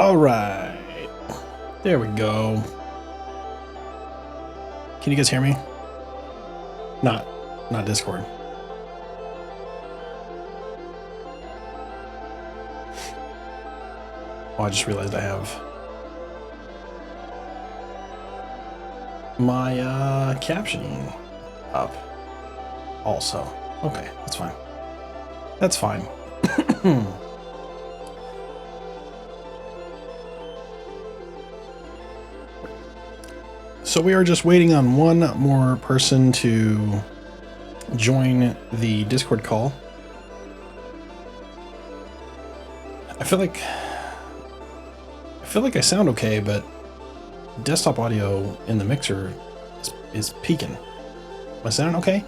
All right, there we go. Can you guys hear me? Not Discord. Oh, I just realized I have my captioning up also. Okay, that's fine. That's fine. So we are just waiting on one more person to join the Discord call. I feel like I sound okay, but desktop audio in the mixer is peaking. Am I sounding okay?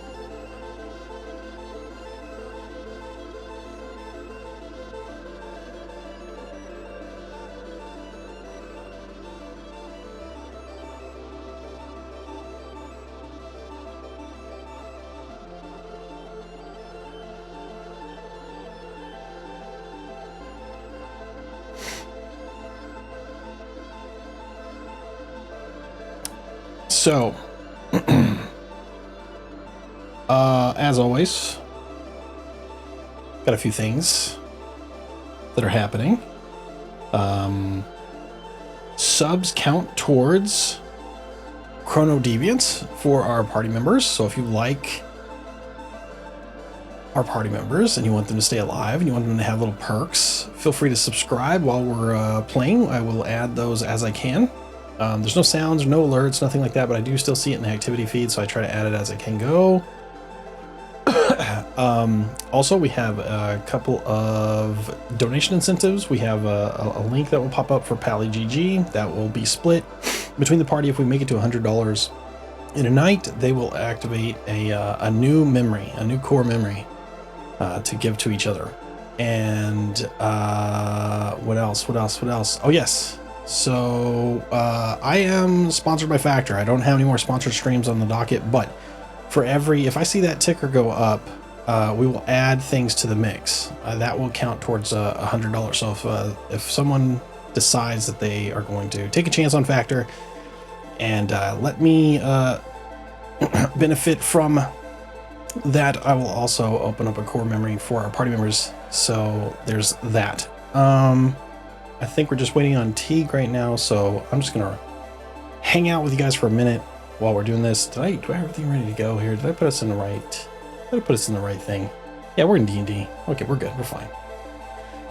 So, as always, got a few things that are happening. Subs count towards Chrono Deviants for our party members. So if you like our party members and you want them to stay alive and you want them to have little perks, feel free to subscribe while we're playing. I will add those as I can. There's no sounds, no alerts, nothing like that, but I do still see it in the activity feed, so I try to add it as I can go. Also, we have a couple of donation incentives. We have a link that will pop up for Pally GG that will be split between the party. If we make it to $100 in a night, they will activate a new memory, a new core memory to give to each other. And what else? Oh, yes. So I am sponsored by Factor. I don't have any more sponsored streams on the docket, but for if I see that ticker go up, we will add things to the mix. That will count towards $100. So if someone decides that they are going to take a chance on Factor and let me benefit from that, I will also open up a core memory for our party members. So there's that. I think we're just waiting on Teague right now, so I'm just gonna hang out with you guys for a minute while we're doing this. Do I have everything ready to go here? Did I put us in the right? Did I put us in the right thing? Yeah, we're in D&D. Okay, we're good. We're fine.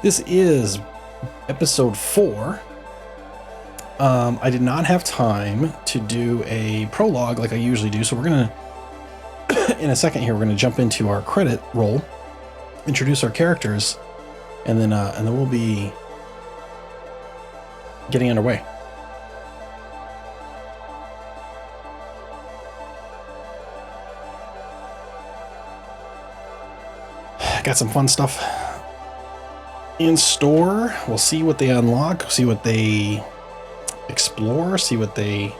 This is episode 4. I did not have time to do a prologue like I usually do, so we're gonna in a second here we're gonna jump into our credit roll, introduce our characters, and then we'll be getting underway. Got some fun stuff in store. We'll see what they unlock, see what they explore, see what they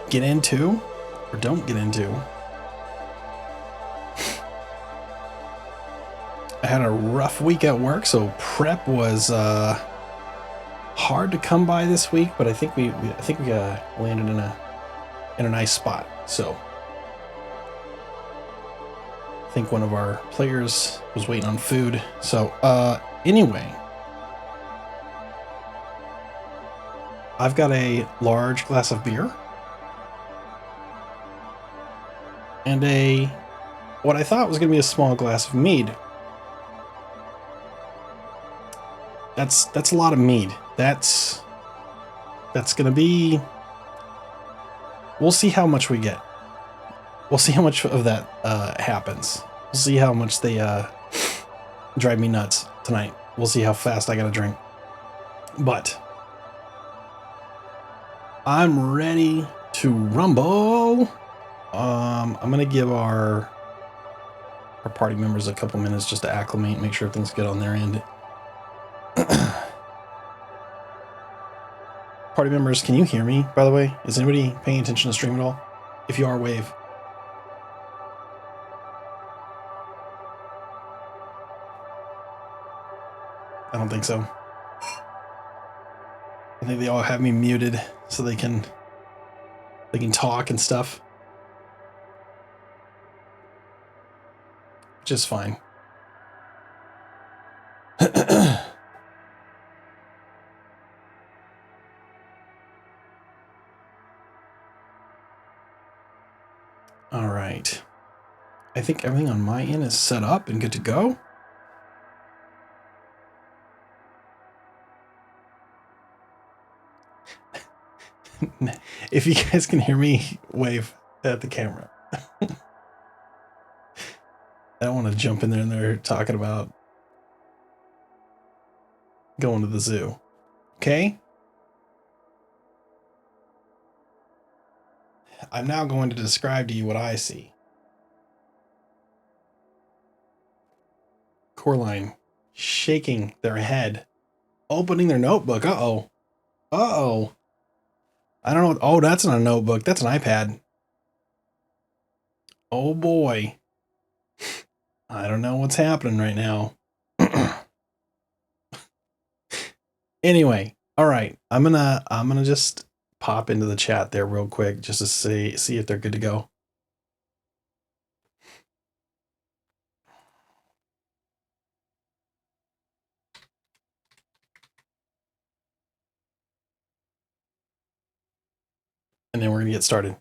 get into or don't get into. I had a rough week at work, so prep was hard to come by this week, but I think we landed in a nice spot. So I think one of our players was waiting on food. So anyway, I've got a large glass of beer and what I thought was going to be a small glass of mead. That's a lot of mead. That's gonna be. We'll see how much we get. We'll see how much of that happens. We'll see how much they drive me nuts tonight. We'll see how fast I gotta drink. But I'm ready to rumble. I'm gonna give our party members a couple minutes just to acclimate, make sure everything's good on their end. Party members, can you hear me, by the way? Is anybody paying attention to the stream at all? If you are, wave. I don't think so. I think they all have me muted so they can talk and stuff. Which is fine. All right. I think everything on my end is set up and good to go. If you guys can hear me, wave at the camera. I don't want to jump in there and they're talking about going to the zoo. Okay? I'm now going to describe to you what I see. Coraline shaking their head, opening their notebook. Uh-oh. Uh-oh. I don't know. Oh, that's not a notebook. That's an iPad. Oh boy. I don't know what's happening right now. Anyway, all right. I'm gonna just pop into the chat there real quick just to see if they're good to go. And then we're gonna get started.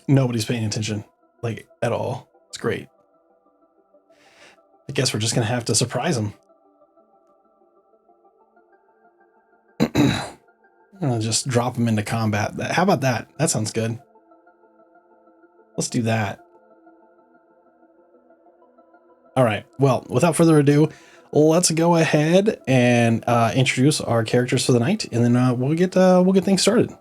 Nobody's paying attention, like, at all. It's great. I guess we're just gonna have to surprise them. I'll just drop them into combat. How about that? That sounds good. Let's do that. All right. Well, without further ado, let's go ahead and introduce our characters for the night, and then we'll get things started.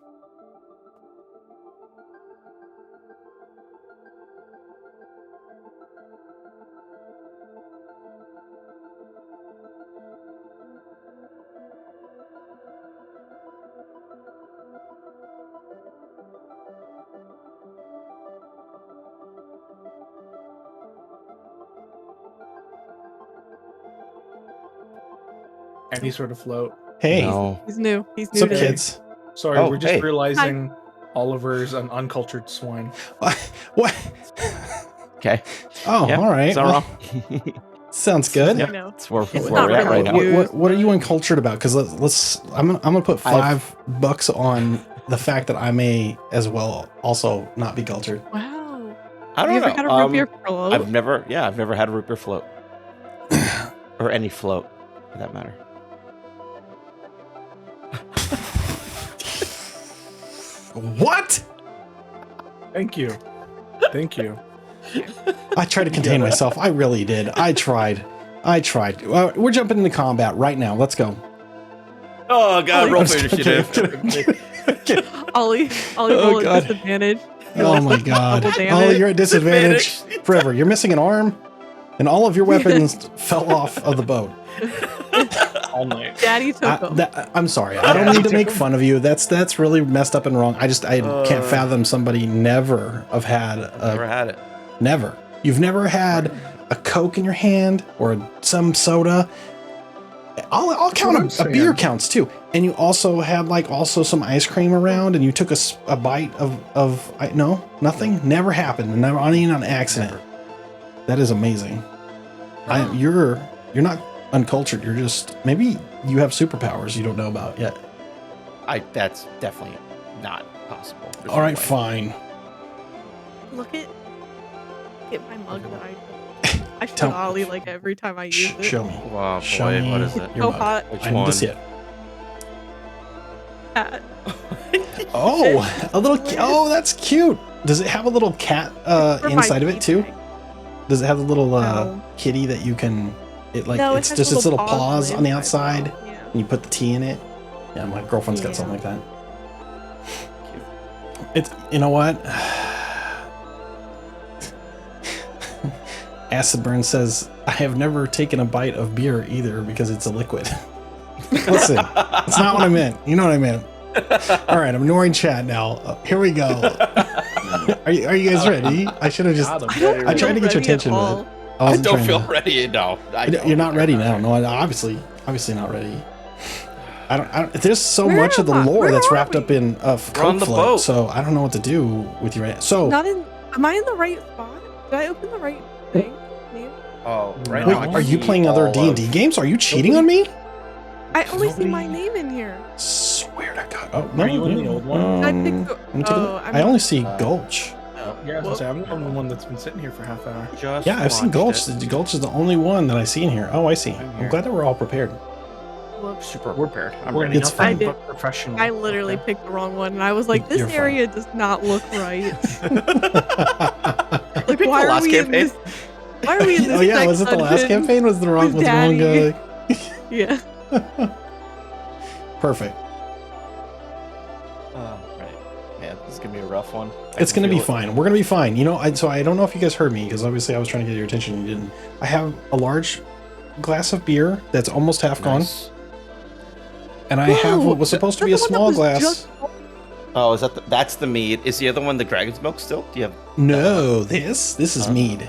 Any sort of float. Hey, No. He's new. He's new. what's up, to kids? Sorry, Oh, we're just hey. realizing Oliver's an uncultured swine. What? Okay. Oh, Yep, all right. it's not Well, wrong. sounds good. I know. That's where It's we're not at right really now. you. What are you uncultured about? Because let's. I'm gonna put $5 on the fact that I may as well also not be cultured. Wow. I don't Have you know. ever had a root beer float? I've never had a root beer float. Or any float, for that matter. What? Thank you. Thank you. I tried to contain myself. I really did. I tried. We're jumping into combat right now. Let's go. Oh god, roll I'm for just initiative. kidding. Ollie Oh, roll at God. disadvantage. Oh my god. Double damage. Ollie, you're at disadvantage forever. You're missing an arm, and all of your weapons fell off of the boat. All night. Daddy took them. I'm sorry. I don't need to make fun of you. That's really messed up and wrong. I can't fathom somebody never have had Never had it. never. You've never had a Coke in your hand or some soda. I'll count a beer counts too. And you also had some ice cream around, and you took a bite of no, nothing. Never happened. Never on an accident. Never. That is amazing. You're not uncultured. You're just, maybe you have superpowers you don't know about yet. That's definitely not possible. There's All no right, way. fine. Look at my mug that I show Tell- Ollie like every time I use it. Show me. Wow, Show boy, me what is it? your So mug. hot. Which I need one? to see it. Cat. Oh, a little. Oh, that's cute. Does it have a little cat For my inside of it tea too? bag. Does it have a little No. kitty that you can? It No, it it's has just its little paws paws on the inside, outside, though. Yeah. and you put the tea in it. Yeah, my girlfriend's got Yeah. something like that. It's, you know what? Acid Burn says, I have never taken a bite of beer either because it's a liquid. Listen, it's not what I meant. You know what I meant. All right, I'm ignoring chat now. Here we go. Are you guys ready? I should have just. Got him. I tried to get your attention, but I wasn't don't trying feel to- ready. No, You're not ready now. No, obviously not ready. I don't. There's so Where much of the am I? lore Where that's are wrapped we? up in We're on Coke the Float, boat. so I don't know what to do with you right now. So Not in. Am I in the right spot? Did I open the right thing? Name? Oh, right Wait, now. I can are you see playing other all D&D of- games? Are you cheating on me? I only see my Nobody- name in here. Swear to God. Oh, no, Are you in the old one? Did I pick the- let me take a look. I'm I not- only see Uh, Gulch. Yeah, I was gonna say, I'm the only one that's been sitting here for half an hour. Just Yeah, I've seen watched Gulch. it. Gulch is the only one that I see in here. Oh, I see. I'm I'm here. glad that we're all prepared. Whoops. Super prepared. I'm We're ready. It's nothing fine. but professional. I literally Okay. picked the wrong one, and I was like, "This You're fine. area does not look right." Like, picked why the are last we in campaign? this? Why are we in this? Oh yeah, sex was it the last dungeon campaign? Was the wrong with was the wrong Daddy? guy? Yeah. Perfect. Oh, right. Man, this is gonna be a rough one. It's gonna be fine. We're gonna be fine. You know, so I don't know if you guys heard me because obviously I was trying to get your attention. And you didn't. I have a large glass of beer that's almost half gone, and I have what was supposed to be a small glass. Oh, is that that's the mead? Is the other one the dragon's milk still? Do you have? No, this is mead.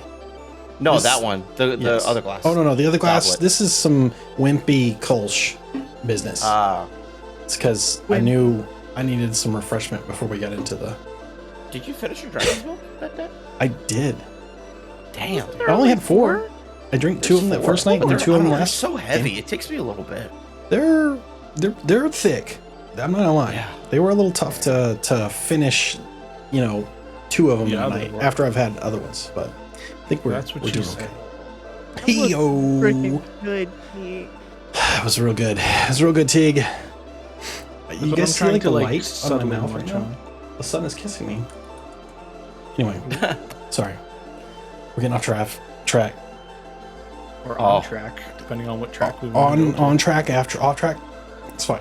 No, This- that one. The Yes. other glass. Oh no, the other glass. Goblet. This is some wimpy Kolsch business. Ah, It's because I knew I needed some refreshment before we got into the. did you finish your dragon's milk that day? I did. Damn. I only had 4. I drank 2 of them that first night and then 2 of them They're last. so heavy. It takes me a little bit. They're thick. I'm not gonna lie. Yeah. They were a little tough to finish. 2 of them Yeah, in a they night were. after I've had other ones, but I think we're That's what we're you doing said. okay. Yo, Freaking good. Pete. it was real good. It was real good, Tig. You But guys I'm see trying like to, the like, light on my subtly mouth right munch now? on. The sun is kissing me. Anyway, sorry. We're getting off track. Or Oh. on track, depending on what track we want to go to. On track, after off track. It's fine.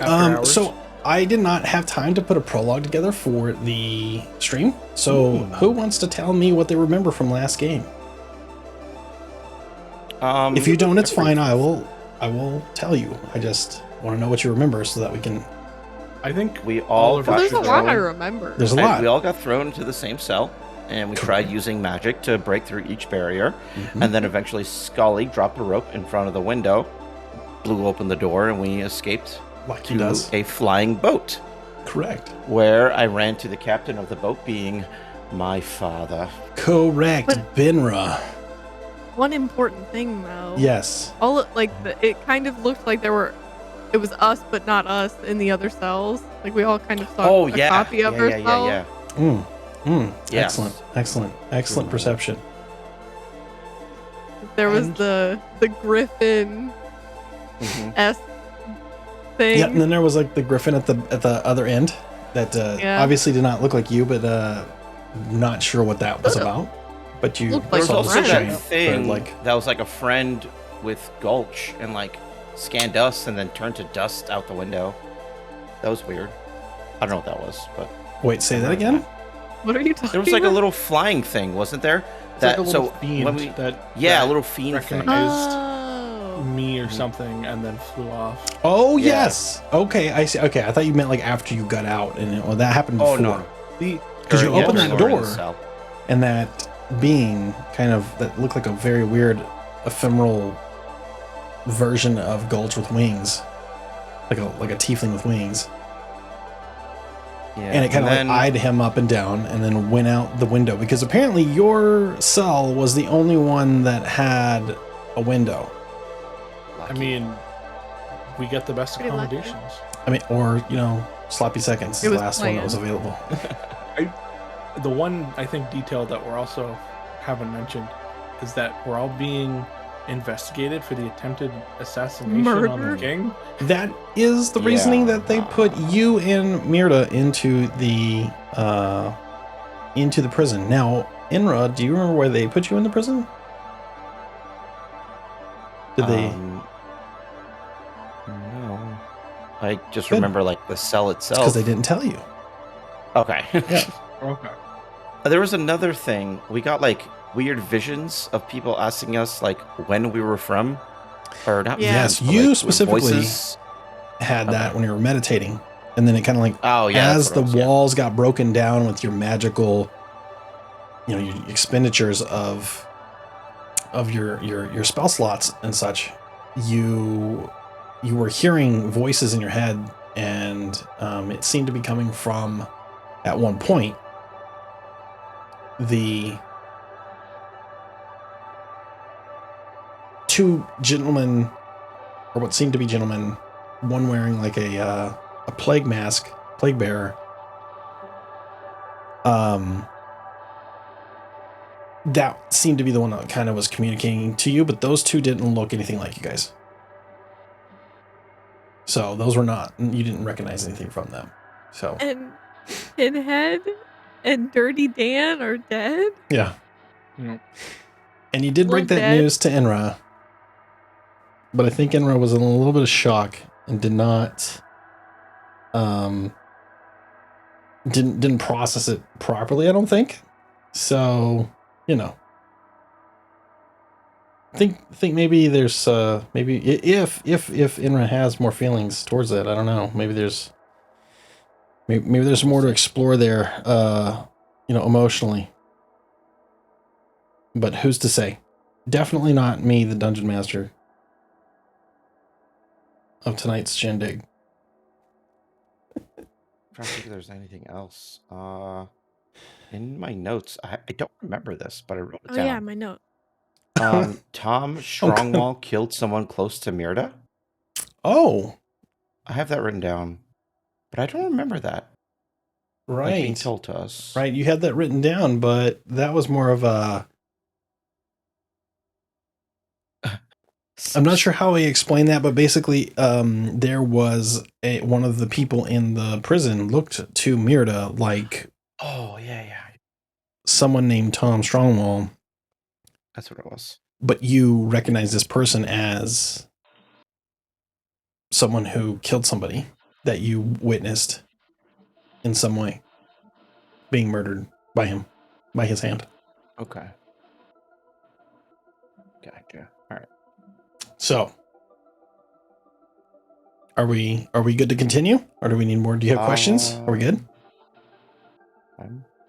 After hours. So I did not have time to put a prologue together for the stream. So who wants to tell me what they remember from last game? If you don't, it's fine. I will tell you. I just want to know what you remember so that we can. I think We all of got us There's a should lot go I in. remember. There's a And lot. we all got thrown into the same cell, and we tried using magic to break through each barrier. Mhm. And then eventually Scully dropped a rope in front of the window, blew open the door, and we escaped Like he to does. a flying boat, Correct. where I ran to the captain of the boat, being my father. Correct. But- Binra. One important thing, though. Yes. It kind of looked like it was us, but not us in the other cells. Like we all kind of saw Oh, a yeah. copy of yeah, ourselves. yeah. Yes. Excellent perception. There was And- the Griffin Mhm. S thing. Yeah, and then there was like the griffin at the other end that Yeah. obviously did not look like you, but not sure what that was about. But you Looked There like was saw a the also friend. that screen, or, thing like that was like a friend with Gulch and like scanned us and then turned to dust out the window. That was weird. I don't know what that was, but wait, say that again. What are you talking there was like a about? little flying thing, wasn't there? It's like a little so fiend when we that yeah, that a little fiend thing. recognized Oh. me or something and then flew off. Oh Yeah. yes. Okay, I see. Okay, I thought you meant like after you got out, and that happened before. Oh no, Because you Or, yeah, opened when that we were in door, the cell. and that being kind of that looked like a very weird ephemeral version of Gulch with wings, like a tiefling with wings, Yeah, and it kind of like then- eyed him up and down, and then went out the window because apparently your cell was the only one that had a window. I mean, we get the best Pretty lucky. accommodations. I mean, or sloppy seconds, It the was last one that planned. was available. The one I think detail that we're also haven't mentioned is that we're all being investigated for the attempted assassination on the Murder? king. That is the reasoning that they put you and Mirda into the prison. Now, Inra, do you remember where they put you in the prison? Did they? No. I just Good. remember like the cell itself. Because they didn't tell you. Okay. Yeah. Okay. There was another thing. We got like weird visions of people asking us like when we were from, or not. Yeah. Yes, visions, but, you like, specifically voices. had that Okay. when you were meditating. And then it kind of like, Oh yeah. as that's what the it was, yeah. walls got broken down with your magical, your expenditures of your spell slots and such, you were hearing voices in your head, and it seemed to be coming from, at one point, the two gentlemen, or what seemed to be gentlemen, one wearing like a plague mask, plague bearer. That seemed to be the one that kind of was communicating to you, but those two didn't look anything like you guys. So those were not, you didn't recognize anything from them. So And Pinhead and Dirty Dan are dead. yeah. Mm. And you did break Well, that dead. news to Enra, but I think Enra was in a little bit of shock and did not, didn't process it properly, I don't think. So, I think maybe there's maybe if Enra has more feelings towards that, I don't know. Maybe there's more to explore there, emotionally. But who's to say? Definitely not me, the dungeon master of tonight's shindig. I'm trying to think if there's anything else. In my notes, I don't remember this, but I wrote it Oh down. yeah, my note. Tom Strongwall killed someone close to Mirda. Oh, I have that written down, but I don't remember that. Like being right. told to us. Right, you had that written down, but that was more of a... I'm not sure how he explained that, but basically, there was one of the people in the prison looked to Mirda like... Oh, yeah. someone named Tom Strongwall. That's what it was. But you recognize this person as someone who killed somebody that you witnessed in some way being murdered by him, by his hand. Okay. Gotcha. All right. So, are we good to continue, or do we need more? Do you have questions? Are we good?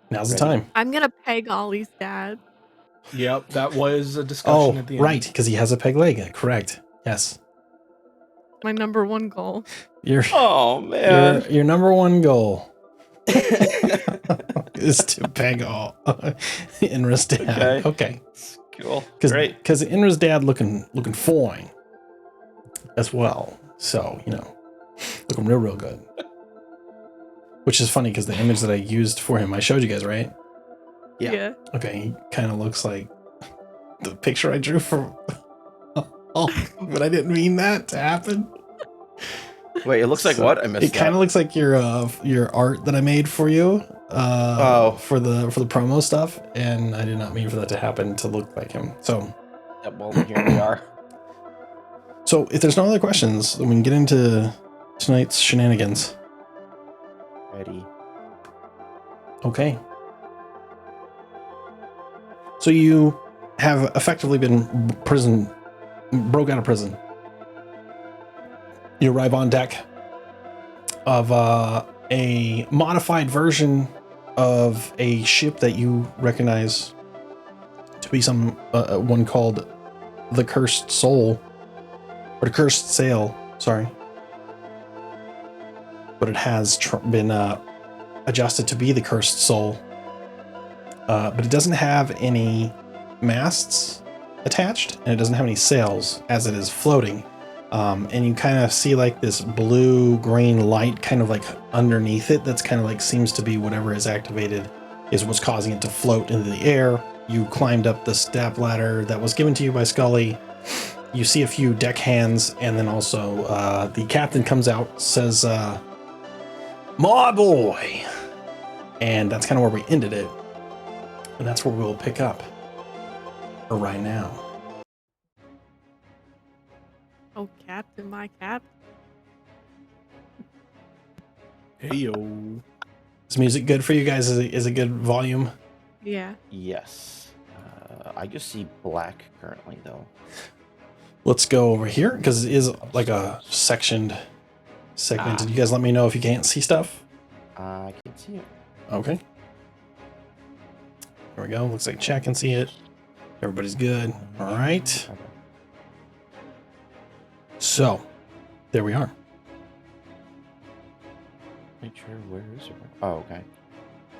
Now's the ready. time. I'm gonna peg Ollie's dad. Yep, that was a discussion Oh, at the end. right, because he has a peg leg. Correct. Yes. My number one goal. Oh man. Your number one goal is to peg all Inra's dad. Okay. Cool. Because Great. Inra's dad looking fine as well. So, looking real good. Which is funny because the image that I used for him, I showed you guys, right? Yeah. Okay, he kind of looks like the picture I drew for... but I didn't mean that to happen. Wait, it looks like what? I missed It kind of looks like your art that I made for you. For the promo stuff, and I did not mean for that to happen to look like him. So, well, here we are. So, if there's no other questions, then we can get into tonight's shenanigans. Ready. Okay. So you have effectively been broke out of prison. You arrive on deck of a modified version of a ship that you recognize to be some one called the Cursed Soul, or the Cursed Sail, sorry. But it has been adjusted to be the Cursed Soul. But it doesn't have any masts attached, and it doesn't have any sails as it is floating. And you kind of see like this blue-green light kind of like underneath it that's kind of like seems to be whatever is activated is what's causing it to float into the air. You climbed up the step ladder that was given to you by Scully. You see a few deck hands, and then also the captain comes out, says, "My boy!" And that's kind of where we ended it. And that's where we'll pick up right now. Oh, Captain, my Captain. Hey yo. Is music good for you guys? Is it good volume? Yeah. Yes. I just see black currently, though. Let's go over here because it is like a sectioned segmented. You guys let me know if you can't see stuff. I can see it. Okay. There we go. Looks like chat can see it. Everybody's good. All right. So, there we are. Make sure, where is it? Oh, okay.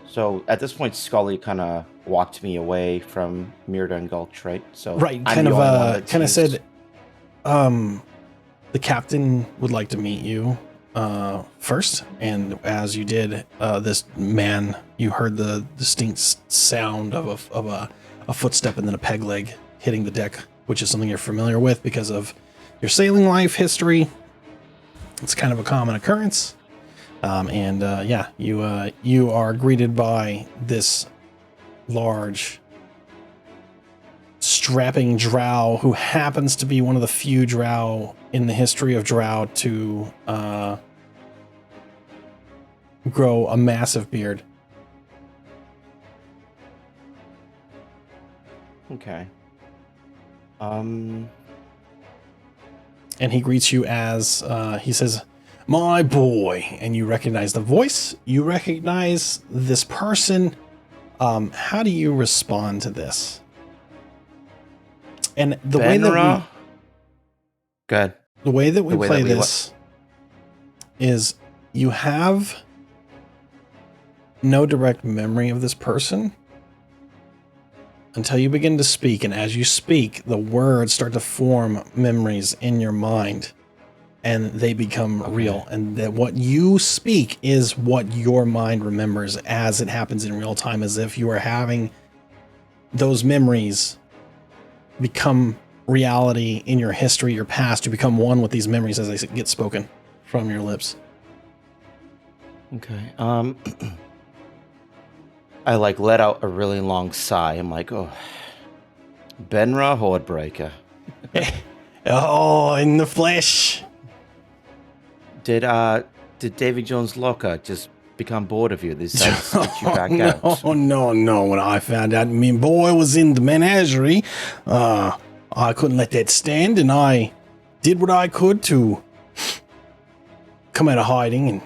So at this point, Scully kind of walked me away from Mirda and Gulch, right? So Right, I'm kind the of only one that kind of seems- said, the captain would like to meet you first, and as you did, this man, you heard the distinct sound of a footstep and then a peg leg hitting the deck, which is something you're familiar with because of your sailing life history. It's kind of a common occurrence. Yeah, you are greeted by this large, strapping drow who happens to be one of the few drow in the history of drow to grow a massive beard. Okay. And he greets you as he says, "My boy," and you recognize the voice. You recognize this person. How do you respond to this? And the way that Good. the way that we The way play that we this is you have no direct memory of this person until you begin to speak, and as you speak, the words start to form memories in your mind, and they become real. And that what you speak is what your mind remembers as it happens in real time, as if you are having those memories become reality in your history, your past. You become one with these memories as they get spoken from your lips. Okay. I like let out a really long sigh. I'm like, oh, Benra Hordebreaker. Oh, in the flesh. Did Davy Jones Locker just become bored of you? They decided to spit you back out. No. When I found out my boy was in the menagerie, I couldn't let that stand, and I did what I could to come out of hiding, and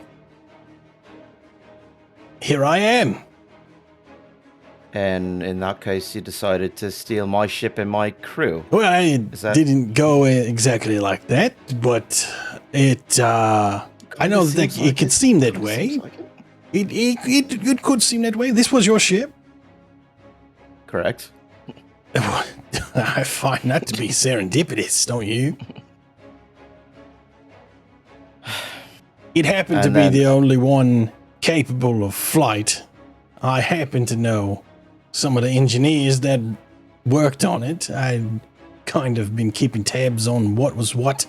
here I am. And in that case, you decided to steal my ship and my crew. Well, it didn't go exactly like that, but it, I know that it could seem that way. It could seem that way. This was your ship. Correct. I find that to be serendipitous, don't you? It happened to be the only one capable of flight. I happen to know some of the engineers that worked on it. I'd kind of been keeping tabs on what was what.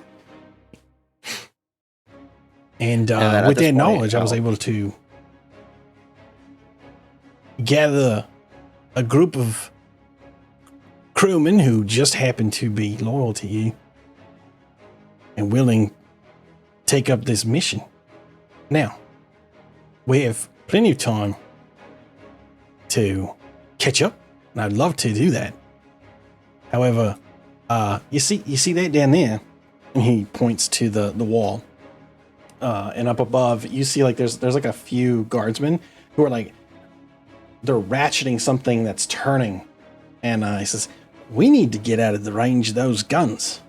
And with that knowledge, I was able to gather a group of crewmen who just happened to be loyal to you and willing to take up this mission. Now, we have plenty of time to catch up, and I'd love to do that. However, you see that down there? And he points to the wall. And up above, you see like there's like a few guardsmen who are like, they're ratcheting something that's turning. And he says, "We need to get out of the range of those guns."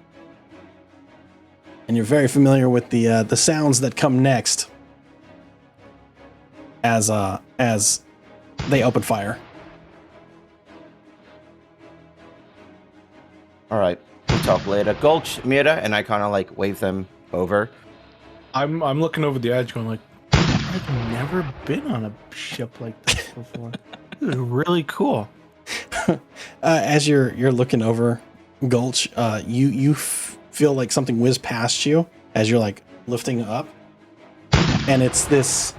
And you're very familiar with the sounds that come next as they open fire. All right, we'll talk later. Gulch, Mira, and I kind of like wave them over. I'm looking over the edge, going like, I've never been on a ship like this before. This is really cool. As you're looking over, Gulch, you feel like something whiz past you as you're like lifting up, and it's this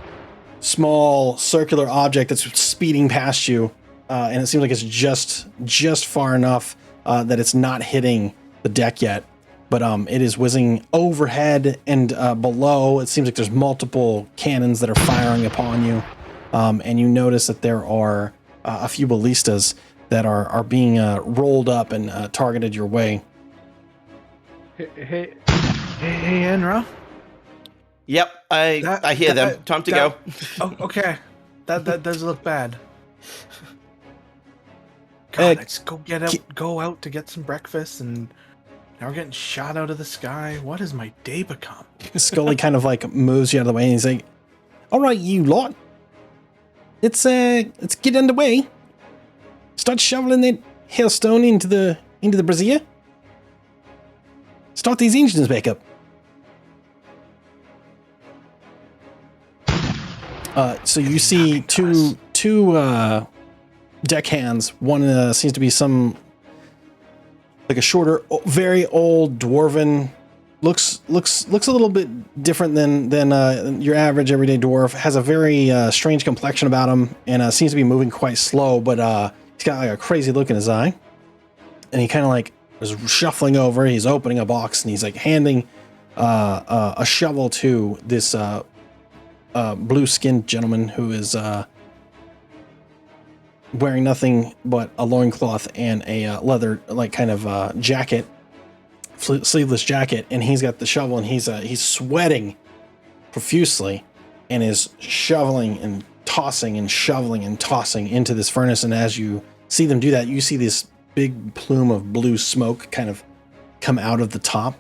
small circular object that's speeding past you, and it seems like it's just far enough that it's not hitting the deck yet, but it is whizzing overhead and below. It seems like there's multiple cannons that are firing upon you, and you notice that there are a few ballistas that are being rolled up and targeted your way. Hey, Enra. Yep, I hear them. Time to go. Oh, okay. That does look bad. God, let's go out to get some breakfast, and now we're getting shot out of the sky. What has my day become? Scully kind of like moves you out of the way, and he's like, "All right, you lot, let's get underway. Start shoveling that hailstone into the brazier. Start these engines back up." So you see two deckhands. One seems to be some like a shorter, very old dwarven. Looks a little bit different than your average everyday dwarf. Has a very strange complexion about him, and seems to be moving quite slow. But he's got like a crazy look in his eye, and he kind of like is shuffling over. He's opening a box, and he's like handing a shovel to this blue-skinned gentleman who is wearing nothing but a loincloth and a leather like kind of jacket, sleeveless jacket, and he's got the shovel, and he's sweating profusely and is shoveling and tossing and shoveling and tossing into this furnace. And as you see them do that, you see this big plume of blue smoke kind of come out of the top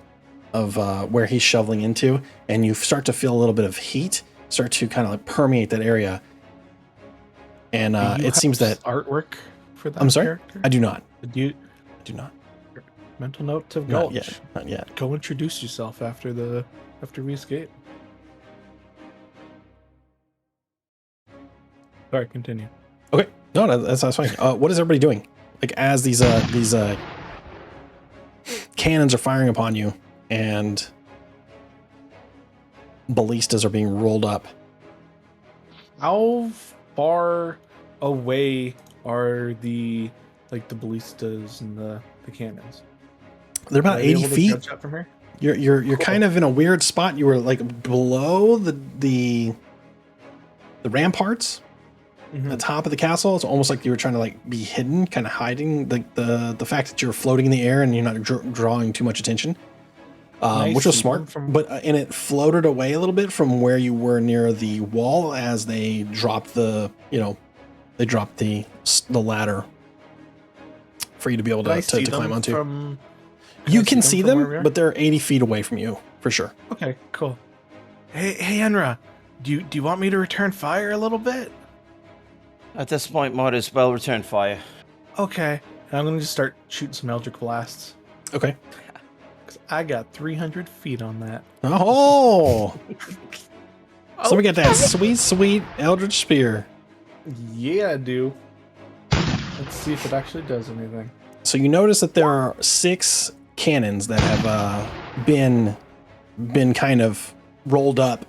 of where he's shoveling into, and you start to feel a little bit of heat start to kind of like permeate that area. And it seems that artwork for that. I'm sorry, character? I do not. I do not. Mental note to Not Gulch. yet. Not yet. Go introduce yourself after we escape. Sorry, continue. Okay. No, that's fine. What is everybody doing? Like as these cannons are firing upon you and ballistas are being rolled up. How far away are the ballistas and the cannons? They're about 80 feet. Judge that from here? You're Cool. kind of in a weird spot. You were like below the ramparts. Mhm. The top of the castle. It's almost like you were trying to like be hidden, kind of hiding the fact that you're floating in the air and you're not drawing too much attention, which was smart. But and it floated away a little bit from where you were near the wall as they dropped the ladder for you to be able to climb onto. You can see them, but they're 80 feet away from you for sure. Okay, cool. Hey, Enra, do you want me to return fire a little bit? At this point, might as well return fire. Okay. And I'm going to just start shooting some Eldritch Blasts. Okay. Because I got 300 feet on that. Oh! So we got that sweet Eldritch Spear. Yeah, I do. Let's see if it actually does anything. So you notice that there are 6 cannons that have been kind of rolled up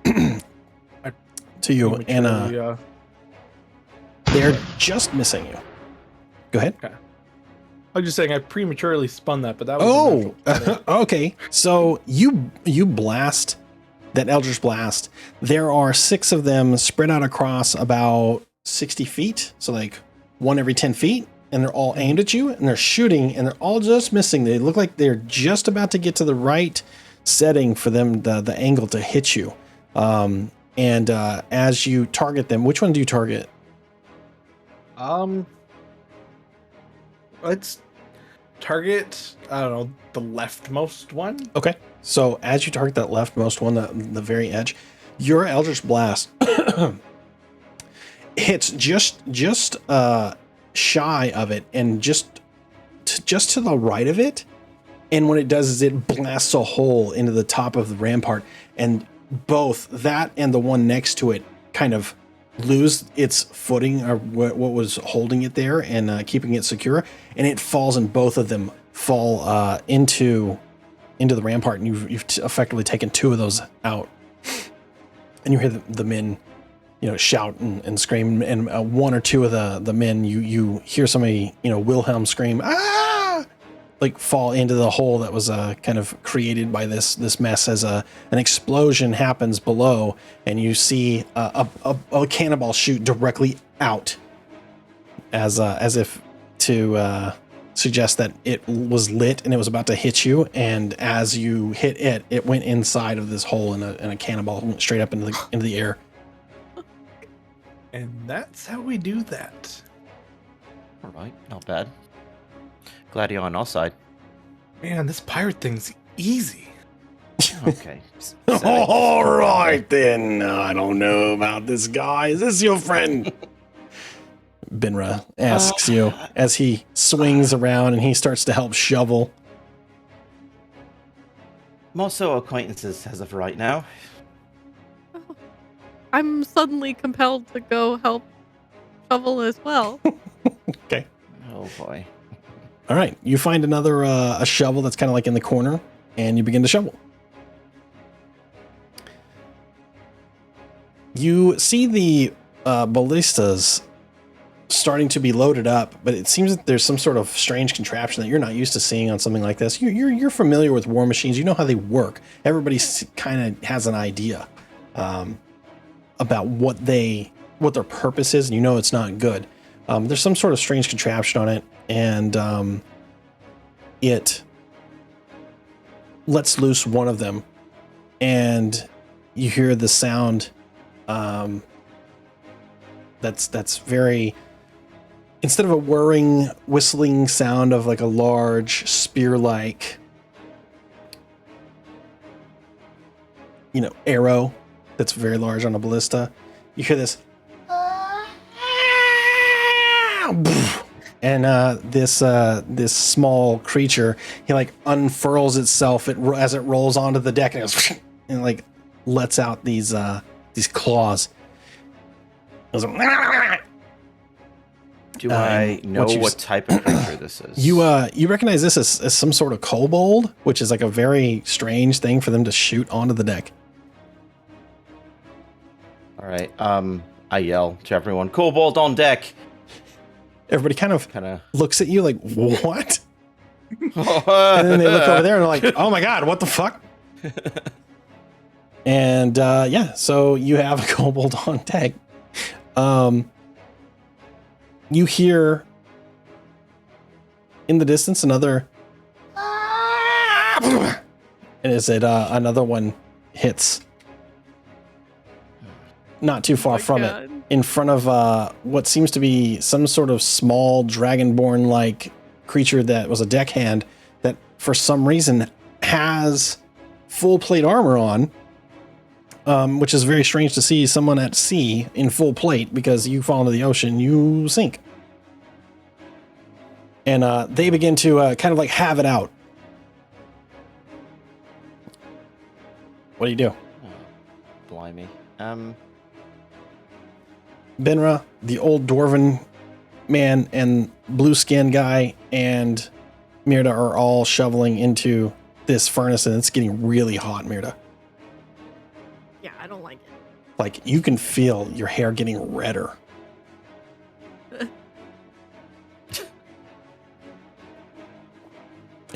to you, and they're just missing you. Go ahead. Okay. I was just saying I prematurely spun that, but that was okay. So you blast that Eldritch Blast. There are 6 of them spread out across about 60 feet, so like one every 10 feet, and they're all aimed at you, and they're shooting, and they're all just missing. They look like they're just about to get to the right setting for them, the angle to hit you. And as you target them, which one do you target? Let's target, I don't know, the leftmost one. Okay. So as you target that leftmost one, the very edge, your Eldritch Blast hits just shy of it, and just to the right of it. And what it does is it blasts a hole into the top of the rampart, and both that and the one next to it kind of lose its footing, or what was holding it there and keeping it secure, and it falls, and both of them fall into the rampart, and you've effectively taken 2 of those out. And you hear the men, shout and scream, and 1 or 2 of the men, you hear somebody, Wilhelm scream, "Ah!" like fall into the hole that was kind of created by this mess as an explosion happens below, and you see a cannonball shoot directly out as if to suggests that it was lit and it was about to hit you. And as you hit it, it went inside of this hole in a cannonball, went straight up into the air. And that's how we do that. All right, not bad. Glad you're on our side. Man, this pirate thing's easy. Okay. All right, then. I don't know about this guy. Is this your friend? Benra asks you as he swings around and he starts to help shovel. More so acquaintances as of right now. I'm suddenly compelled to go help shovel as well. Okay. Oh boy. All right. You find another a shovel that's kind of like in the corner, and you begin to shovel. You see the ballistas starting to be loaded up, but it seems that there's some sort of strange contraption that you're not used to seeing on something like this. You're familiar with war machines. You know how they work. Everybody kind of has an idea about what their purpose is, and you know it's not good. There's some sort of strange contraption on it, and it lets loose one of them, and you hear the sound that's very, instead of a whirring, whistling sound of like a large spear-like, arrow that's very large on a ballista, you hear this, and this small creature, he like unfurls itself as it rolls onto the deck, and it goes, and like lets out these claws. Do I know what type of creature this is? You recognize this as some sort of kobold, which is like a very strange thing for them to shoot onto the deck. All right. I yell to everyone, "Kobold on deck!" Everybody kind of looks at you like, what? And then they look over there and they're like, oh my god, what the fuck? And so you have a kobold on deck. You hear in the distance another, and as another one hits not too far from it, in front of what seems to be some sort of small dragonborn-like creature that was a deckhand that for some reason has full plate armor on. Which is very strange to see someone at sea in full plate, because you fall into the ocean, you sink. And they begin to kind of like have it out. What do you do? Oh, blimey. Benra, the old dwarven man, and blue skin guy, and Mirda are all shoveling into this furnace, and it's getting really hot, Mirda. Yeah, I don't like it. Like, you can feel your hair getting redder. And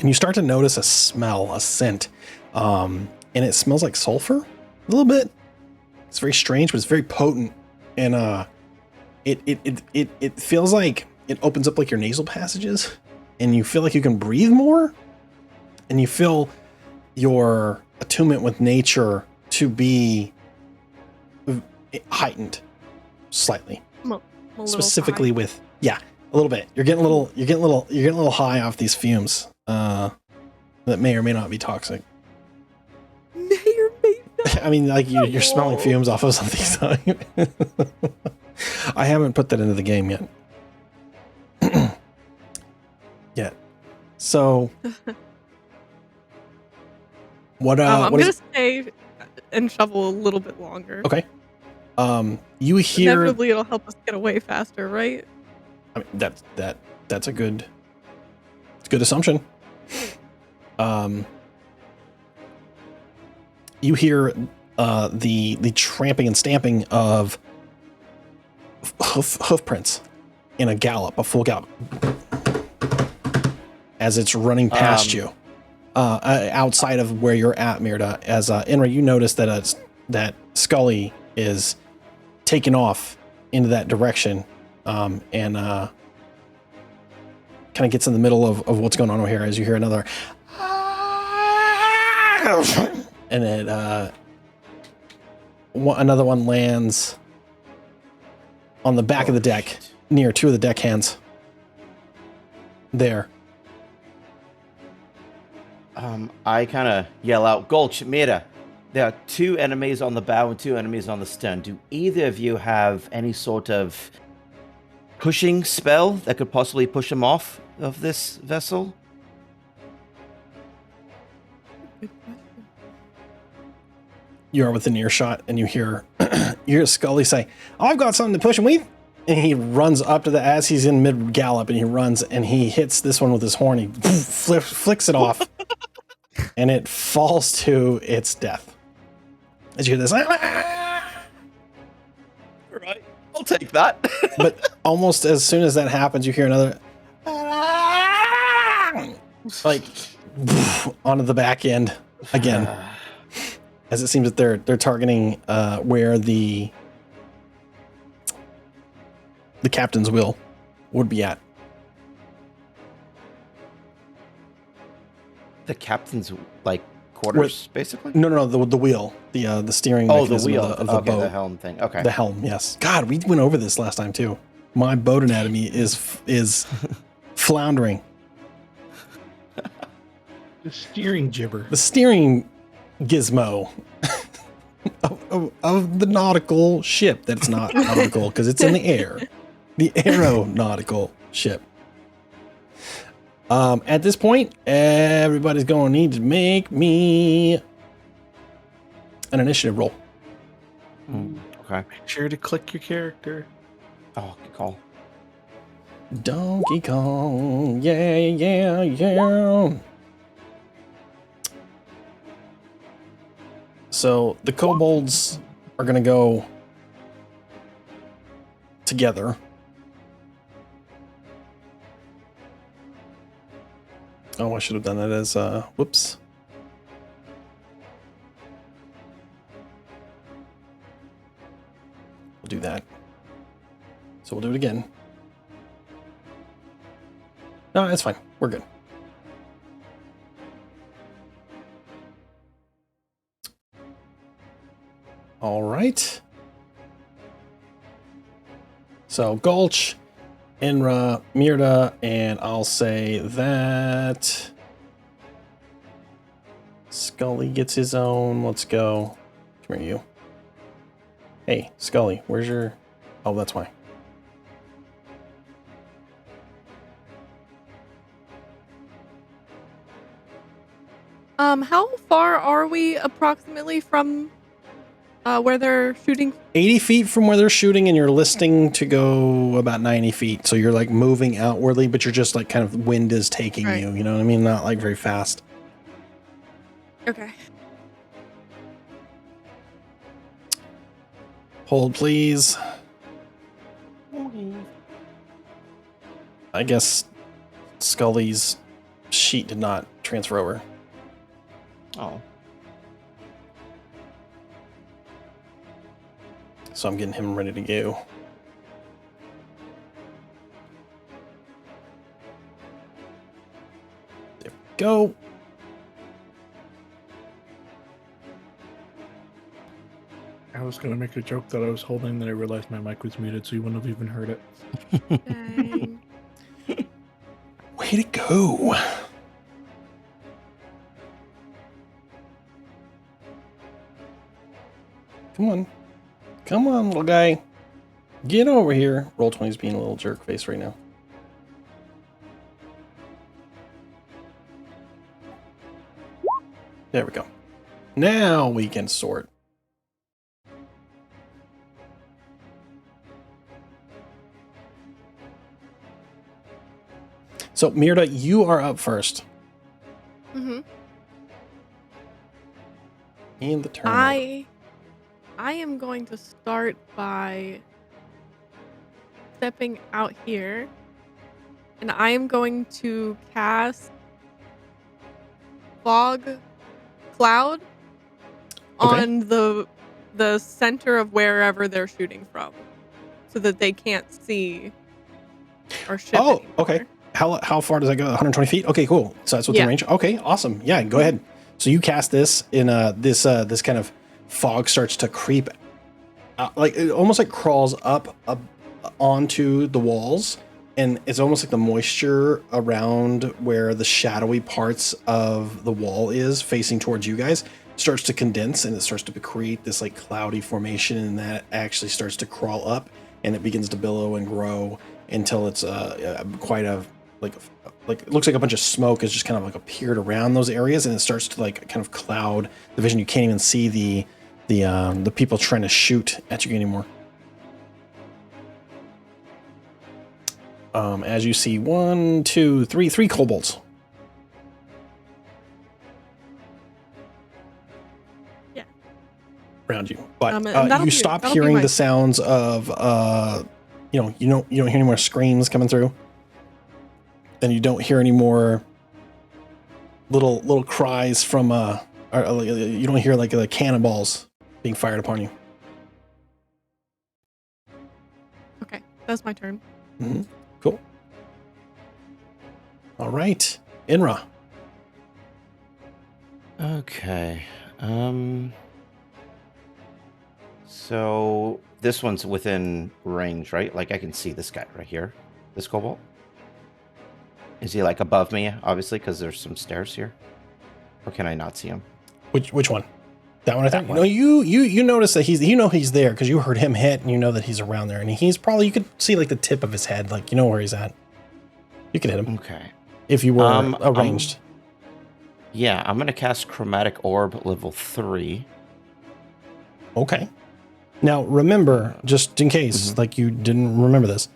you start to notice a smell, a scent. And it smells like sulfur a little bit. It's very strange, but it's very potent. And it feels like it opens up like your nasal passages, and you feel like you can breathe more, and you feel your attunement with nature to be heightened slightly. Specifically high. A little bit. You're getting a little high off these fumes that may or may not be toxic. May or may not. I mean, like you're smelling fumes off of something. I haven't put that into the game yet. So what I'm gonna stay and shovel a little bit longer. Okay. You hear, inevitably it'll help us get away faster, right? I mean, that's a good assumption. You hear the tramping and stamping of hoof prints in a full gallop, as it's running past you, outside of where you're at, Mirda. As Inra, you notice that Scully is taking off into that direction, and kind of gets in the middle of what's going on over here as you hear another and it another one lands on the back of the deck near two of the deck hands there. I kind of yell out, Gulch, Mira, there are 2 enemies on the bow and 2 enemies on the stern. Do either of you have any sort of pushing spell that could possibly push them off of this vessel? Good question. You are within earshot, and you hear Scully say, "I've got something to push him with." And he runs up to the as he's in mid gallop, and he runs and he hits this one with his horn. He flicks it off, and it falls to its death. As you hear this, Right, I'll take that. but almost as soon as that happens, you hear another like onto the back end again. As it seems that they're targeting where the captain's will would be at. The captain's like quarters, basically. No, the wheel, the steering. Oh, the mechanism wheel of the boat, the helm thing. Okay, the helm. Yes. God, we went over this last time too. My boat anatomy is floundering. The steering gibber. The steering gizmo of the nautical ship that's not nautical because it's in the air. The aeronautical ship. At this point, everybody's going to need to make me an initiative roll. Okay. Make sure to click your character. Oh, good call. Donkey Kong, yeah. So the kobolds are going to go together. Oh, I should have done that as, whoops. We'll do that. So we'll do it again. No, it's fine. We're good. All right. So Gulch, Enra, Mirda, and I'll say that Scully gets his own. Let's go. Come here, you. Hey, Scully, where's your... Oh, that's why. How far are we approximately from where they're shooting? 80 feet from where they're shooting, and you're listing to go about 90 feet. So you're like moving outwardly, but you're just like kind of wind is taking Right. you. You know what I mean? Not like very fast. Okay. Hold, please. I guess Scully's sheet did not transfer over. Oh. So I'm getting him ready to go. There we go. I was gonna make a joke that I was holding, then I realized my mic was muted, so you wouldn't have even heard it. Dang. Way to go. Come on. Come on, little guy. Get over here. Roll20's being a little jerk face right now. There we go. Now we can sort. So, Mirda, you are up first. Mm-hmm. In the turn. I am going to start by stepping out here, and I am going to cast fog cloud Okay. on the center of wherever they're shooting from, so that they can't see our ship. Oh, anymore. okay. How far does that go? 120 feet? Okay, cool. So that's within Yeah. range. Okay, awesome. Yeah, go ahead. So you cast this in this kind of fog starts to creep, like it almost like crawls up onto the walls, and it's almost like the moisture around where the shadowy parts of the wall is facing towards you guys starts to condense, and it starts to create this like cloudy formation, and that actually starts to crawl up, and it begins to billow and grow until it's quite a like it looks like a bunch of smoke has just kind of like appeared around those areas, and it starts to like kind of cloud the vision. You can't even see the people trying to shoot at you anymore. As you see, 1, 2, 3, 3 kobolds. Yeah. Around you, but and that'll you be- stop that'll be hearing my- the sounds of you don't hear any more screams coming through. And you don't hear any more little cries from or you don't hear like the cannonballs being fired upon you. Okay, that's my turn. Mm-hmm. Cool. All right, Inra. Okay. So this one's within range, right? Like I can see this guy right here. This kobold. Is he like above me? Obviously, because there's some stairs here. Or can I not see him? Which one? That one, I think. one. No, you notice that he's there because you heard him hit, and you know that he's around there, and he's probably, you could see like the tip of his head, like you know where he's at. You can hit him Okay. if you were arranged. Yeah, I'm gonna cast Chromatic Orb level 3. Okay. Now remember, just in case, like you didn't remember this,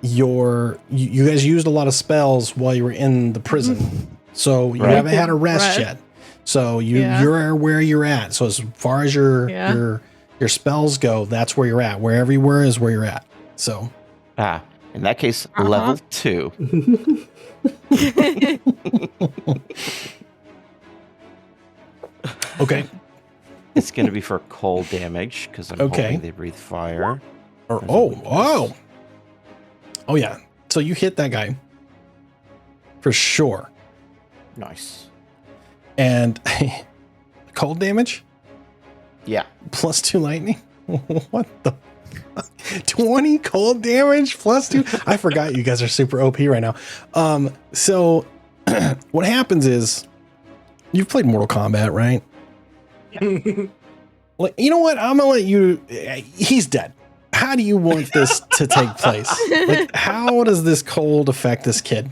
you guys used a lot of spells while you were in the prison, so you Right. haven't had a rest Rest. yet. So Yeah. you're where you're at. So as far as your spells go, that's where you're at. Wherever you were is where you're at. So In that case, Uh-huh. level 2. okay. It's gonna be for cold damage because I'm Okay. hoping they breathe fire. Or, There's a oh weakness. oh yeah. So you hit that guy for sure, Nice. and cold damage Yeah. plus 2 lightning. What the? 20 cold damage plus 2. I forgot you guys are super OP right now. So what happens is you've played Mortal Kombat, right? Like, you know what? I'm gonna let you. He's dead. How do you want this to take place? Like, how does this cold affect this kid?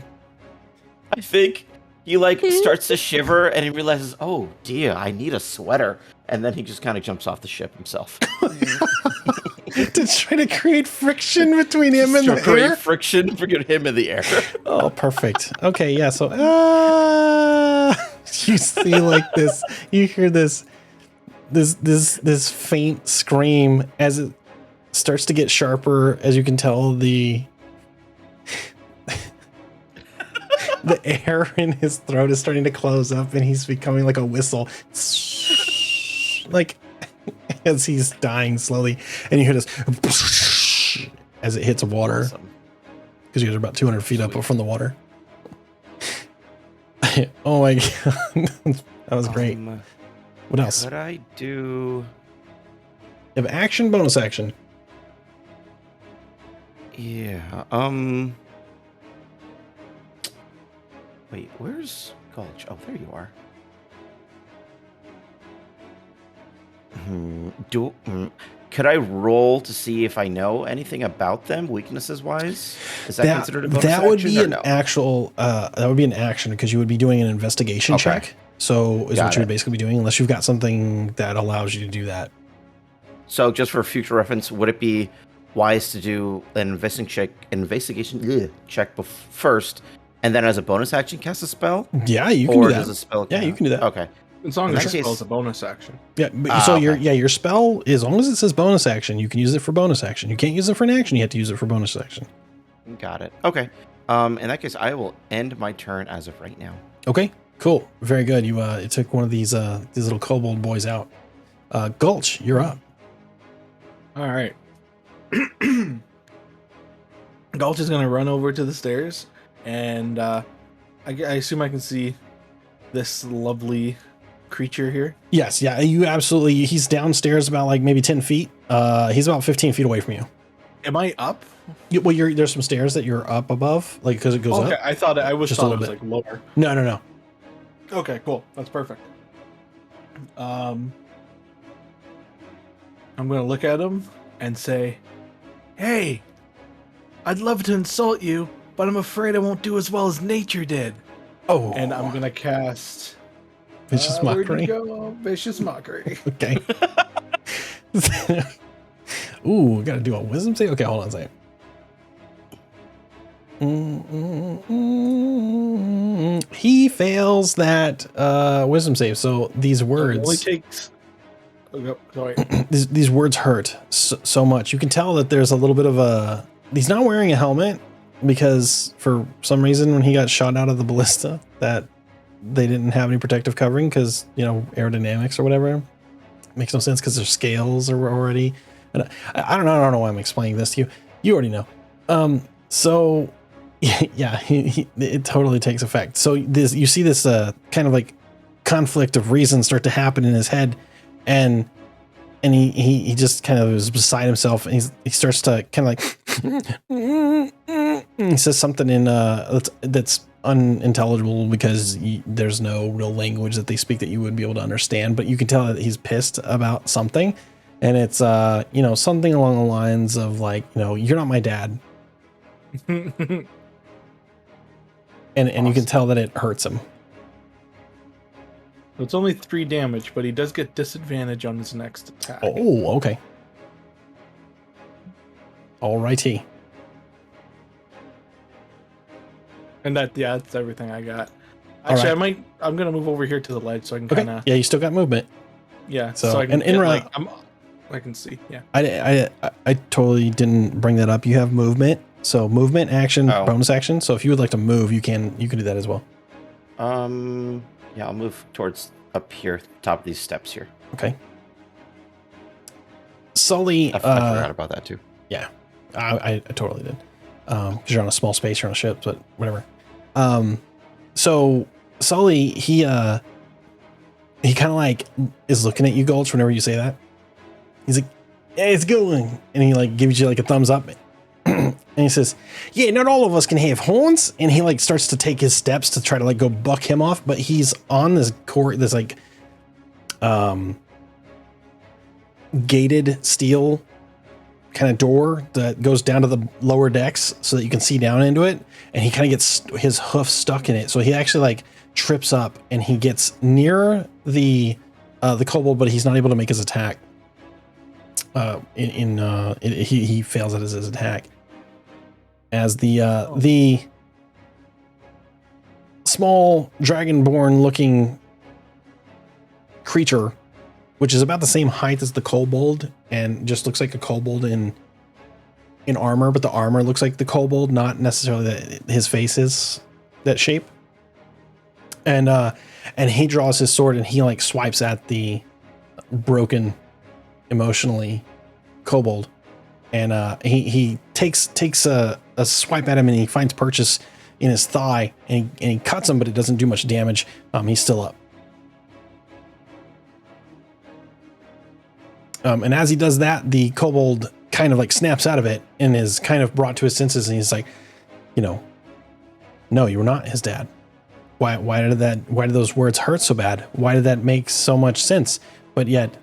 I think he like starts to shiver and he realizes, oh dear, I need a sweater. And then he just kind of jumps off the ship himself. To try to create friction between him and To the create air. friction for him in the air. Oh, perfect. Okay, yeah. So, you see like this. You hear this faint scream as it starts to get sharper. As you can tell, the air in his throat is starting to close up, and he's becoming like a whistle, like as he's dying slowly. And you hear this as it hits water. Awesome. Because you guys are about 200 feet up from the water. Oh my god. That was great. What else? Could I do... You have action, bonus action. Yeah, wait, where's Gulch? Oh, there you are. Could I roll to see if I know anything about them, weaknesses wise? Is that considered a bonus that would action be or an no? actual that would be an action because you would be doing an investigation Okay. check. So is Got what you would it. basically be doing, unless you've got something that allows you to do that. So, just for future reference, would it be wise to do an investigation check first, and then as a bonus action cast a spell? Yeah, you can Or do does that. a spell? Yeah, you can do that. Okay. As long In as that your spell case- is a bonus action. Yeah, but, Ah, so okay. your spell, as long as it says bonus action, you can use it for bonus action. You can't use it for an action. You have to use it for bonus action. Got it. Okay. In that case, I will end my turn as of right now. Okay, cool, very good. You it took one of these little kobold boys out. Gulch, you're up. All right. Gulch is gonna run over to the stairs, and I assume I can see this lovely creature here. Yes, yeah, you absolutely. He's downstairs about like maybe 10 feet. He's about 15 feet away from you. Am I up? Well, there's some stairs that you're up above, like because it goes Okay, up. I thought it Just a thought it little was like lower. No. Okay, cool. That's perfect. I'm gonna look at him and say, "Hey, I'd love to insult you, but I'm afraid I won't do as well as nature did." Oh, And I'm gonna cast vicious where'd mockery. you go? Vicious mockery. Okay. Ooh, gotta do a wisdom save. Okay, hold on a second. He fails that wisdom save. So these words. It only takes. Oh, sorry. these words hurt so much. You can tell that there's a little bit of a. He's not wearing a helmet because for some reason when he got shot out of the ballista that they didn't have any protective covering because aerodynamics or whatever. Makes no sense because their scales are already. And I don't know why I'm explaining this to you. You already know. So yeah, it totally takes effect. So you see this kind of like conflict of reason start to happen in his head, and he just kind of is beside himself, and he starts to kind of like he says something in that's unintelligible because there's no real language that they speak that you would be able to understand, but you can tell that he's pissed about something, and it's something along the lines of like, you're not my dad. and awesome. You can tell that it hurts him. It's only 3 damage, but he does get disadvantage on his next attack. Oh, okay. Alrighty. And that's everything I got. Actually, right. I'm gonna move over here to the ledge so I can kind of. Yeah, you still got movement. Yeah. So I can I can see. Yeah. I totally didn't bring that up. You have movement. So movement, action, bonus action. So if you would like to move, you can do that as well. Yeah, I'll move towards up here, top of these steps here. Okay. Sully. I forgot about that too. Yeah, I totally did. Because you're on a small space, you're on a ship, but whatever. So Sully, he kind of like is looking at you, Gulch, whenever you say that. He's like, "Yeah, it's going," and he like gives you like a thumbs up, and he says, "Yeah, not all of us can have horns." And he like starts to take his steps to try to like go buck him off, but he's on this this like gated steel kind of door that goes down to the lower decks so that you can see down into it, and he kind of gets his hoof stuck in it, so he actually like trips up and he gets near the kobold, but he's not able to make his attack. He fails at his attack as the small dragonborn looking creature, which is about the same height as the kobold and just looks like a kobold in armor, but the armor looks like the kobold, not necessarily that his face is that shape. And he draws his sword and he like swipes at the broken emotionally kobold, and he takes a swipe at him, and he finds purchase in his thigh, and he cuts him, but it doesn't do much damage. He's still up. And as he does that, the kobold kind of like snaps out of it and is kind of brought to his senses, and he's like, no, you were not his dad. Why did those words hurt so bad? Why did that make so much sense? But yet,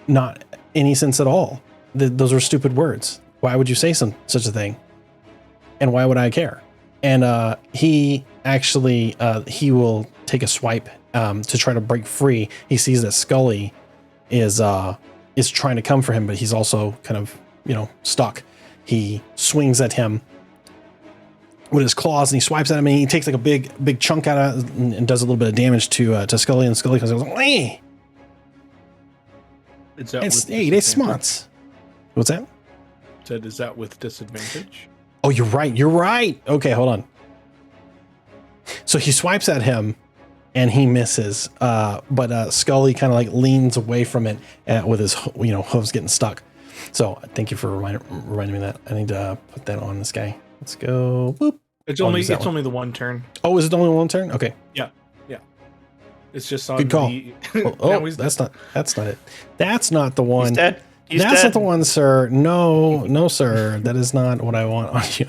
not any sense at all. Those were stupid words. Why would you say such a thing? And why would I care? And he actually he will take a swipe to try to break free. He sees that Scully is trying to come for him, but he's also kind of stuck. He swings at him with his claws, and he swipes at him, and he takes like a big chunk out of it and does a little bit of damage to Scully, and Scully comes and goes, "Hey, they smarts." What's that? Said, is that with disadvantage? Oh, you're right. Okay, hold on. So he swipes at him, and he misses. But Scully kind of like leans away from it with his hooves getting stuck. So thank you for reminding me that. I need to put that on this guy. Let's go. Boop. It's I'll only use that it's one. only the one turn. Oh, is it only one turn? Okay. Yeah. It's just on Good call. the. Oh, Now he's that's not it. That's not the one. He's dead. That's not the one, sir. No, sir. That is not what I want on you.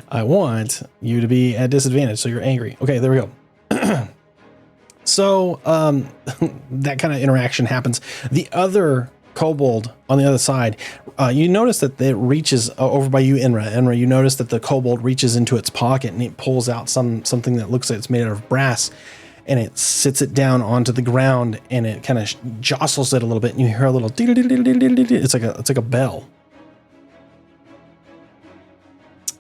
I want you to be at disadvantage, so you're angry. Okay, there we go. So that kind of interaction happens. The other kobold on the other side, you notice that it reaches over by you, Enra. Enra, you notice that the kobold reaches into its pocket and it pulls out something that looks like it's made out of brass, and it sits it down onto the ground, and it kind of jostles it a little bit, and you hear a little. It's like a bell.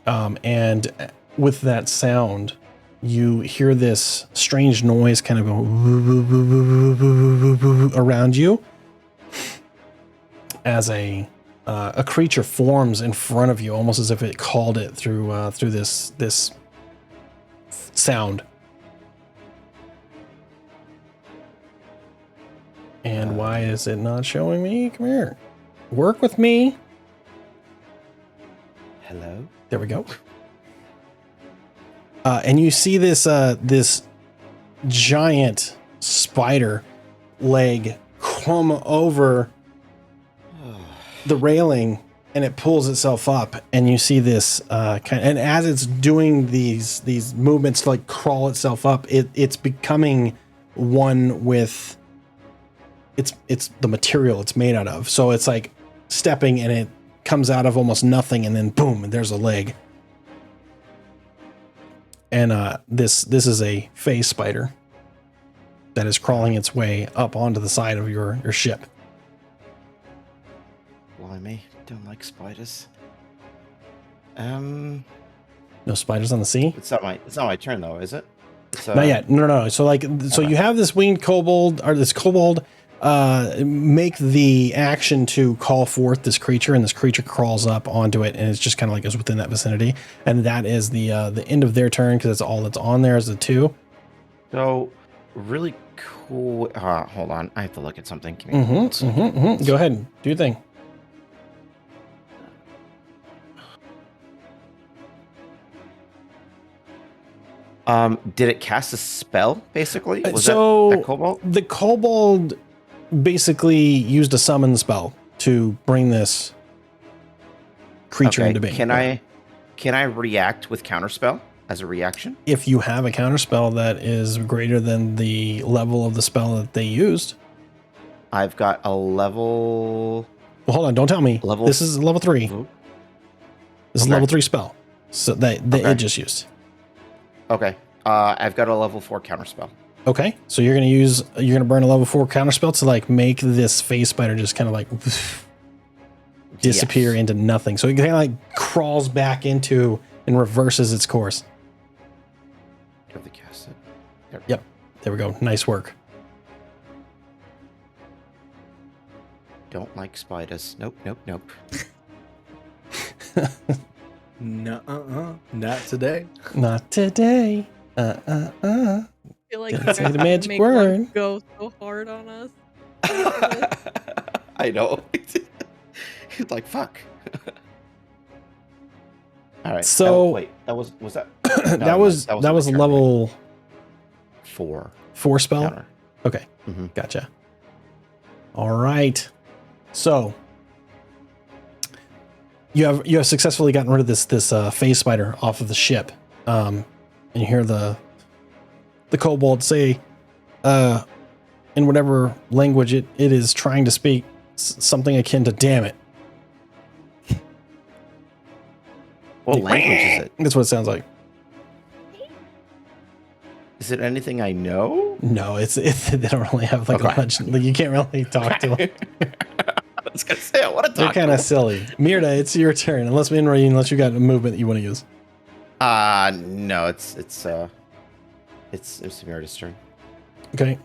And with that sound, you hear this strange noise kind of go around you as a creature forms in front of you, almost as if it called it through this sound. And why is it not showing me? Come here. Work with me. Hello? There we go. And you see this giant spider leg come over the railing, and it pulls itself up, and you see this and as it's doing these movements to like crawl itself up, it's becoming one with it's the material it's made out of. So it's like stepping, and it comes out of almost nothing, and then boom, and there's a leg. And this is a phase spider that is crawling its way up onto the side of your ship. Blimey, don't like spiders. No spiders on the sea? It's not my turn though, is it? Not yet. No. So you have this winged kobold, or this kobold make the action to call forth this creature, and this creature crawls up onto it, and it's just kind of like is within that vicinity, and that is the end of their turn, because that's all that's on there is the 2. So really cool. Hold on, I have to look at something. Give me one second. Go ahead, do your thing. Did it cast a spell basically? Was so that kobold? The kobold basically used a summon spell to bring this creature into being. Can I react with counterspell as a reaction? If you have a counterspell that is greater than the level of the spell that they used. I've got a level. Well, hold on, don't tell me. This is level 3. Oh. This is level 3 spell. So that it just used. Okay. I've got a level 4 counterspell. Okay, so you're gonna burn a level 4 counterspell to like make this phase spider just kind of like disappear into nothing. So it kind of like crawls back into and reverses its course. Do you have to cast it? There. Yep, there we go. Nice work. Don't like spiders. Nope. No, not today. Not today. I feel like you That's guys the magic make word. life go so hard on us. I know. He's like, fuck. All right. So wait, that was that? No, that was a level 4 spell. counter. Okay, Mm-hmm. gotcha. All right. So you have successfully gotten rid of this phase spider off of the ship, and you hear the kobold say, in whatever language it is trying to speak, something akin to "damn it." What language is it? That's what it sounds like. Is it anything I know? No, it's they don't really have like much. Like, you can't really talk to them. I was gonna say I want to They're talk. kind of silly. Mirda, it's your turn. Unless you got a movement that you want to use. No, it's Mirda's turn. Okay.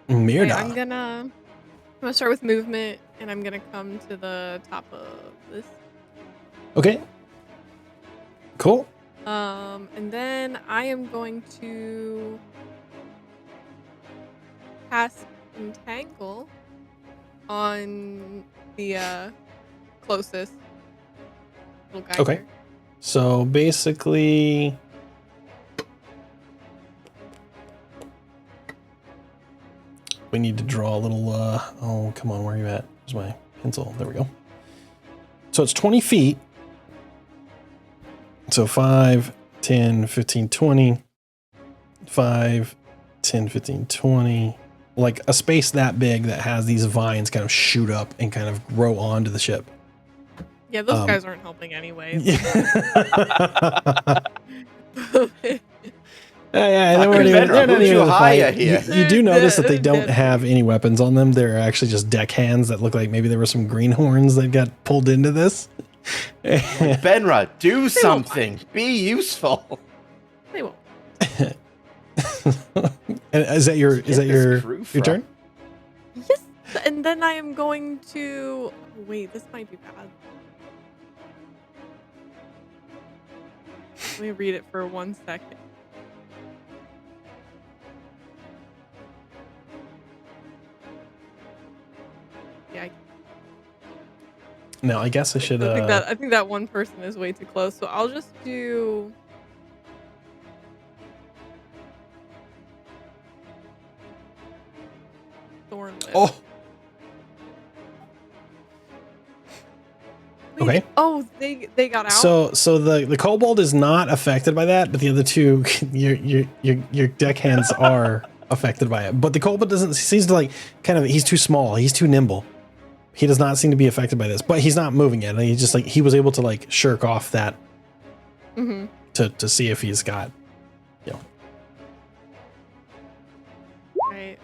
Mirda. Okay, I'm gonna start with movement, and I'm gonna come to the top of this. Okay. Cool. And then I am going to cast entangle on the closest little guy. Okay. Here. So basically, we need to draw a little, oh, come on, where are you at? Where's my pencil? There we go. So it's 20 feet. So 5, 10, 15, 20. 5, 10, 15, 20. Like a space that big that has these vines kind of shoot up and kind of grow onto the ship. Yeah, those guys aren't helping anyways. Yeah, they're not even in the fight. You do notice that they don't have any weapons on them. They're actually just deckhands that look like maybe there were some greenhorns that got pulled into this. Benra, do something. Be useful. They won't. And is that your turn? Yes, and then I am going to wait. This might be bad. Let me read it for 1 second. Yeah. No, I guess I should. I think that one person is way too close. So I'll just do. Thorn whip. Oh. Wait, Okay. Oh, they got out. So the kobold is not affected by that, but the other two, your deckhands are affected by it. But the kobold seems to like kind of, he's too small, he's too nimble. He does not seem to be affected by this, but he's not moving yet. He's just like, he was able to like shirk off that to see if he's got, you know, right.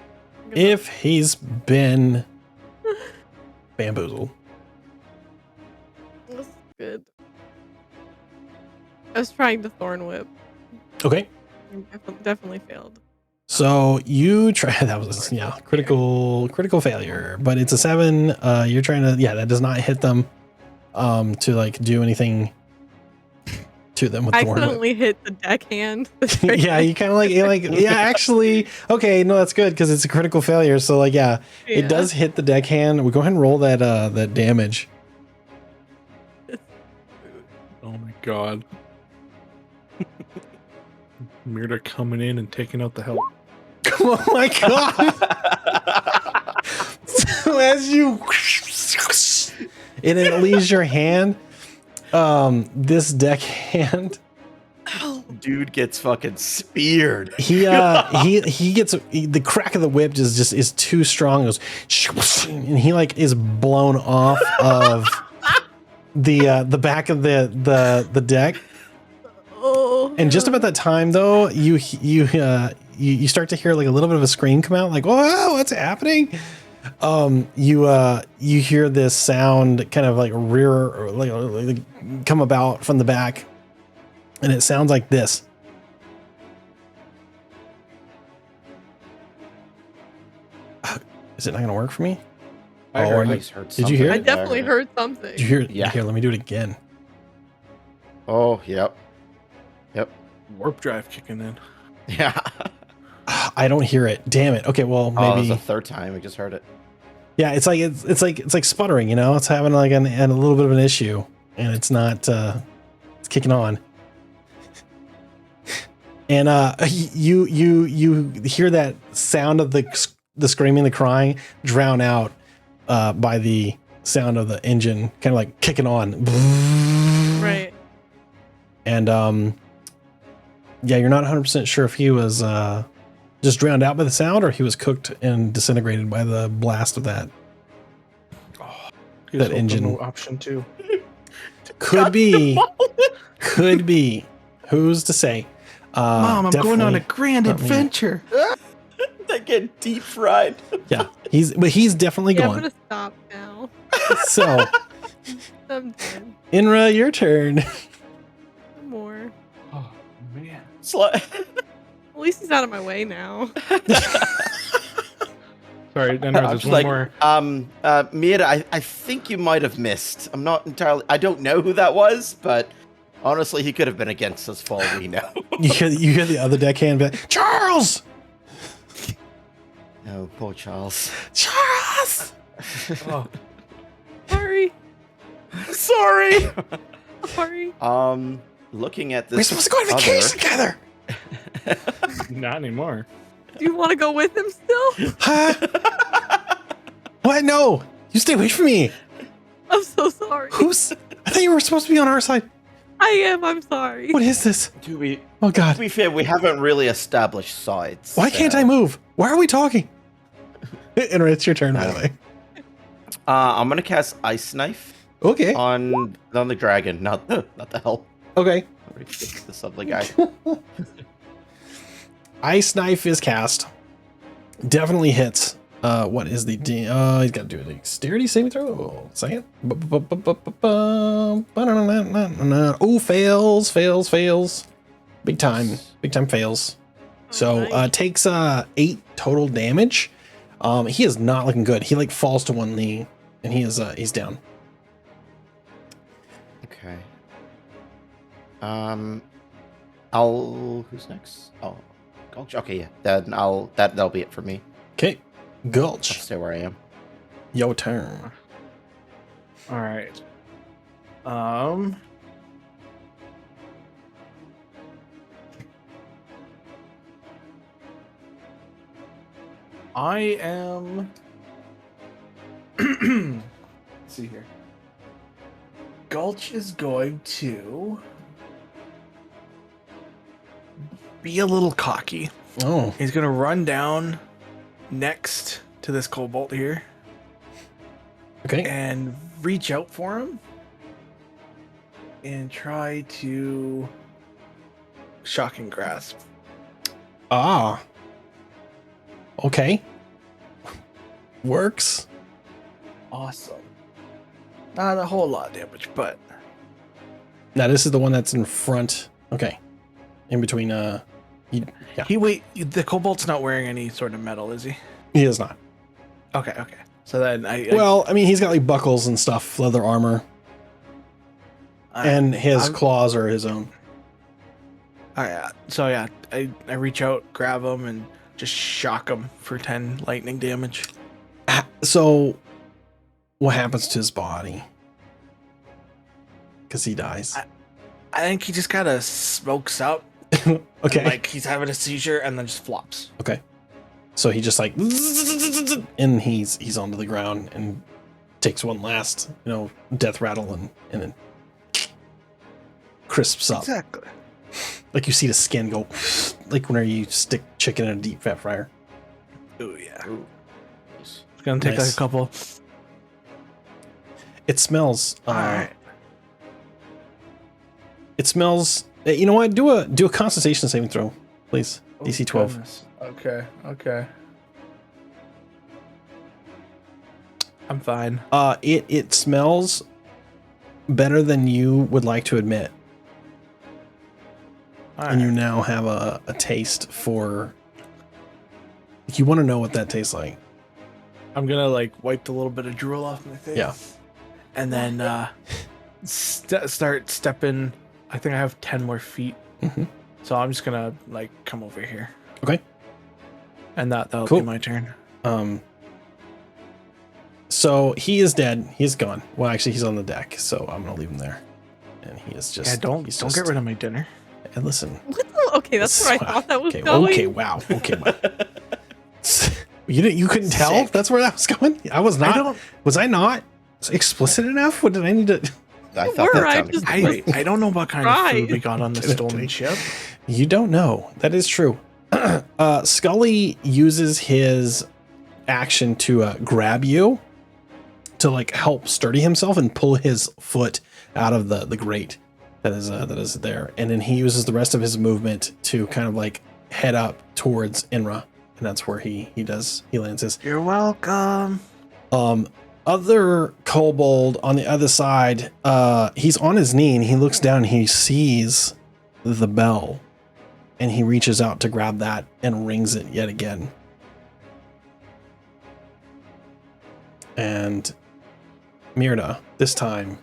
if he's been bamboozled. That's good. I was trying to thorn whip. Okay. Definitely failed. So you try, that was, critical failure, but it's a 7. You're trying to, that does not hit them, to like do anything to them with I thorn whip. accidentally hit the deckhand. Yeah, you kind of actually, okay, no, that's good because it's a critical failure. So like, it does hit the deckhand. We go ahead and roll that damage. Oh my god. Mirda coming in and taking out the help. Oh my god! So as you, and it leaves your hand, this deckhand, dude gets fucking speared. he gets the crack of the whip is too strong. It goes, and he like is blown off of the back of the deck. Oh. And just about that time though, you start to hear like a little bit of a scream come out, like, whoa, what's happening? You hear this sound kind of like rear, like come about from the back, and it sounds like this. Is it not gonna work for me? Did you hear I it? definitely heard something. Did you hear it? Yeah. Here, let me do it again. Oh, yep. Warp drive kicking in. Yeah. I don't hear it. Damn it. Okay, well Oh, maybe it's the third time I just heard it. Yeah, it's like sputtering, you know. It's having like a little bit of an issue, and it's not. It's kicking on, and you hear that sound of the screaming, the crying, drown out by the sound of the engine, kind of like kicking on. Right. And you're not 100% sure if he was just drowned out by the sound or he was cooked and disintegrated by the blast of that. Oh, that engine. Option 2. Could be. Who's to say? Mom, I'm going on a grand adventure. They get deep fried. Yeah, he's definitely I'm gone. gonna stop now. So, I'm done. Inra, your turn. More. Oh man. At least he's out of my way now. Sorry, then there's one more. Mira, I think you might have missed. I'm not entirely. I don't know who that was, but honestly, he could have been against us for all we know. You hear the other deckhand be like, Charles. Oh, poor Charles. Charles! Oh, Sorry. sorry. Sorry. Looking at this. We're supposed to go on vacation together. Not anymore. Do you want to go with him still? Huh? What? No. You stay away from me. I'm so sorry. I thought you were supposed to be on our side. I am. I'm sorry. What is this? To be Oh, God. to be fair, we haven't really established sides. Why can't so- I move? Why are we talking? Anyway, it's your turn, by the way. I'm gonna cast Ice Knife Okay. on the dragon, not the hell. Okay. This other guy. Ice Knife is cast. Definitely hits. What is the D? He's got to do a dexterity saving throw. Second. Oh, fails. Big time fails. So nice. takes 8 total damage. He is not looking good. He like falls to one knee, and he's down. Okay. Who's next? Oh, Gulch. Okay, yeah. Then that'll be it for me. Okay, I'll Gulch, stay where I am. your turn. All right. I am. Let's see here. Gulch is going to be a little cocky. Oh, He's gonna run down next to this kobold here okay. and reach out for him and try to shocking grasp. Ah. Okay. Works. Awesome. Not a whole lot of damage, but Now this is the one that's in front. Okay. In between. Yeah. the kobold's not wearing any sort of metal, is he? He is not. Okay. So then Well, I mean, he's got like buckles and stuff, leather armor, and his I'm- claws are his own. So yeah, I reach out, grab him, and just shock him for 10 lightning damage. So, what happens to his body? Because he dies. I think he just kind of smokes up. Okay. And, like he's having a seizure and then just flops. Okay. So he just like, and he's onto the ground and takes one last, death rattle and then crisps up. Exactly. Like you see the skin go, like whenever you stick chicken in a deep fat fryer. Oh yeah. Ooh. It's gonna take like Nice. a couple. It smells. All right. It smells. You know what? Do a Constitution saving throw, please. DC 12. Goodness. Okay. I'm fine. It smells better than you would like to admit, All and you right. now have a taste for. You want to know what that tastes like. I'm gonna like wipe a little bit of drool off my face. Yeah. And then start stepping. I think I have 10 more feet. Mhm. So I'm just gonna like come over here. Okay. And that'll Cool. be my turn. So he is dead. He's gone. Well, actually, he's on the deck, so I'm gonna leave him there. And he is just. Yeah, don't he's get rid of my dinner. And listen. What the? Okay, that's where I thought that was Okay. going. Okay. Wow. Okay. Wow. You couldn't tell Sick. that's where that was going. I was not. Was I not explicit enough? What did I need to? I You thought were, that I sounded just- great. I don't know what kind of Right. food we got on the stolen ship. You don't know. That is true. Scully uses his action to grab you to like help sturdy himself and pull his foot out of the grate that is there, and then he uses the rest of his movement to kind of like head up towards Inra, and that's where he lands his. You're welcome. Other kobold on the other side, he's on his knee and he looks down and he sees the bell and he reaches out to grab that and rings it yet again. And Mirda, this time,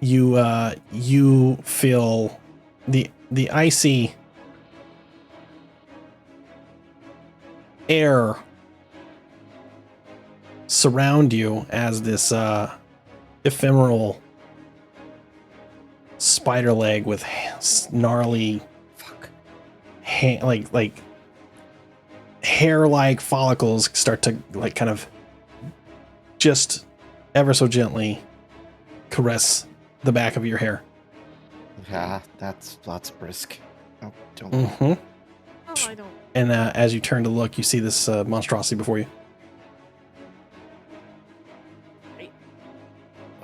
you feel the icy air surround you as this ephemeral spider leg with gnarly like hair-like follicles start to like kind of just ever so gently caress the back of your hair. Yeah, that's brisk. Oh, don't. Mm-hmm. Oh, I don't. And as you turn to look, you see this monstrosity before you.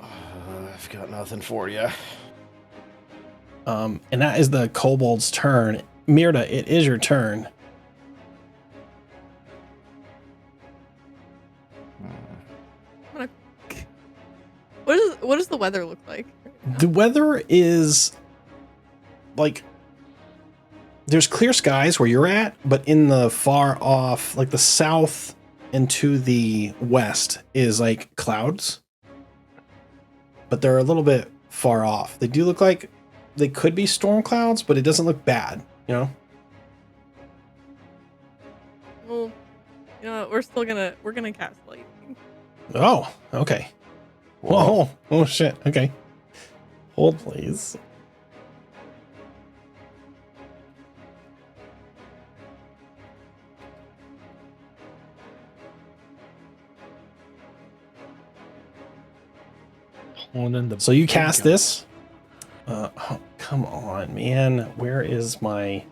I've got nothing for you. And that is the kobold's turn. Mirda, it is your turn. What does the weather look like? The weather is like there's clear skies where you're at, but in the far off, like the south and to the west is like clouds. But they're a little bit far off. They do look like they could be storm clouds, but it doesn't look bad, you know? Well, you know what, we're gonna cast lightning. Oh, okay. Whoa. Oh shit. Okay. Hold please. So you cast this. Oh, come on, man. Where is my...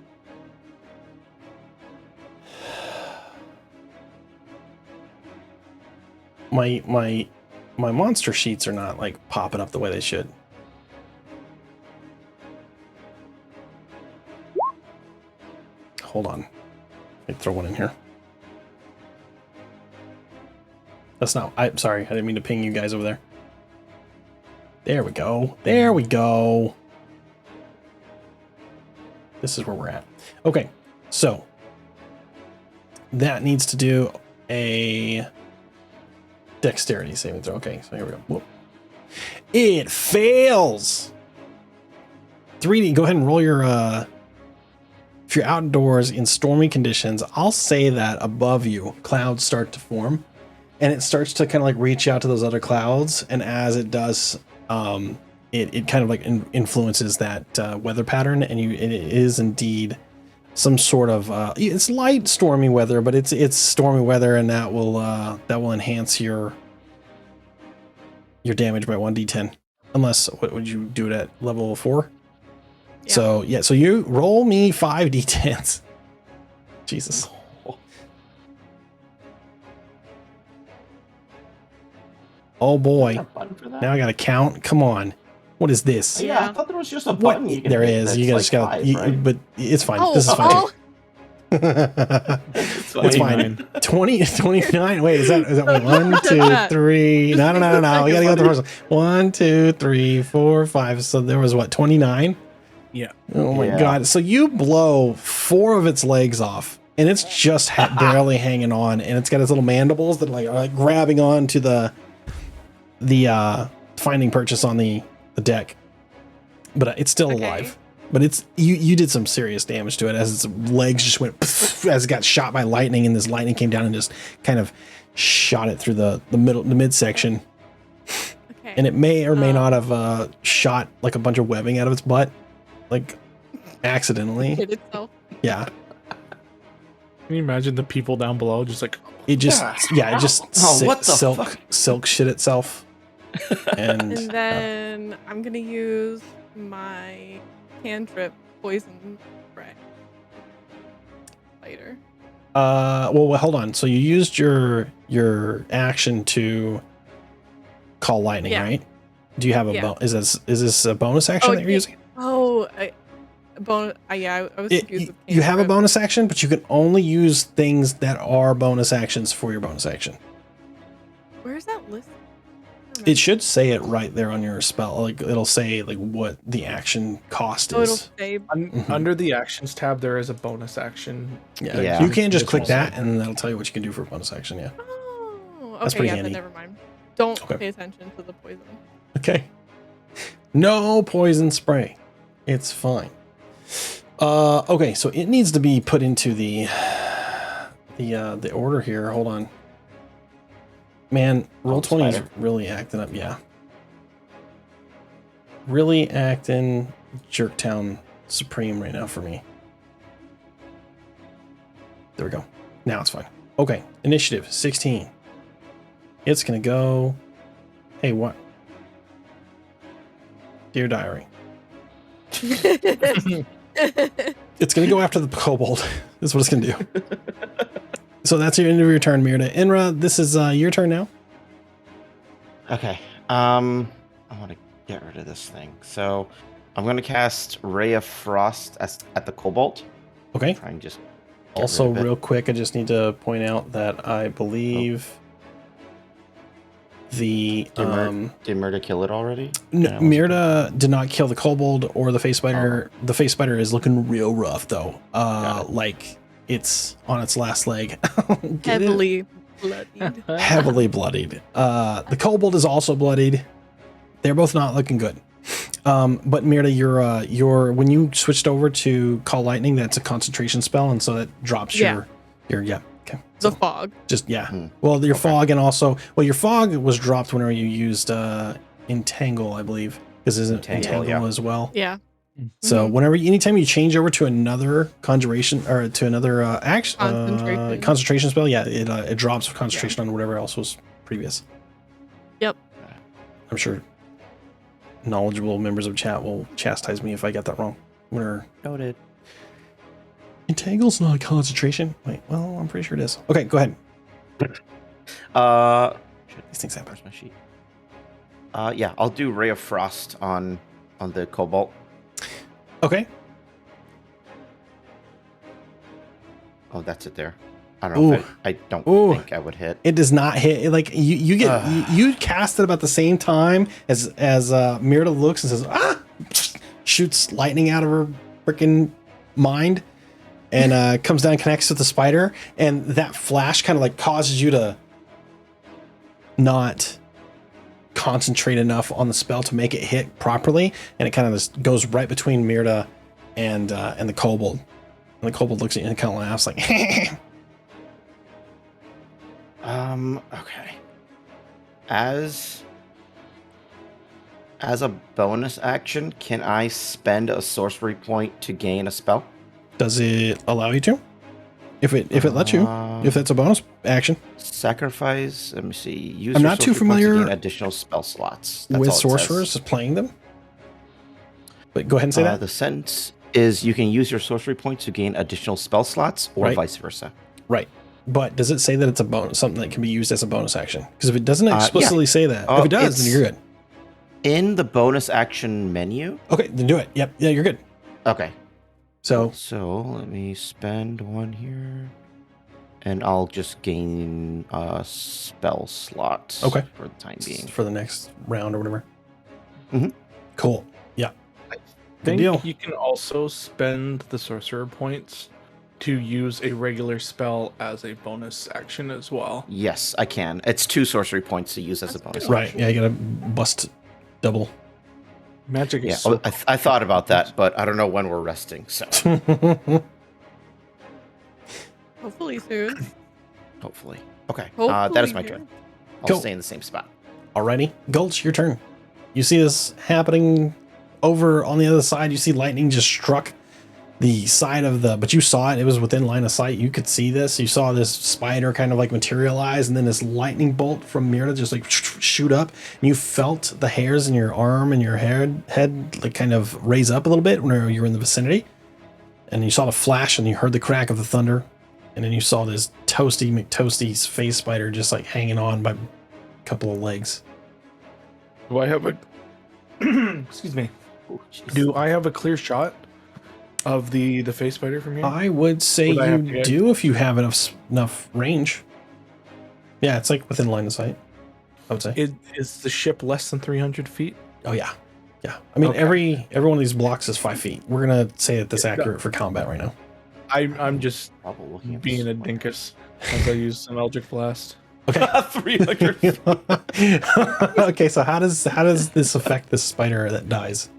My monster sheets are not like popping up the way they should. Hold on. Let me throw one in here. That's not... I'm sorry. I didn't mean to ping you guys over there. There we go. There we go. This is where we're at. Okay, so that needs to do a dexterity saving throw. Okay, so here we go. Whoop. It fails. 3D, go ahead and roll your if you're outdoors in stormy conditions, I'll say that above you, clouds start to form, and it starts to kind of like reach out to those other clouds, and as it does, it kind of like influences that weather pattern, and it is indeed some sort of it's light stormy weather, but it's stormy weather, and that will enhance your damage by 1d10. Unless, what would you do it at level 4? Yeah. So yeah, so you roll me 5d10s. Jesus. Oh boy. Now I gotta count. Come on. What is this? Yeah, I thought there was just a button. What? There is. You guys just gotta. Right? But it's fine. This is fine. Oh. It's fine. 29. Wait, is that wait, 1, 2, 3? No. We gotta go with the first one. 1, 2, 3, 4, 5. So there was what, 29? Yeah. Oh my god. So you blow 4 of its legs off, and it's just barely hanging on, and it's got its little mandibles that are like grabbing on to the finding purchase on the deck, but it's still alive. But it's you did some serious damage to it as its legs just went as it got shot by lightning, and this lightning came down and just kind of shot it through the midsection. Okay. And it may or may not have shot like a bunch of webbing out of its butt, like accidentally. Hit itself. Yeah. Can you imagine the people down below just like it just it just silk shit itself. And then I'm gonna use my cantrip poison spray later. Well, hold on. So you used your action to call lightning, right? Do you have a is this a bonus action that you're using? I was confused. You have a bonus action, but you can only use things that are bonus actions for your bonus action. Where's that list? It should say it right there on your spell. Like it'll say like what the action cost is. It'll say under the actions tab. There is a bonus action. Yeah. You can just click that, and that'll tell you what you can do for a bonus action. Yeah. Oh, okay. That's pretty handy. Then never mind. Don't pay attention to the poison. Okay. No poison spray. It's fine. Okay, so it needs to be put into the the order here. Hold on. Man, Roll20 is really acting up. Yeah. Really acting Jerktown Supreme right now for me. There we go. Now it's fine. Okay. Initiative 16. It's going to go. Hey, what? Dear Diary. It's going to go after the kobold. That's what it's going to do. So that's your end of your turn, Mirda. Inra, this is your turn now. Okay. I want to get rid of this thing. So I'm going to cast Ray of Frost at the kobold. Okay. Try and just Also, real quick, I just need to point out that I believe Did Mirda kill it already? No, Mirda did not kill the kobold or the face spider. The face spider is looking real rough, though. Like it's on its last leg. Heavily bloodied. Heavily bloodied. The kobold is also bloodied. They're both not looking good. But Mirda, your when you switched over to Call Lightning, that's a concentration spell, and so that drops your okay. The fog. Just Well, your fog, and also your fog was dropped whenever you used Entangle, I believe, because isn't Entangle as well. Yeah. So anytime you change over to another conjuration or to another concentration spell, it drops concentration on whatever else was previous. Yep. I'm sure knowledgeable members of chat will chastise me if I get that wrong. Noted. Entangle's not a concentration. Wait, well, I'm pretty sure it is. Okay, go ahead. These things happen. Where's my sheet? Yeah, I'll do Ray of Frost on the Cobalt. Okay. Oh, that's it there. I don't know. I don't think I would hit. It does not hit. Like you get you cast it about the same time as Mirda looks and says, shoots lightning out of her freaking mind, and comes down and connects with the spider, and that flash kind of like causes you to not concentrate enough on the spell to make it hit properly, and it kind of just goes right between Mirda and the kobold. And the kobold looks at you and kind of laughs like, okay. As a bonus action, can I spend a sorcery point to gain a spell? Does it allow you to? If it lets you, if that's a bonus action. Sacrifice. Let me see. Use I'm your not too sorcery points to familiar gain additional spell slots. That's with all it sorcerers says. playing them. But go ahead and say that. The sentence is you can use your sorcery points to gain additional spell slots, or vice versa. Right. But does it say that it's a bonus, something that can be used as a bonus action? Because if it doesn't explicitly say that, if it does, then you're good. In the bonus action menu. Okay, then do it. Yep. Yeah, you're good. Okay. So let me spend one here, and I'll just gain a spell slot. Okay. For the time being. For the next round or whatever. Mm-hmm. Cool. Yeah. Good deal. You can also spend the sorcerer points to use a regular spell as a bonus action as well. Yes, I can. It's 2 sorcery points to use as a bonus Right. action. Yeah, you gotta bust double. Magic is I thought about that, but I don't know when we're resting, so Hopefully soon. hopefully. Okay. Hopefully that is my soon. turn. I'll Cool. stay in the same spot. Alrighty. Gulch, your turn. You see this happening over on the other side. You see lightning just struck the side of but you saw it. It was within line of sight. You could see this. You saw this spider kind of like materialize, and then this lightning bolt from Mirda just like shoot up. And you felt the hairs in your arm and your head like kind of raise up a little bit when you were in the vicinity. And you saw the flash, and you heard the crack of the thunder. And then you saw this Toasty McToasty's face spider just like hanging on by a couple of legs. Do I have a excuse me? Oh, jeez. Do I have a clear shot of the face spider from here? I would say Would I have to you get- do if you have enough range. Yeah, it's like within line of sight, I would say. Is the ship less than 300 feet? Oh yeah. Yeah. I mean, Okay. every one of these blocks is 5 feet. We're gonna say that that's accurate for combat right now. I'm just Probably looking at being a this. dinkus as I use an Eldritch Blast. Okay. 300. Okay, so how does this affect this spider that dies?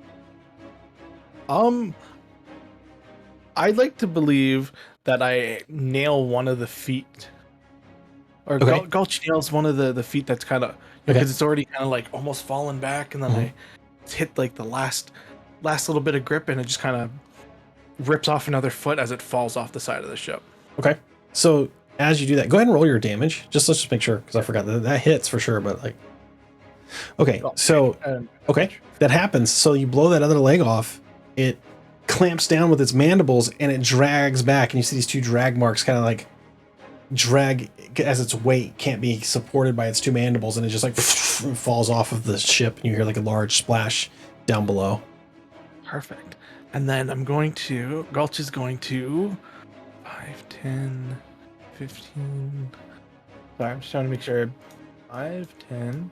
I'd like to believe that I nail one of the feet, or Okay. Gulch nails one of the feet that's kind of because it's already kind of like almost fallen back, and then I hit like the last little bit of grip, and it just kind of rips off another foot as it falls off the side of the ship. Okay. So as you do that, go ahead and roll your damage. Let's just make sure, because I forgot that hits for sure. But like, okay, so okay, that happens. So you blow that other leg off. It clamps down with its mandibles and it drags back, and you see these two drag marks kind of like drag as its weight can't be supported by its two mandibles, and it just like falls off of the ship, and you hear like a large splash down below. Perfect. And then Gulch is going to 5, 10, 15. Sorry, I'm just trying to make sure. 5, 10,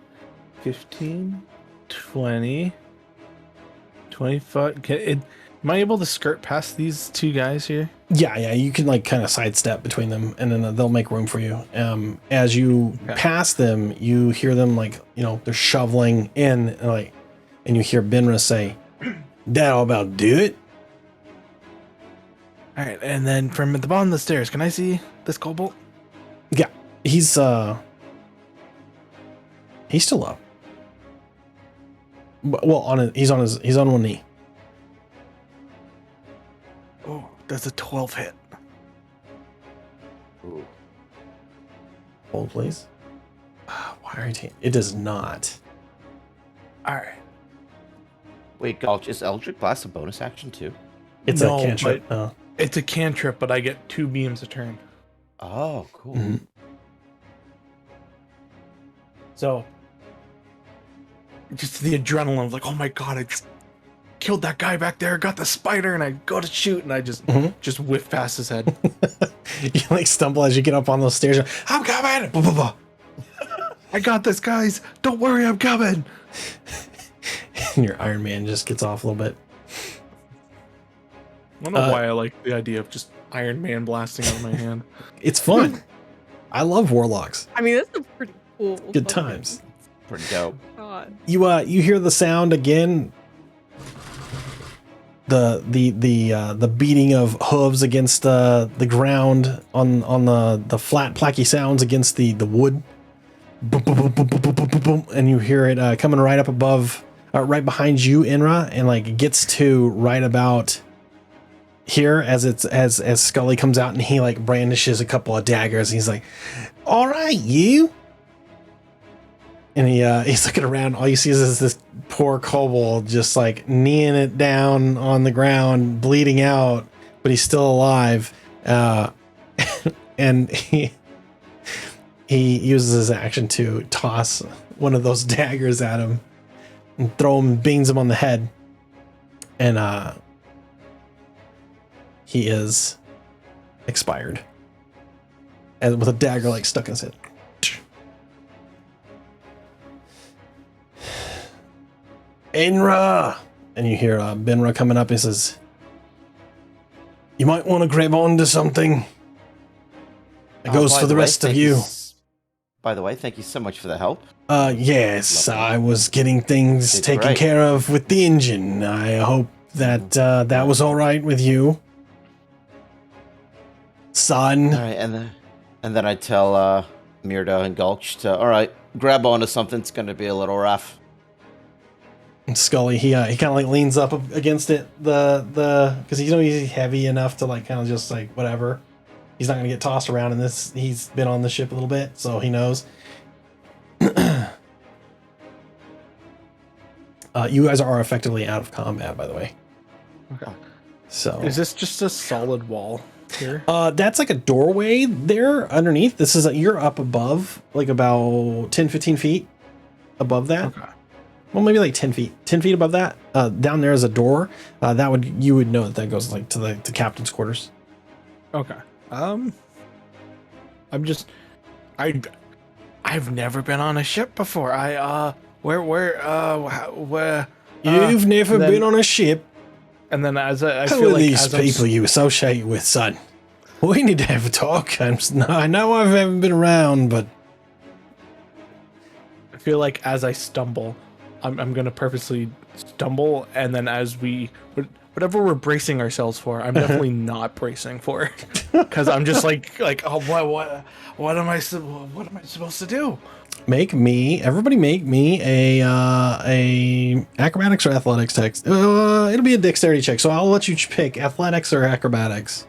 15, 20, 25. Am I able to skirt past these two guys here? Yeah, you can like kind of sidestep between them, and then they'll make room for you. As you pass them, you hear them like, they're shoveling in, and you hear Benra say, "That'll about do it." All right, and then from at the bottom of the stairs, can I see this kobold? Yeah, he's still up. Well, he's on one knee. Oh, does a 12 hit? Ooh. Hold, please. Why are you it does not. All right. Wait, Gulch, is Eldritch Blast a bonus action too? It's a cantrip. It's a cantrip, but I get 2 beams a turn. Oh, cool. Mm-hmm. So, just the adrenaline of like, oh my god, I just killed that guy back there, got the spider, and I go to shoot, and I just whiff past his head. You like stumble as you get up on those stairs. I'm coming! Blah, blah, blah. I got this, guys. Don't worry, I'm coming. And your Iron Man just gets off a little bit. I don't know why I like the idea of just Iron Man blasting out of my hand. It's fun. I love warlocks. I mean, this is pretty cool. Good times. Pretty dope. God. You hear the sound again. The beating of hooves against the ground on the flat placky sounds against the wood. Boom, boom, boom, boom, boom, boom, boom, boom, boom, and you hear it coming right up above, right behind you, Inra, and like it gets to right about here as Scully comes out, and he like brandishes a couple of daggers, and he's like, "All right, you." And he's looking around. All you see is this poor kobold just like kneeing it down on the ground, bleeding out, but he's still alive. And he uses his action to toss one of those daggers at him and beams him on the head. And he is expired, and with a dagger like stuck in his head. Enra! And you hear Benra coming up. He says, "You might want to grab on to something." It goes for the rest of you. By the way, thank you so much for the help. Yes, I was getting things taken care of with the engine. I hope that that was all right with you, son. All right, and then I tell Mirda and Gulch to, all right, grab onto something. It's going to be a little rough. And Scully, he kind of like leans up against it, because he's heavy enough to like kind of just like whatever. He's not gonna get tossed around in this. He's been on the ship a little bit, so he knows. You guys are effectively out of combat, by the way. Okay. So is this just a solid wall here? That's like a doorway there underneath. This is you're up above, like about 10-15 feet above that. Okay. Well, maybe like 10 feet. 10 feet above that. Down there is a door. You would know that goes like to the captain's quarters. Okay. I've never been on a ship before. You've never been on a ship. And then I Who feel are like these people you associate with, son? We need to have a talk. I know I haven't been around, but I feel like as I stumble, I'm gonna purposely stumble, and then as we're whatever we're bracing ourselves for, I'm definitely not bracing for, because I'm just like, oh, what am I supposed to do? Everybody make me a acrobatics or athletics check. It'll be a dexterity check, so I'll let you pick athletics or acrobatics.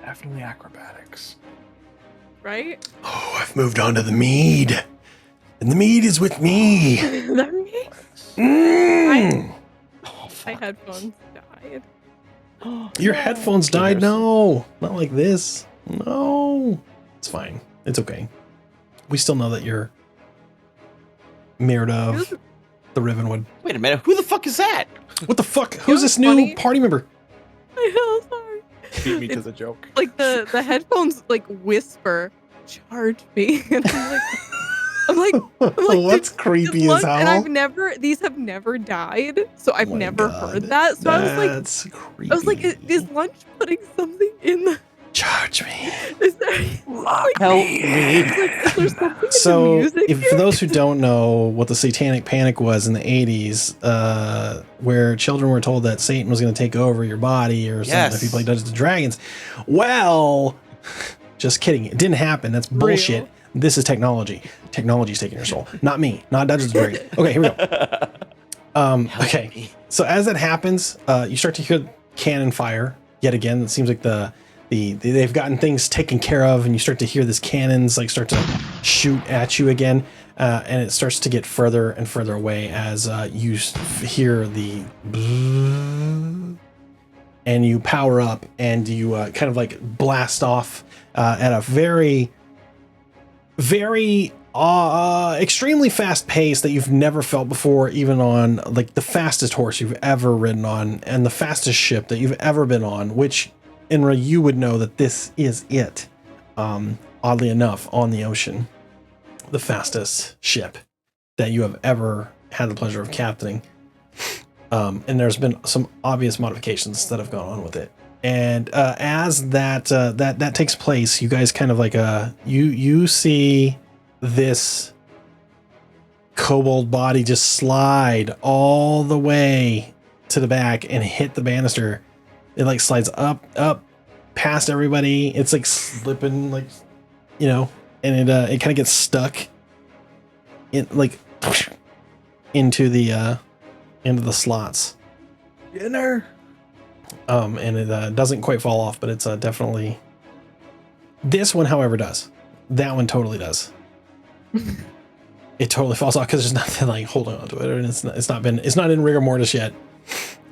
Definitely acrobatics. Right? Oh, I've moved on to the mead, and the mead is with me. That me? Mm. My headphones died. Your headphones died? No, not like this. No, it's fine. It's okay. We still know that you're Mirror of the Rivenwood. Wait a minute, who the fuck is that? What the fuck? Who's this funny? new party member? I know, sorry. Beat me to It's the joke. like the headphones like whisper, charge me. And I'm like, What's creepy as hell? And these have never died, so I've Oh my never God. heard that. So That's creepy. I was like, is lunch putting something in the? Charge me. Is there? Help me. Is there something in the So, music if here? for those who don't know what the Satanic Panic was in the 80s, where children were told that Satan was going to take over your body or something Yes. if you play Dungeons and Dragons, well, just kidding. It didn't happen. That's bullshit. Real. This is technology. Technology's taking your soul. Not me. Not Dungeons and Dragons. Okay, here we go. Okay. So as that happens, you start to hear cannon fire yet again. It seems like they've gotten things taken care of, and you start to hear this cannons like start to shoot at you again, and it starts to get further and further away as you hear the and you power up and you kind of like blast off at a very extremely fast pace that you've never felt before, even on like the fastest horse you've ever ridden on and the fastest ship that you've ever been on, which Inra, you would know that this is it. Oddly enough, on the ocean, the fastest ship that you have ever had the pleasure of captaining. And there's been some obvious modifications that have gone on with it. And as that takes place, you guys kind of like you see this kobold body just slide all the way to the back and hit the banister. It like slides up past everybody. It's like slipping, like, you know, and it kind of gets stuck in like into the slots. Dinner. And it doesn't quite fall off, but it's definitely. This one, however, does. That one totally does. It totally falls off because there's nothing like holding onto it, and it's not in rigor mortis yet.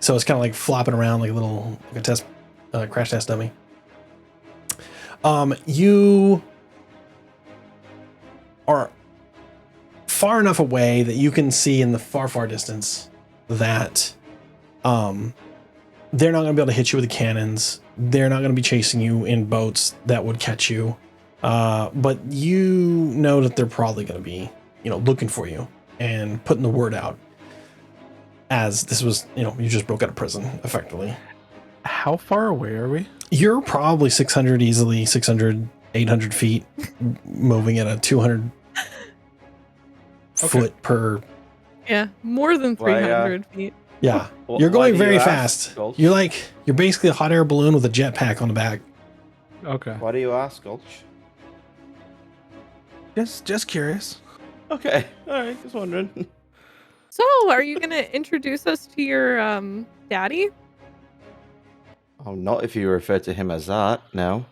So it's kind of like flopping around like a test, crash test dummy. You are far enough away that you can see in the far distance that they're not going to be able to hit you with the cannons. They're not going to be chasing you in boats that would catch you. But you know that they're probably going to be, looking for you and putting the word out. As this was, you just broke out of prison, effectively. How far away are we? You're probably 600 easily, 600, 800 feet, moving at a 200 foot per. Yeah, more than 300 feet. Yeah, Well, you're going why do very you ask, fast. Gulch? You're basically a hot air balloon with a jetpack on the back. Okay. Why do you ask, Gulch? Just curious. Okay, alright, just wondering. So, are you going to introduce us to your daddy? Oh, not if you refer to him as that, no.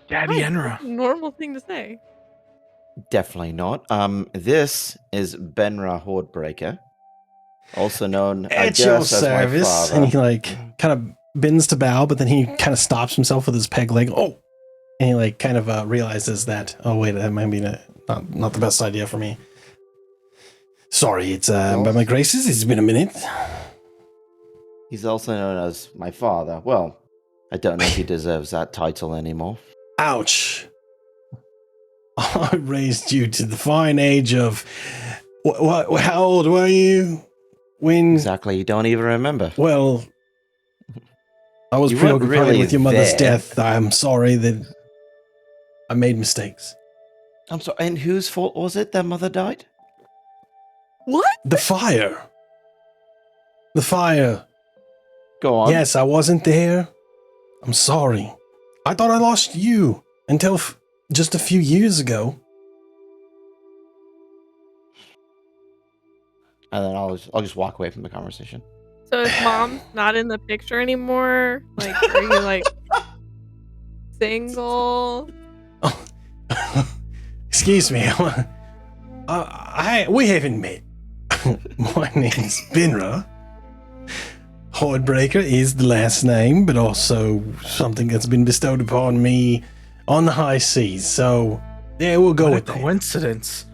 Daddy Right, Enra. that's a normal thing to say. Definitely not. This is Benra Hordebreaker, also known, I At your guess, as my service. father. And he kind of bends to bow, but then he kind of stops himself with his peg leg. Oh, and he kind of realizes that, oh wait, that might be not the best idea for me. Sorry, it's by my graces. It's been a minute. He's also known as my father. Well, I don't know if he deserves that title anymore. Ouch. I raised you to the fine age of what? How old were you when? Exactly, you don't even remember. Well, I was You weren't preoccupied really with your mother's there. death. I'm sorry that I made mistakes. I'm sorry, and whose fault was it their mother died? What? The fire. The fire. Go on. Yes, I wasn't there. I'm sorry. I thought I lost you until just a few years ago. And then I'll just walk away from the conversation. So if mom's not in the picture anymore, like, are you like single? Excuse me. We haven't met. My name's Benra. Hordebreaker is the last name, but also something that's been bestowed upon me on the high seas. So, yeah, we'll go What with a that. coincidence.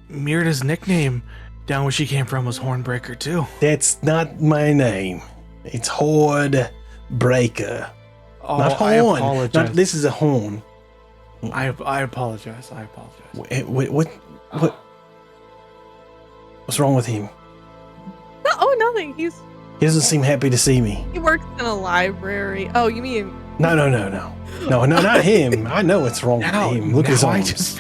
Myrda's nickname down where she came from was Hornbreaker too. That's not my name. It's Hordebreaker. Oh, Not I horn. apologize. This is a horn. I apologize. I apologize. What's wrong with him? No, oh, nothing. He doesn't seem happy to see me. He works in a library. Oh, you mean? No, not him. I know what's wrong with him. Look at his arms.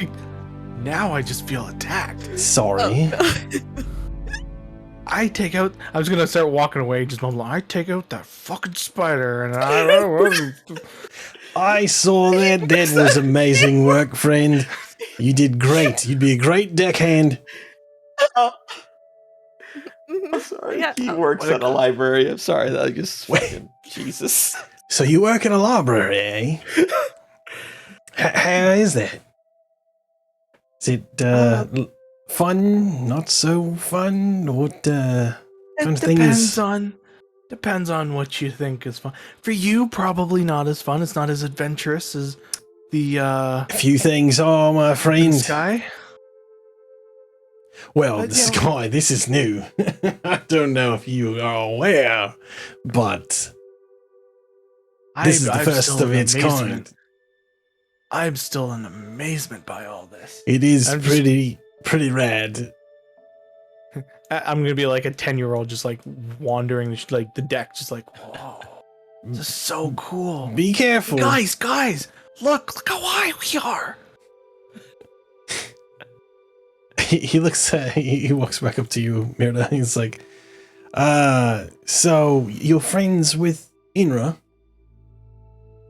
Now I just feel attacked. Sorry. Oh. I was gonna start walking away, just mumbling, I take out that fucking spider, and I saw that. That was amazing work, friend. You did great. You'd be a great deckhand. I'm sorry. Yeah. He works at a library. I'm sorry. That just fucking Jesus. So you work in a library, eh? How is that? Is it fun? Not so fun? What kind of thing is? Depends on what you think is fun. For you, probably not as fun. It's not as adventurous as the A few things are, my friend. sky. Well, But the yeah. sky, this is new. I don't know if you are aware, but this is the I'm first still of in its amazement. kind. I'm still in amazement by all this. It is I'm just- pretty rad. I'm gonna be like a 10-year-old, just like wandering like the deck, just like, whoa, this is so cool. Be careful. Guys, look how high we are. He looks he walks back up to you, Mirda. He's like, so you're friends with Inra?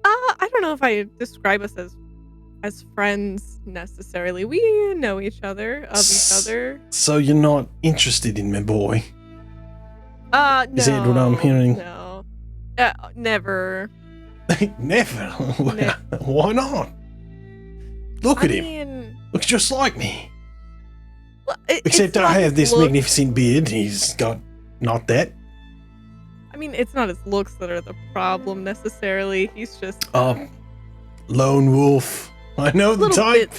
I don't know if I describe us as friends necessarily. We know each other, of each other. So you're not interested in me, boy? No. Is that what I'm hearing? No. Never. Never. Why not? Look at him. mean, Looks just like me. it's Except I not have his this look- magnificent beard. He's got not that. I mean, it's not his looks that are the problem necessarily. He's just Lone wolf. I know the Little type.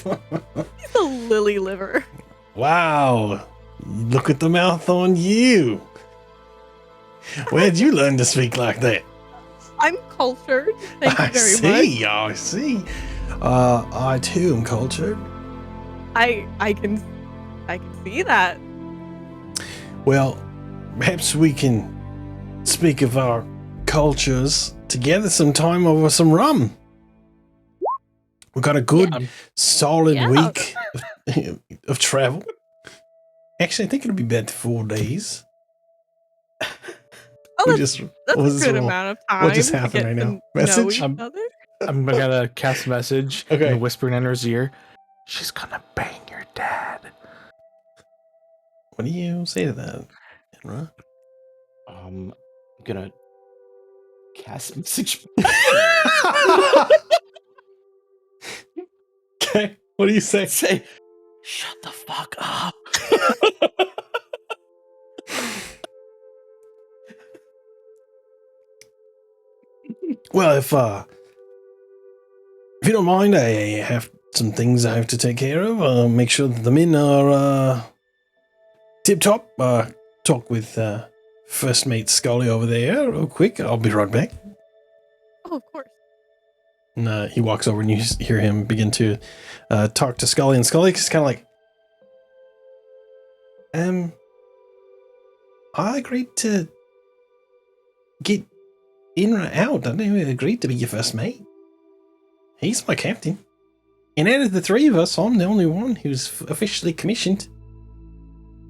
he's a lily liver. Wow. Look at the mouth on you. Where'd you learn to speak like that? I'm cultured. Thank you I very see. much. I see. I too am cultured. I can see that. Well, perhaps we can speak of our cultures together sometime over some rum. We've got a good, solid Yeah. week of travel. Actually, I think it'll be about 4 days. Oh, We that's, just- that's what a is good all- amount of time. what just to happened get right to now? know Message? each other. I'm gonna cast a message Okay. and whisper in his ear. She's gonna bang your dad. What do you say to that, Henra? I'm gonna cast message. Okay, what do you say? Say, shut the fuck up. Well, if you don't mind, I have some things I have to take care of. Make sure that the men are tip top. Talk with first mate Scully over there real quick. I'll be right back. Oh, of course. And he walks over and you hear him begin to talk to Scully. And Scully's kind of like, I agreed to get Inra out. I didn't even agree to be your first mate. He's my captain. And out of the three of us, I'm the only one who's officially commissioned.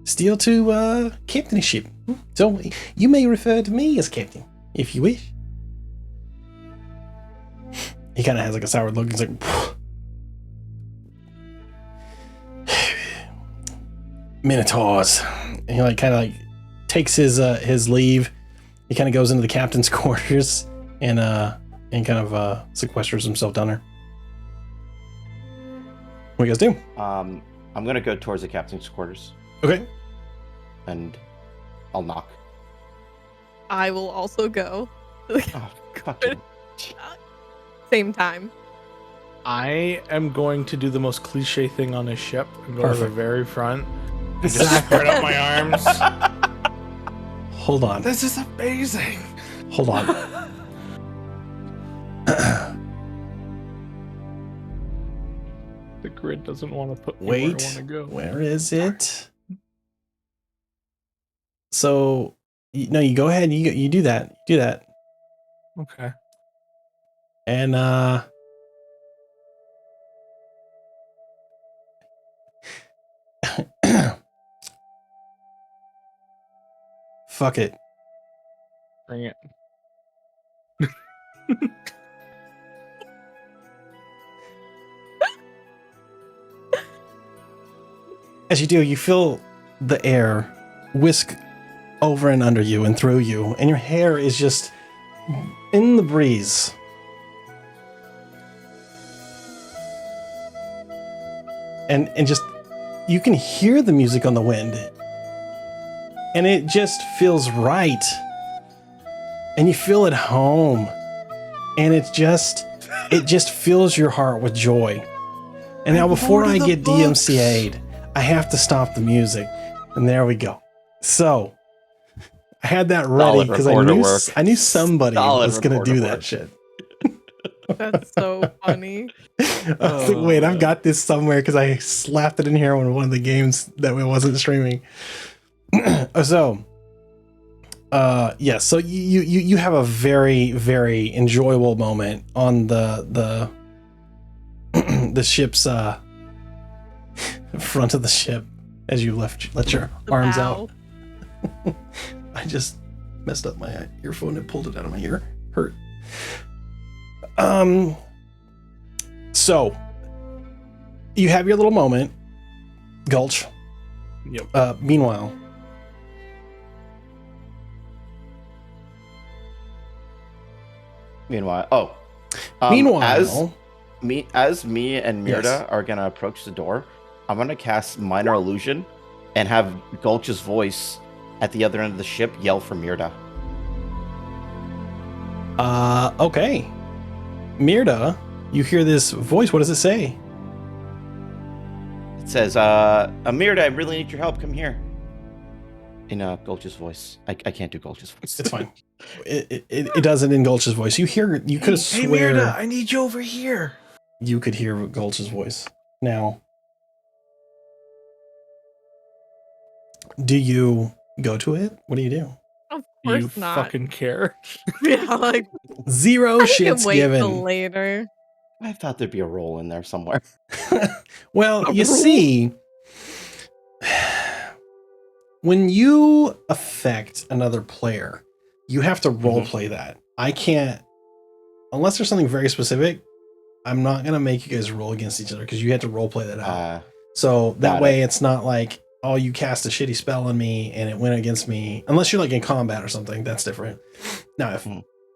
steal to captainship. So you may refer to me as captain if you wish. He kind of has like a sour look. He's like, Minotaurs. And he like kind of like takes his leave. He kind of goes into the captain's quarters and kind of sequesters himself down there. What do you guys do? I'm gonna go towards the captain's quarters Okay. and I'll knock. I will also go. Oh, fucking. Same time. I am going to do the most cliche thing on a ship and go to the Perfect. very front and just spread out my arms. Hold on. This is amazing. Hold on. The grid doesn't want to put me Wait. where I want to go. Where is it? So, no, you go ahead. You do that. Do that. Okay. And fuck it. Bring it. As you do, you feel the air whisk over and under you and through you, and your hair is just in the breeze. And just you can hear the music on the wind. And it just feels right. And you feel at home. And it just fills your heart with joy. And now before I get DMCA'd, I have to stop the music. And there we go. So I had that ready because I knew somebody was gonna do that shit. That's so funny. I was like, wait, I've got this somewhere because I slapped it in here on one of the games that wasn't streaming. So you have a very, very enjoyable moment on the the ship's front of the ship as you let your arms out. I just messed up my earphone and pulled it out of my ear. Hurt. So you have your little moment, Gulch. Yep. Meanwhile, as me and Mirda are gonna approach the door, I'm gonna cast Minor Illusion and have Gulch's voice at the other end of the ship yell for Mirda. Okay. Mirda, you hear this voice. What does it say? It says, Mirda, I really need your help. Come here. In Gulch's voice. I can't do Gulch's voice. It's fine. It does it in Gulch's voice. You could Hey, swear Mirda, I need you over here. you could hear Gulch's voice. Now, do you go to it? What do you do? Of course You not. fucking care. Yeah, like Zero I shits can wait given. till later. I thought there'd be a roll in there somewhere. Well, you see, when you affect another player, you have to role play that. I can't, unless there's something very specific, I'm not going to make you guys roll against each other because you had to role play that out. So that way it's not like, oh, you cast a shitty spell on me and it went against me. Unless you're like in combat or something, that's different. Now, if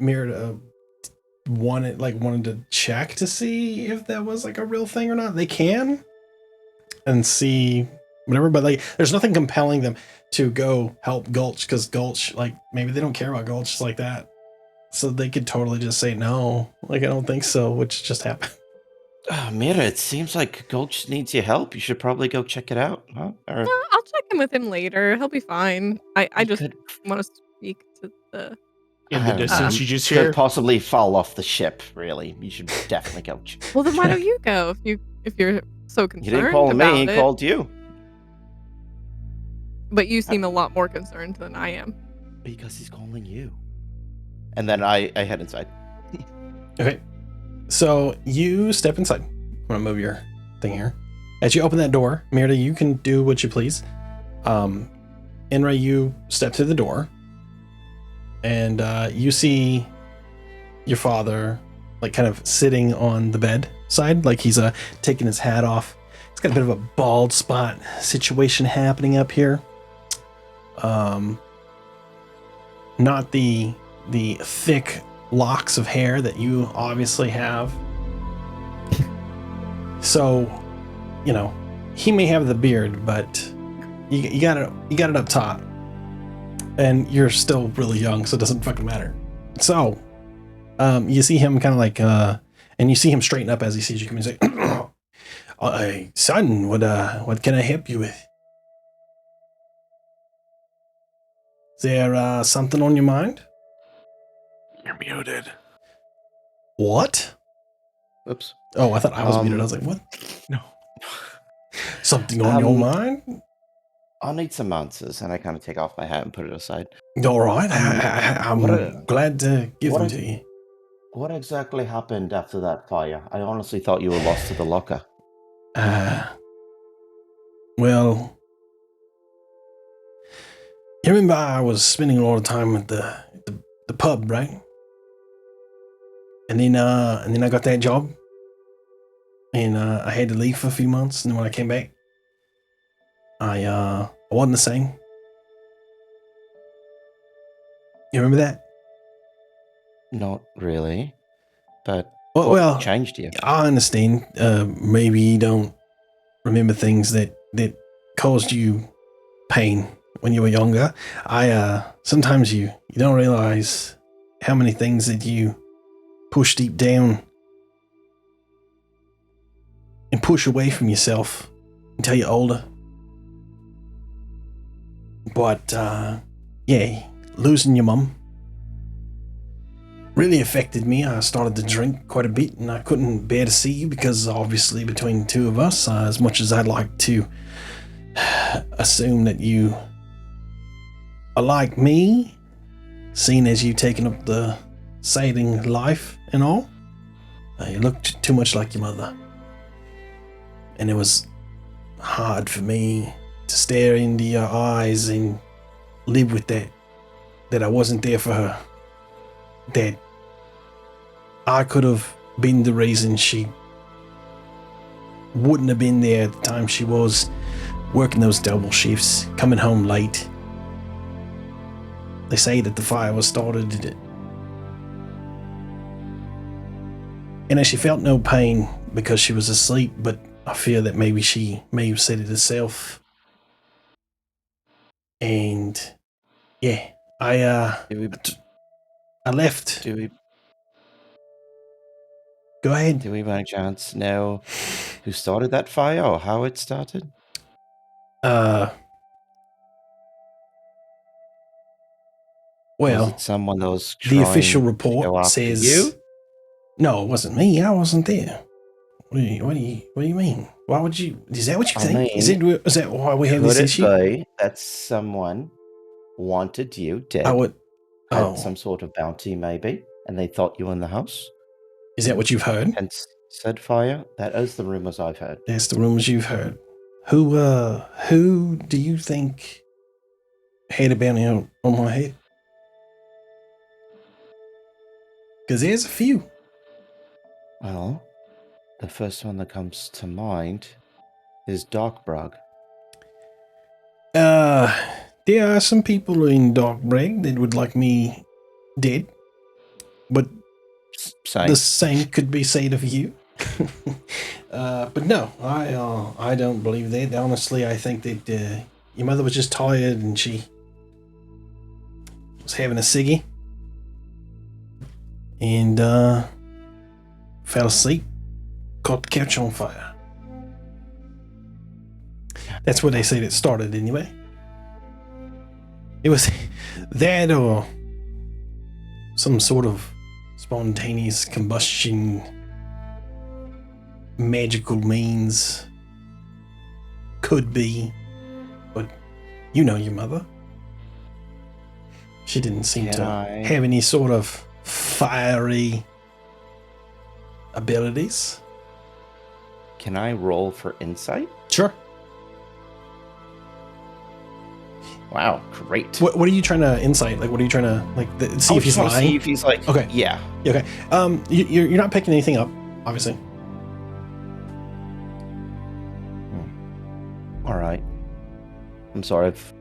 Mirda wanted to check to see if that was like a real thing or not, they can and see whatever, but like there's nothing compelling them to go help Gulch because Gulch, like, maybe they don't care about Gulch like that, so they could totally just say no, like I don't think so, which just happened. Mirda, it seems like Gulch needs your help. You should probably go check it out, huh? Or I'll check in with him later. He'll be fine. I just want to speak to the. In the distance, you just could hear. possibly fall off the ship. Really, you should definitely go. Well, then why don't you go if you're so concerned? He didn't call about me. He it. called you. But you seem a lot more concerned than I am. Because he's calling you. And then I head inside. Okay, so you step inside. I'm gonna move your thing here. As you open that door, Mirda, you can do what you please. Enray, you step through the door, and you see your father, like, kind of sitting on the bed side, like he's taking his hat off. He's got a bit of a bald spot situation happening up here. Not the thick locks of hair that you obviously have. So, you know, he may have the beard, but you got it up top, and you're still really young, so it doesn't fucking matter. So, you see him kind of like, and you see him straighten up as he sees you come in and say, "Son, what can I help you with? Is there something on your mind?" You're muted. What? Oops. Oh, I thought I was muted. I was like, what? No. Something on your mind? I'll need some answers, and I kind of take off my hat and put it aside. All right. I'm glad to give them to you. What exactly happened after that fire? I honestly thought you were lost to the locker. Well, you remember I was spending a lot of time at the pub, right? And then I got that job, and I had to leave for a few months. And then when I came back, I wasn't the same. You remember that? Not really, but Well, what changed you? I understand. Maybe you don't remember things that caused you pain when you were younger. Sometimes you don't realize how many things that you push deep down and push away from yourself until you're older. But yeah, losing your mum really affected me. I started to drink quite a bit, and I couldn't bear to see you because obviously between the two of us, as much as I'd like to assume that you are like me, seeing as you taken up the saving life and all, you looked too much like your mother. And it was hard for me to stare into your eyes and live with that I wasn't there for her, that I could have been the reason she wouldn't have been there at the time she was working those double shifts, coming home late. They say that the fire was started, and she felt no pain because she was asleep, but I fear that maybe she may have said it herself. And yeah, I left. Go ahead. Do we by any chance know who started that fire or how it started? Well, was it someone that was the official to report go after says you? No, it wasn't me. I wasn't there. What do you mean? Why would you? Is that what you think? mean, is that why we have this Could issue? it be that someone wanted you dead? Had some sort of bounty, maybe, and they thought you were in the house? Is that what you've heard? Hence said fire? That is the rumors I've heard. That's the rumors you've heard. Who do you think had a bounty on my head? Because there's a few. Well, the first one that comes to mind is Darkbrug. There are some people in Darkbrug that would like me dead, but the same could be said of you. But no, I don't believe that. Honestly, I think that your mother was just tired and she was having a ciggy and fell asleep, caught the couch on fire. That's what they say that started anyway. It was that or some sort of spontaneous combustion, magical means. Could be, but you know your mother. She didn't seem to have any sort of fiery abilities. Can I roll for insight? Sure. Wow, great. What are you trying to insight? Like, what are you trying to see if he's lying? See if he's like, okay, yeah. Okay. You're not picking anything up, obviously. All right. I'm sorry. I've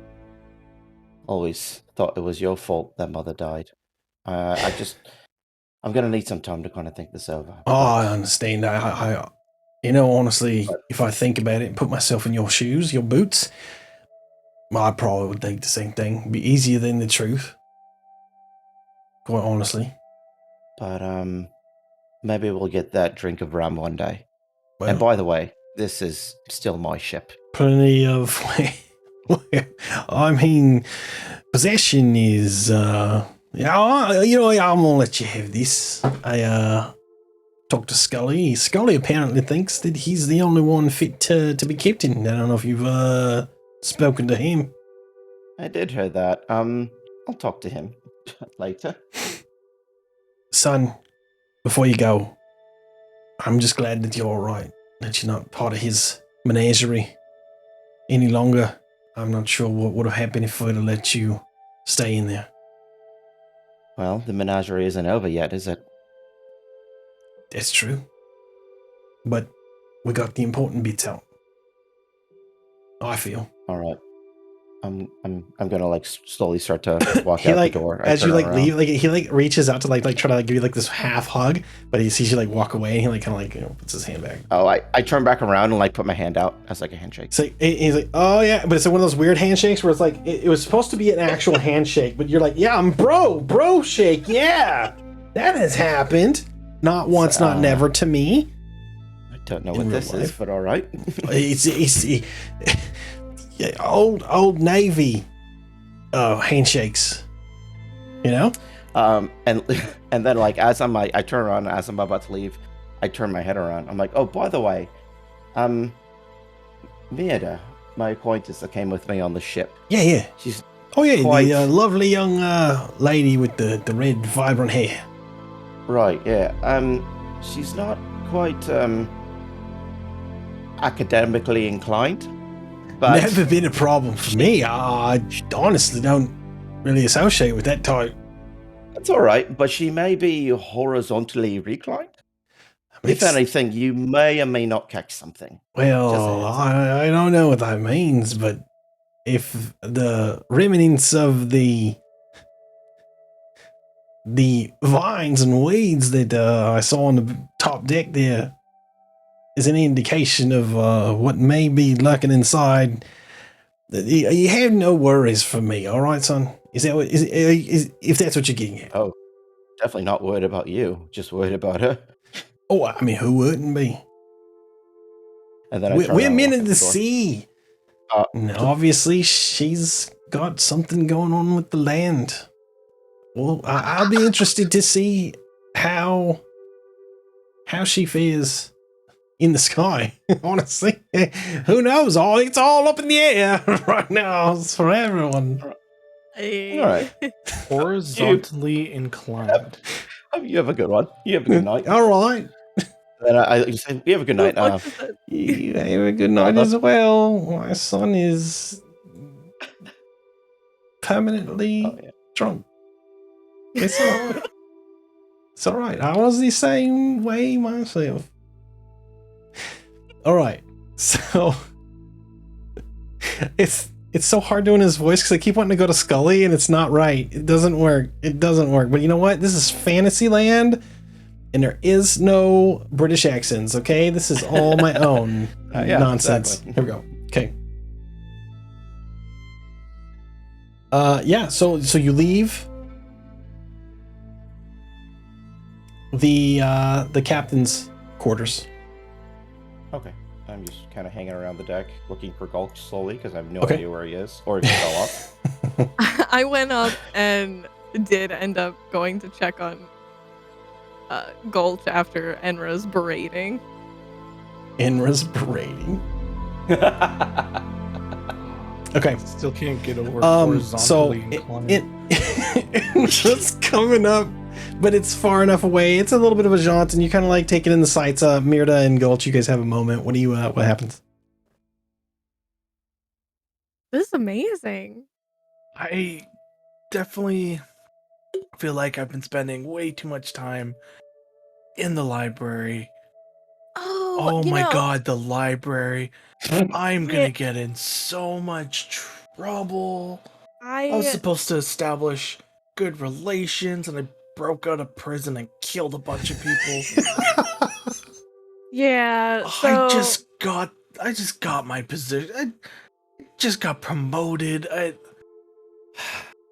always thought it was your fault that Mother died. I'm gonna need some time to kind of think this over. Oh, I understand. I honestly, if I think about it and put myself in your shoes, your boots, I probably would think the same thing. It'd be easier than the truth. Quite honestly. But maybe we'll get that drink of rum one day. Well, and by the way, this is still my ship. Plenty of. I mean, possession is. I'm gonna let you have this. I talked to Scully. Scully apparently thinks that he's the only one fit to be captain. I don't know if you've spoken to him. I did hear that. I'll talk to him later. Son, before you go, I'm just glad that you're all right. That you're not part of his menagerie any longer. I'm not sure what would have happened if I'd have let you stay in there. Well, the menagerie isn't over yet, is it? That's true. But we got the important bits out. I feel. All right. I'm gonna slowly start to walk he out the door. As you leave, he reaches out to try to give you this half hug, but he sees you walk away and he kind of puts his hand back. Oh, I turn back around and put my hand out as a handshake. So he's like, oh yeah, but it's one of those weird handshakes where it's it was supposed to be an actual handshake, but you're yeah, I'm bro shake, yeah, that has happened. Not once, not never to me. I don't know what this is, but all right. it's yeah, old Navy handshakes, and then as I turn around as I'm about to leave, I turn my head around. I'm like, oh, by the way, Mirda, my acquaintance that came with me on the ship. Yeah. She's the lovely young lady with the red vibrant hair. Right, yeah. She's not quite academically inclined. But never been a problem for me. I honestly don't really associate with that type. That's all right, but she may be horizontally reclined. If anything, you may or may not catch something. Well, I don't know what that means, but if the remnants of the vines and weeds that I saw on the top deck there is any indication of what may be lurking inside, you have no worries for me, all right, son? Is that if that's what you're getting at? Oh, definitely not worried about you, just worried about her. Oh, I mean, who wouldn't be? And then we're men of the sea. Obviously, she's got something going on with the land. Well, I'll be interested to see how she fares in the sky. Honestly, who knows? It's all up in the air right now. It's for everyone. All right, horizontally inclined. You have a good one. You have a good night. All right. Then you say, you have a good night. You have a good night as well. My son is permanently drunk. It's all right. It's all right. I was the same way myself. All right. So it's so hard doing his voice because I keep wanting to go to Scully and it's not right. It doesn't work. But you know what? This is Fantasyland and there is no British accents, okay? This is all my own nonsense. Exactly. Here we go. Okay. So you leave the captain's quarters. Okay. I'm just kind of hanging around the deck looking for Gulch slowly because I have no idea where he is or if he fell off. I went up and did end up going to check on Gulch after Enra's berating. Okay. Still can't get over horizontally inclined. It's coming up, but it's far enough away. It's a little bit of a jaunt, and you kind of take it in the sights. Mirda and Gulch, you guys have a moment. What do you? What happens? This is amazing. I definitely feel like I've been spending way too much time in the library. Oh, Oh you my know, god, the library. I'm yeah, gonna get in so much trouble. I was I supposed to establish good relations and I broke out of prison and killed a bunch of people. yeah. I So just got my position. I just got promoted.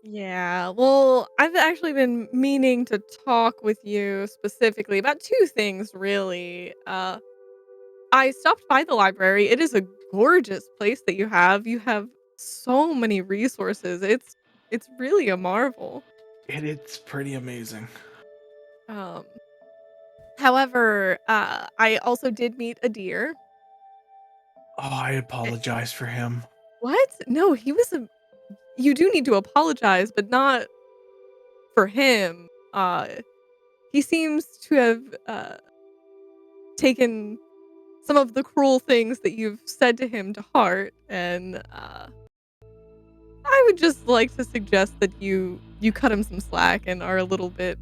yeah. Well, I've actually been meaning to talk with you specifically about two things, really. I stopped by the library. It is a gorgeous place that you have. You have so many resources. It's really a marvel. It's pretty amazing. Um, however, I also did meet a deer. Oh, I Eh, apologize for him. What? No, he was a. You do need to apologize, but not for him. He seems to have taken some of the cruel things that you've said to him to heart, and I would just like to suggest that you cut him some slack and are a little bit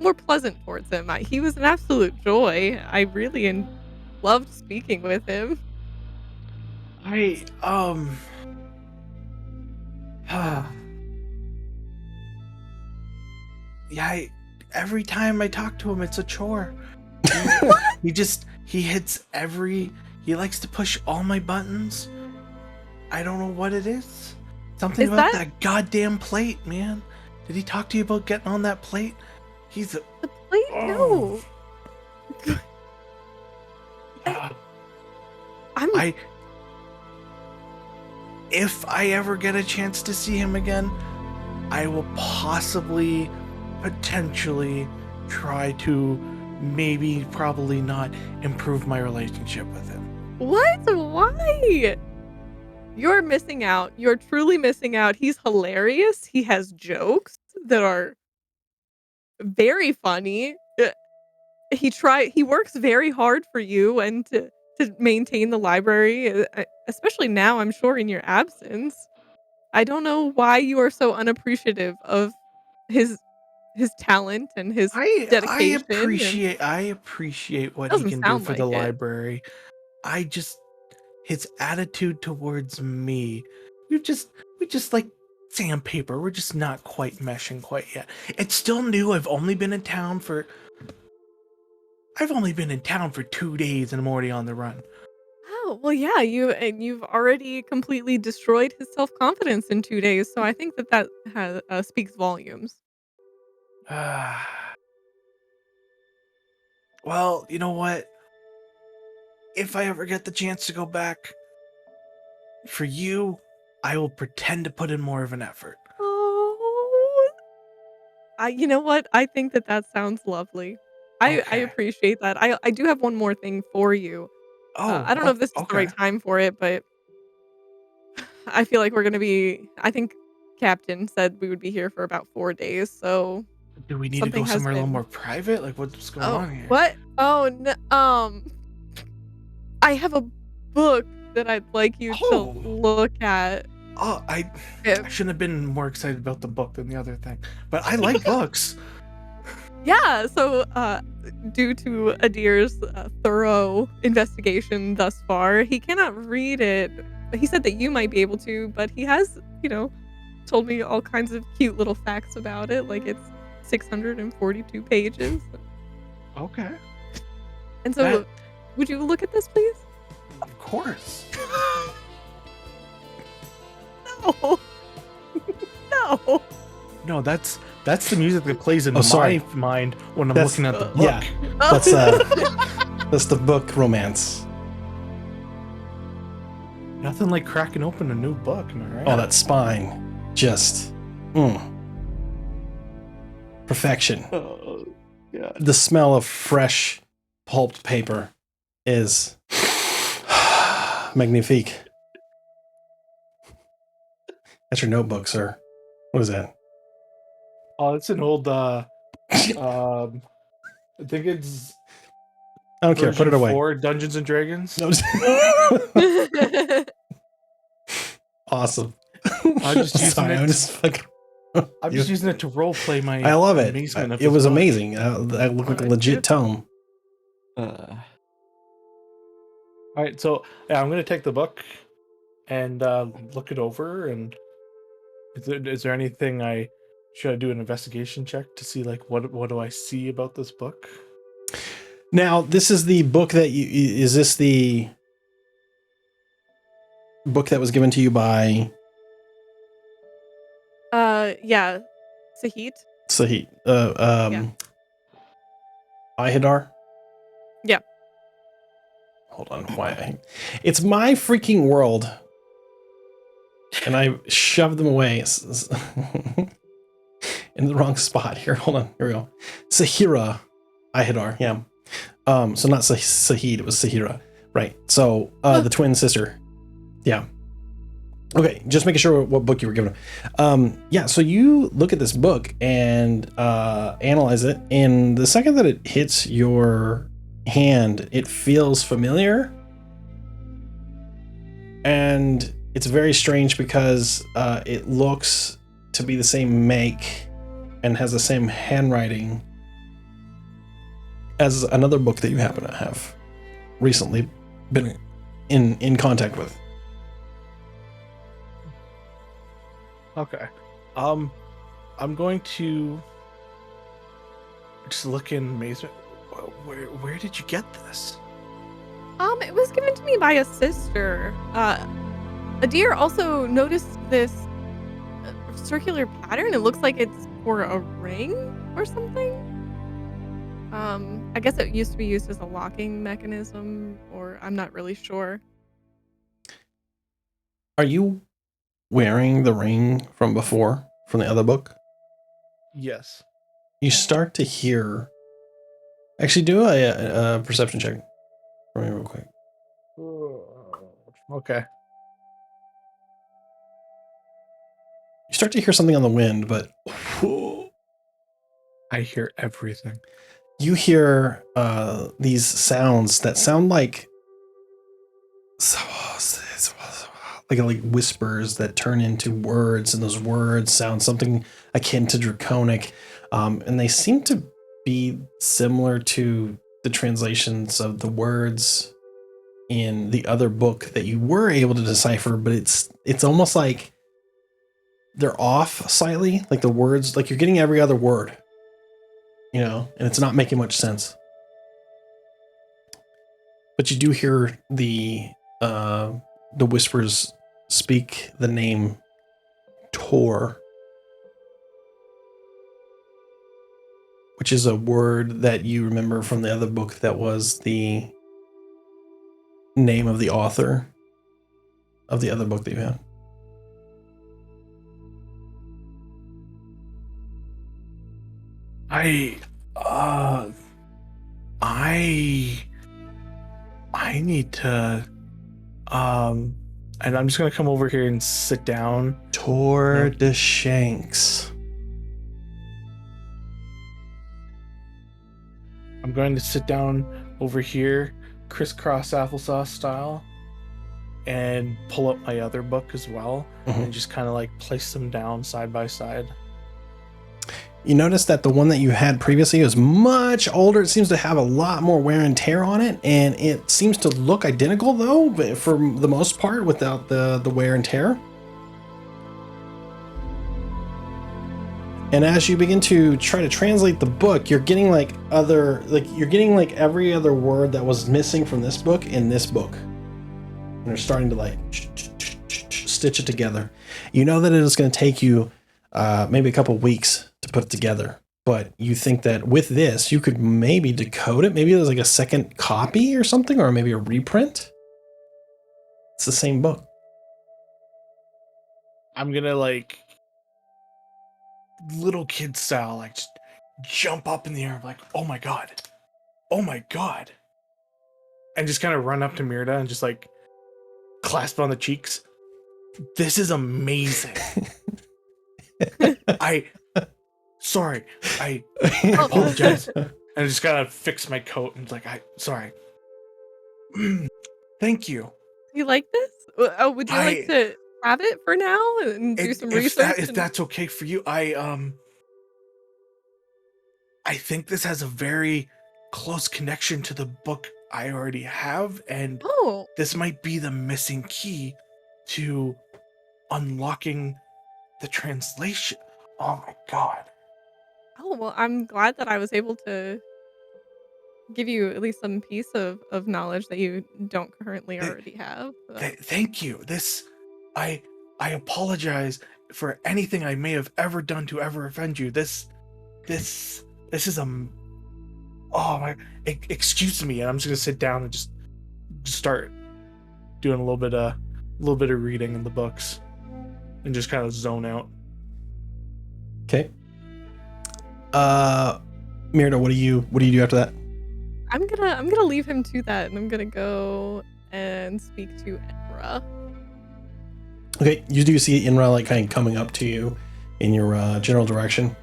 more pleasant towards him. He was an absolute joy. I really loved speaking with him. I yeah, every time I talk to him, it's a chore. He hits he likes to push all my buttons. I don't know what it is. Something Is about that that goddamn plate, man. Did he talk to you about getting on that plate? He's a the plate? oh. No. I, I'm I if I ever get a chance to see him again, I will potentially try to probably not improve my relationship with him. what? Why? You're missing out. You're truly missing out. He's hilarious. He has jokes that are very funny. He works very hard for you and to maintain the library, especially now, I'm sure, in your absence. I don't know why you are so unappreciative of his his talent and his dedication, and I appreciate what he doesn't can do sound for like the it. library. I just his attitude towards me. We just we just like sandpaper. We're just not quite meshing quite yet. It's still new. I've only been in town for 2 days and I'm already on the run. Oh, well, yeah, you've already completely destroyed his self-confidence in 2 days, so I think that speaks volumes. Well, you know what? If I ever get the chance to go back for you, I will pretend to put in more of an effort. Oh, you know what? I think that sounds lovely. I Okay. appreciate that. I do have one more thing for you. I don't know if this is the Okay. right time for it, but I feel like I think Captain said we would be here for about 4 days, so Do we need to go something has somewhere a little been. more private? Like, what's going Oh, on here? what? Oh, no, I have a book that I'd like you to Oh, look at. oh, If I shouldn't have been more excited about the book than the other thing. But I like books. Yeah, so, due to Adir's, thorough investigation thus far, he cannot read it. He said that you might be able to, but he has, told me all kinds of cute little facts about it, like it's 642 pages. Okay. And That, so, would you look at this, please? of course. No. No. No, that's the music that plays in Oh, sorry. my mind when I'm That's- looking at the book. Yeah, that's the book romance. Nothing like cracking open a new book, am I right? Oh, that spine, just perfection. Oh, God. The smell of fresh pulped paper is magnifique. That's your notebook, sir. What is that? Oh, it's an old I think it's I don't care. Put it version away. 4 Dungeons and Dragons. No, awesome. I'm just using Sorry, it. I'm just fucking. I'm just using it to role play my. I love it. Amazement of It this was book. amazing. I look like a legit tome. Uh, All right, so yeah, I'm gonna take the book and look it over. And is there anything should I do an investigation check to see like what do I see about this book? Now, this is the book that is this the book that was given to you by Yeah, Sahit. Sahit? Yeah. Ihadar? Yeah. Hold on. Why? It's my freaking world. And I shoved them away in the wrong spot here. Hold on. Here we go. Sahira Ihadar. Yeah. So not Sahid, it was Sahira. Right. So the twin sister. Yeah. Okay, just making sure what book you were given. Yeah, so you look at this book and analyze it, and the second that it hits your hand, it feels familiar. And it's very strange because it looks to be the same make and has the same handwriting as another book that you happen to have recently been in contact with. Okay. I'm going to just look in amazement. Where did you get this? It was given to me by a sister. Adir also noticed this circular pattern. It looks like it's for a ring or something. I guess it used to be used as a locking mechanism, or I'm not really sure. Are you wearing the ring from before, from the other book? Yes. You start to hear. Actually, do a perception check for me real quick. Okay. You start to hear something on the wind, but I hear everything. you hear these sounds that sound like whispers that turn into words, and those words sound something akin to draconic, and they seem to be similar to the translations of the words in the other book that you were able to decipher, but it's almost like they're off slightly, like the words, like you're getting every other word, and it's not making much sense. But you do hear the whispers speak the name Tor, which is a word that you remember from the other book that was the name of the author of the other book that you had. I need to and I'm just gonna come over here and sit down. Tor de Shanks. I'm going to sit down over here, crisscross applesauce style, and pull up my other book as well, and just kind of like place them down side by side. You notice that the one that you had previously is much older. It seems to have a lot more wear and tear on it, and it seems to look identical though, but for the most part, without the wear and tear. And as you begin to try to translate the book, you're getting like every other word that was missing from this book in this book. And they're starting to like stitch it together. You know that it is going to take you maybe a couple weeks to put it together, but you think that with this you could maybe decode it. Maybe there's like a second copy or something, or maybe a reprint. It's the same book. I'm gonna like little kid style, like just jump up in the air, like oh my god, and just kind of run up to Mirda and just like clasp on the cheeks. This is amazing. Sorry, I apologize. And I just gotta fix my coat and like, sorry. Thank you. You like this? Oh, would you like to have it for now and do some research? If that's okay for you, I think this has a very close connection to the book I already have, and Oh, this might be the missing key to unlocking the translation. Oh my god. oh, well, I'm glad that I was able to give you at least some piece of knowledge that you don't currently Th- already have. So. Thank you. I I apologize for anything I may have ever done to ever offend you. This is oh my, excuse me. And I'm just gonna sit down and just start doing a little bit of reading in the books, and just kind of zone out. Okay. Mirda, what do you do after that? I'm gonna leave him to that, and I'm gonna go and speak to Emra. Okay, you do see Inra like kind of coming up to you in your general direction.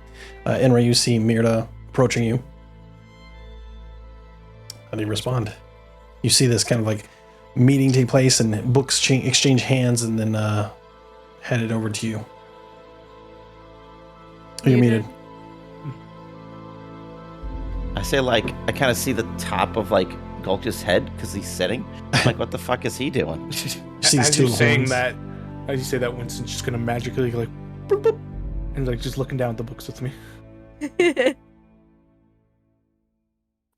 Inra, you see Mirda approaching you. How do you respond? You see this kind of like meeting take place and books exchange hands and then headed over to you. You're muted. I say, like, I kind of see the top of, like, Gulch's head because he's sitting. I'm like, what the fuck is he doing? You see these As two you're saying horns. that, as you say that, Winston's just gonna magically like, boop, boop, and like just looking down at the books with me.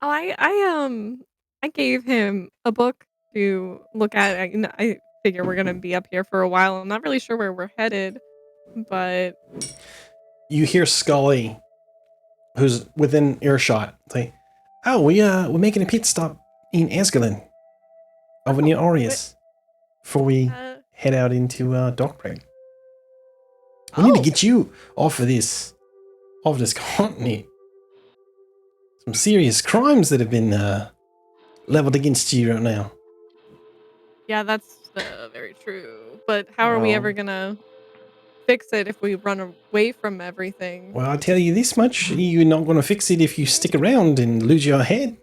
I gave him a book to look at. I figure we're gonna be up here for a while. I'm not really sure where we're headed, but You hear Scully, who's within earshot, say, "Oh, we're making a pit stop in Asgalen, over near Aureus, before we head out into Dockbreak. We need to get you off of this continent. Some serious crimes that have been leveled against you right now." yeah, that's very true. But how are we ever gonna fix it if we run away from everything? Well, I'll tell you this much: you're not going to fix it if you stick around and lose your head.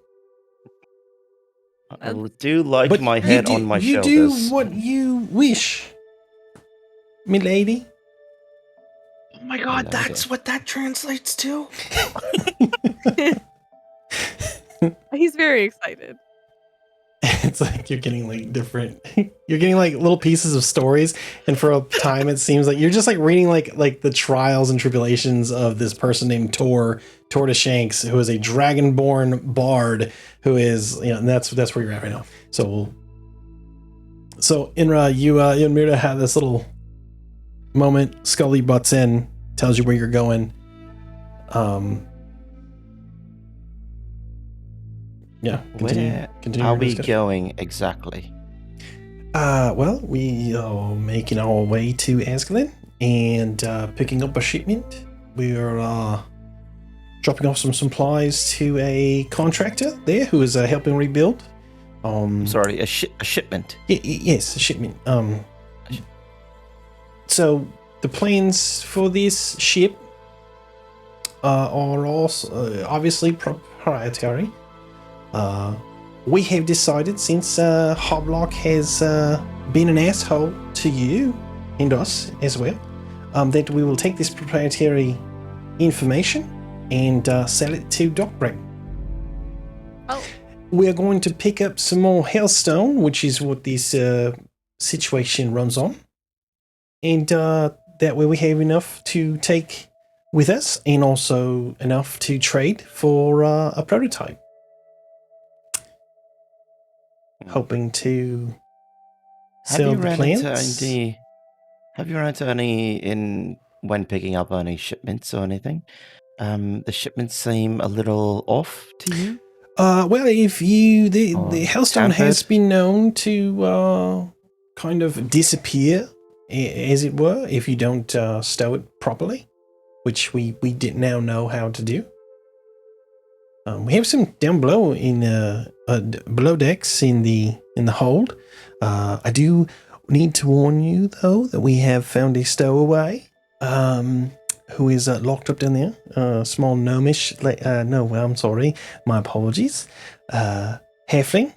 I do like But my head on my you shoulders. do what you wish, milady. Oh my god, that's what that translates to. He's very excited. It's like you're getting like you're getting like little pieces of stories, and for a time it seems like you're just like reading like the trials and tribulations of this person named Tor de Shanks, who is a dragonborn bard, who is, and that's where you're at right now. So Inra, you and Mirda have this little moment. Scully butts in, tells you where you're going. Yeah. Where are we going exactly? Well, we are making our way to Asgalen and picking up a shipment. We're dropping off some supplies to a contractor there who is helping rebuild. Sorry, a shipment. Yes, a shipment. So the plans for this ship are also obviously proprietary. We have decided, since Hoblock has been an asshole to you and us as well, that we will take this proprietary information and sell it to Dockbreak. Oh. We're going to pick up some more Hellstone, which is what this situation runs on. And that way we have enough to take with us and also enough to trade for a prototype. Hoping to sell the plants. Have you run into any when picking up any shipments or anything? The shipments seem a little off to you? Well, if you the Hellstone has been known to kind of disappear, as it were, if you don't stow it properly, which we did now know how to do. We have some down below in below decks in the hold. I do need to warn you though that we have found a stowaway who is locked up down there. Small gnomish. No, I'm sorry. My apologies. Halfling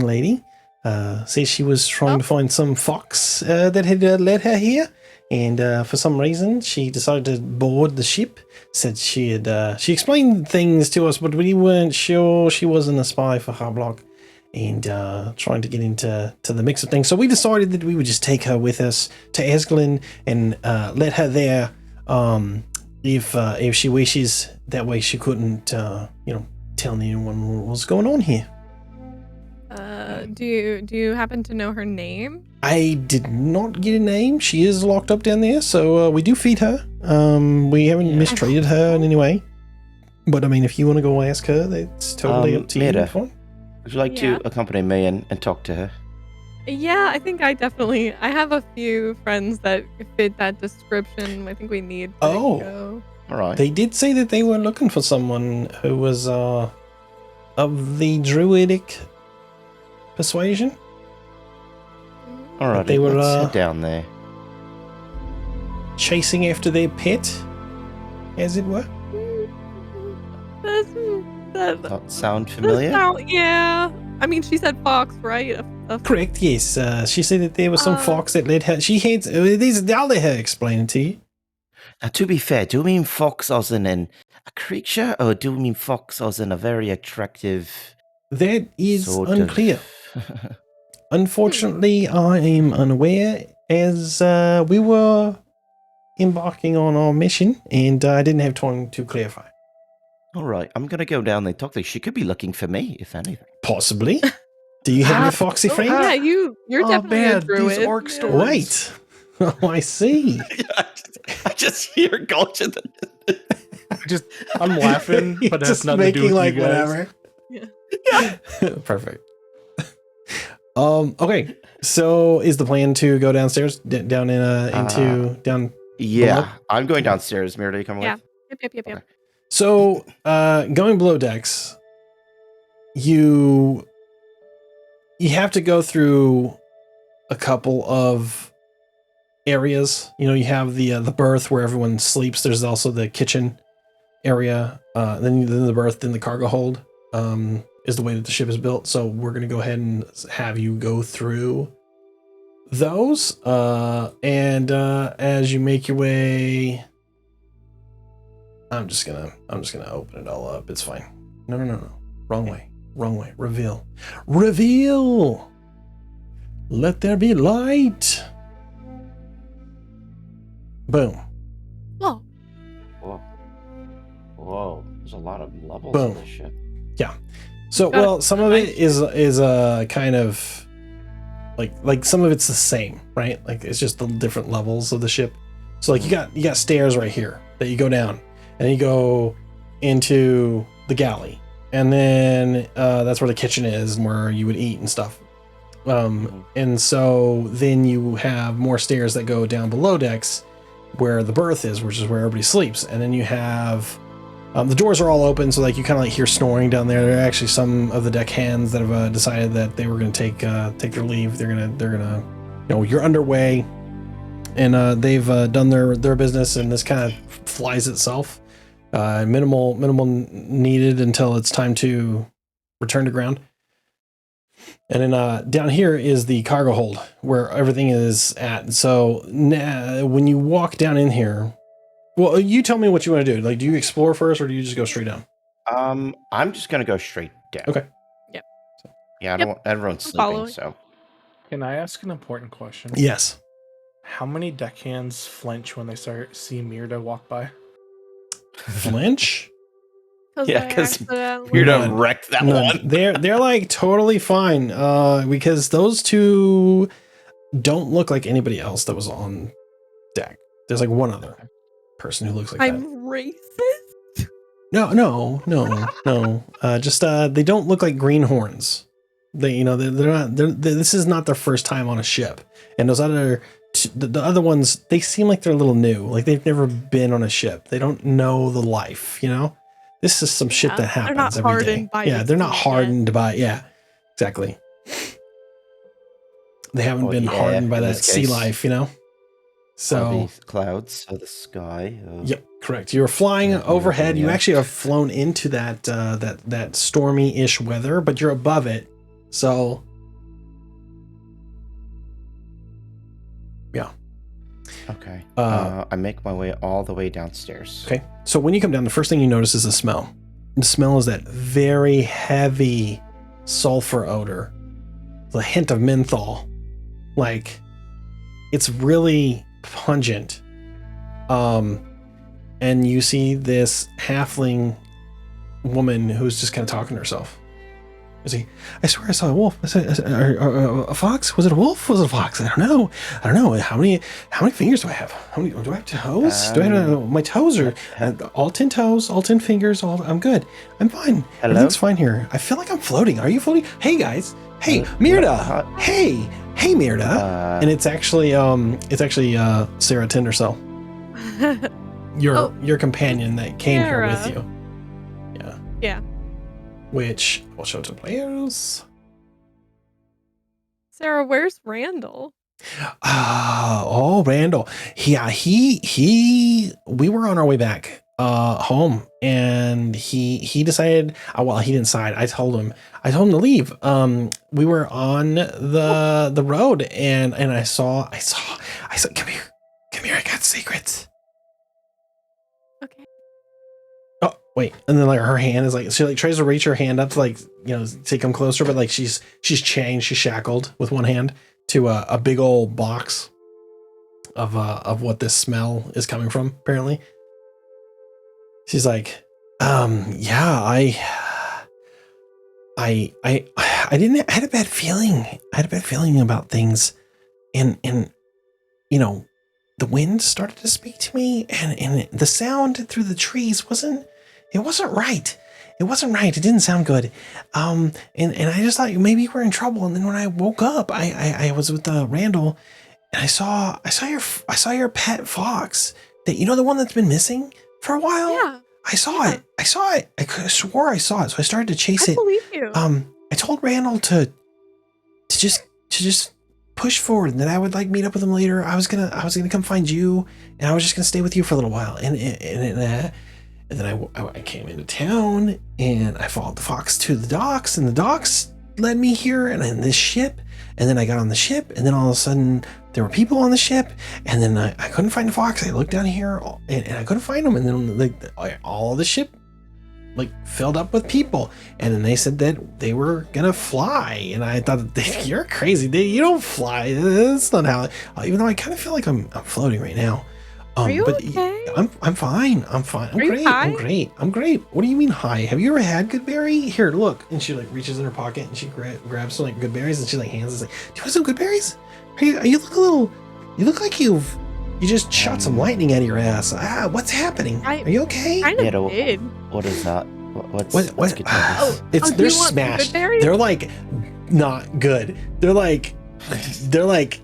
lady Says she was trying to find some fox that had led her here, and for some reason she decided to board the ship. Said she explained things to us, but we weren't sure she wasn't a spy for Harblock, and trying to get into the mix of things. So we decided that we would just take her with us to Esglen and let her there if she wishes. That way she couldn't, tell anyone what was going on here. Do you happen to know her name? I did not get a name. She is locked up down there, so we do feed her. We haven't mistreated her in any way. But I mean, if you want to go ask her, that's totally up to you. Mira, Fine. would you like to accompany me and talk to her? Yeah, I think I have a few friends that fit that description. I think we need to go. All right. They did say that they were looking for someone who was of the druidic persuasion. All right, they were let's head down there. Chasing after their pet, as it were. That sound familiar? Yeah. I mean, she said fox, right? Correct, yes. She said that there was some fox that led her. She had... I'll let her explain it to you. Now, to be fair, do we mean fox as in a creature, or do we mean fox as in a very attractive... That is unclear. Unfortunately, I am unaware, as we were embarking on our mission, and I didn't have time to clarify. All right, I'm going to go down there and talk to her. She could be looking for me, if anything. Possibly. Do you have a foxy friend? Yeah, you're definitely a druid. These orc stories. Wait. Oh, I see. I just hear Gulch. I'm laughing, but that's just nothing to do with like you guys. whatever. Yeah. Perfect. Okay. So is the plan to go downstairs, down down? Yeah, below? I'm going downstairs. Mira, you coming with? Yep. Okay. So, going below decks, you have to go through a couple of areas. You have the berth where everyone sleeps. There's also the kitchen area. Then the berth, then the cargo hold. Is the way that the ship is built. So we're gonna go ahead and have you go through those. And as you make your way, I'm just gonna open it all up. It's fine. No. Wrong way. Reveal. Let there be light. Boom. Whoa. There's a lot of levels Boom. of this ship. Yeah. So, well, some of it is kind of like some of it's the same, right? Like it's just the different levels of the ship. So like you got stairs right here that you go down, and you go into the galley, and then that's where the kitchen is and where you would eat and stuff. And so then you have more stairs that go down below decks where the berth is, which is where everybody sleeps, and then you have the doors are all open, so like you kind of like hear snoring down there. There are actually some of the deck hands that have decided that they were going to take their leave. They're gonna you're underway, and they've done their business, and this kind of flies itself. Minimal needed until it's time to return to ground. And then down here is the cargo hold where everything is at. So when you walk down in here. Well, you tell me what you want to do. Like, do you explore first, or do you just go straight down? I'm just gonna go straight down. Okay. Yep. Yeah, I don't want everyone's sleeping, so. Can I ask an important question? Yes. How many deckhands flinch when they see Mirda walk by? Flinch? Yeah, because you're you're gonna wreck that one. They're like totally fine. Because those two don't look like anybody else that was on deck. There's like one other person who looks like I'm that. racist. No. Just they don't look like greenhorns. They're not. This is not their first time on a ship. And those other, the other ones, they seem like they're a little new. Like they've never been on a ship. They don't know the life. This is some shit that happens every day. They're not hardened by. Yeah, exactly. They haven't been hardened by that sea life. So clouds of the sky. Yep, correct. You're flying overhead. You actually have flown into that stormy-ish weather, but you're above it. So Yeah. Okay. I make my way all the way downstairs. Okay. So when you come down, the first thing you notice is the smell. The smell is that very heavy sulfur odor, the hint of menthol. Like, it's really pungent. And you see this halfling woman who's just kind of talking to herself. I swear I saw a wolf. A fox? Was it a wolf? Was it a fox? I don't know. How many fingers do I have? Do I have toes? Do I have my toes are all 10 toes, all 10 fingers, I'm good. I'm fine. Hello? Everything's fine here. I feel like I'm floating. Are you floating? Hey guys. Hey, Mirda. Hey, Mirda. And it's actually Sarah Tindersell. Your companion that came here with you. Yeah. Yeah. Which we'll show to players. Sarah, where's Randall? Randall. Yeah, we were on our way back home, and he decided, he didn't decide. I told him to leave. We were on the road, and I saw come here, I got secrets. Okay. Oh, wait. And then like her hand is like, she like tries to reach her hand up to like, to come closer, but like she's chained, she's shackled with one hand to a big old box of what this smell is coming from, apparently. She's like, yeah, I had a bad feeling. I had a bad feeling about things, and the wind started to speak to me, and the sound through the trees wasn't right. It wasn't right. It didn't sound good. And I just thought maybe we're in trouble. And then when I woke up, I was with Randall, and I saw your pet fox, that the one that's been missing for a while. Yeah. I saw it. I swore I saw it. So I started to chase it. I believe you. I told Randall to just push forward, and then I would like meet up with him later. I was gonna come find you, and I was just gonna stay with you for a little while. And then I came into town, and I followed the fox to the docks, and the docks led me here, and in this ship. And then I got on the ship, and then all of a sudden there were people on the ship, and then I couldn't find the fox. I looked down here, and I couldn't find them. And then all the ship filled up with people, and then they said that they were gonna fly, and I thought, you're crazy. You don't fly. That's not how. Even though I kind of feel like I'm floating right now. Are you but okay? I'm fine. I'm great. I'm great. What do you mean high? Have you ever had good berry? Here, look. And she reaches in her pocket and she grabs some good berries, and she hands it. Do you want some good berries? You look like you just shot some lightning out of your ass. What's happening? Are you okay? Kind of did. What is that? What's good berries? They're smashed. They're not good. They're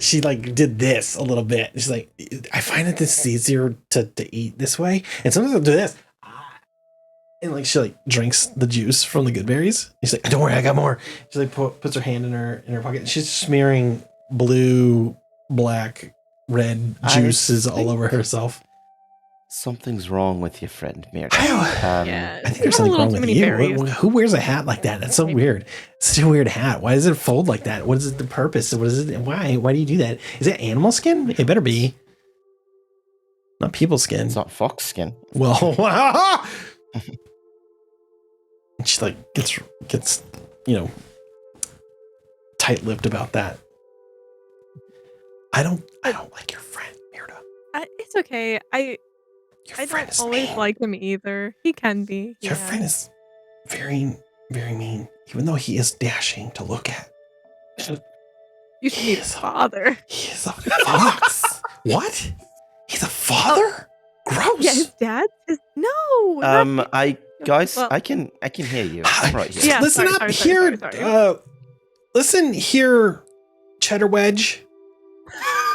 she did this a little bit. She's like, I find that this is easier to eat this way, and sometimes I'll do this, and she drinks the juice from the good berries. She's like, don't worry, I got more. She puts her hand in her pocket, and she's smearing blue, black, red juices all over herself. Something's wrong with your friend, Mirda. Yeah, I think there's something wrong with you. Who wears a hat like that? That's so weird. It's such a weird hat. Why does it fold like that? What is the purpose? What is it? Why do you do that? Is it animal skin? It better be. Not people skin. It's not fox skin. Well, she gets tight-lipped about that. I don't like your friend, Mirda. It's okay. I don't always like him either. He can be. Your friend is very, very mean, even though he is dashing to look at. You should meet his father. He is a fox. What? He's a father? Gross. Yeah, his dad is no. I can hear you. I'm right here. Yeah, listen up here. Listen here, Cheddar Wedge.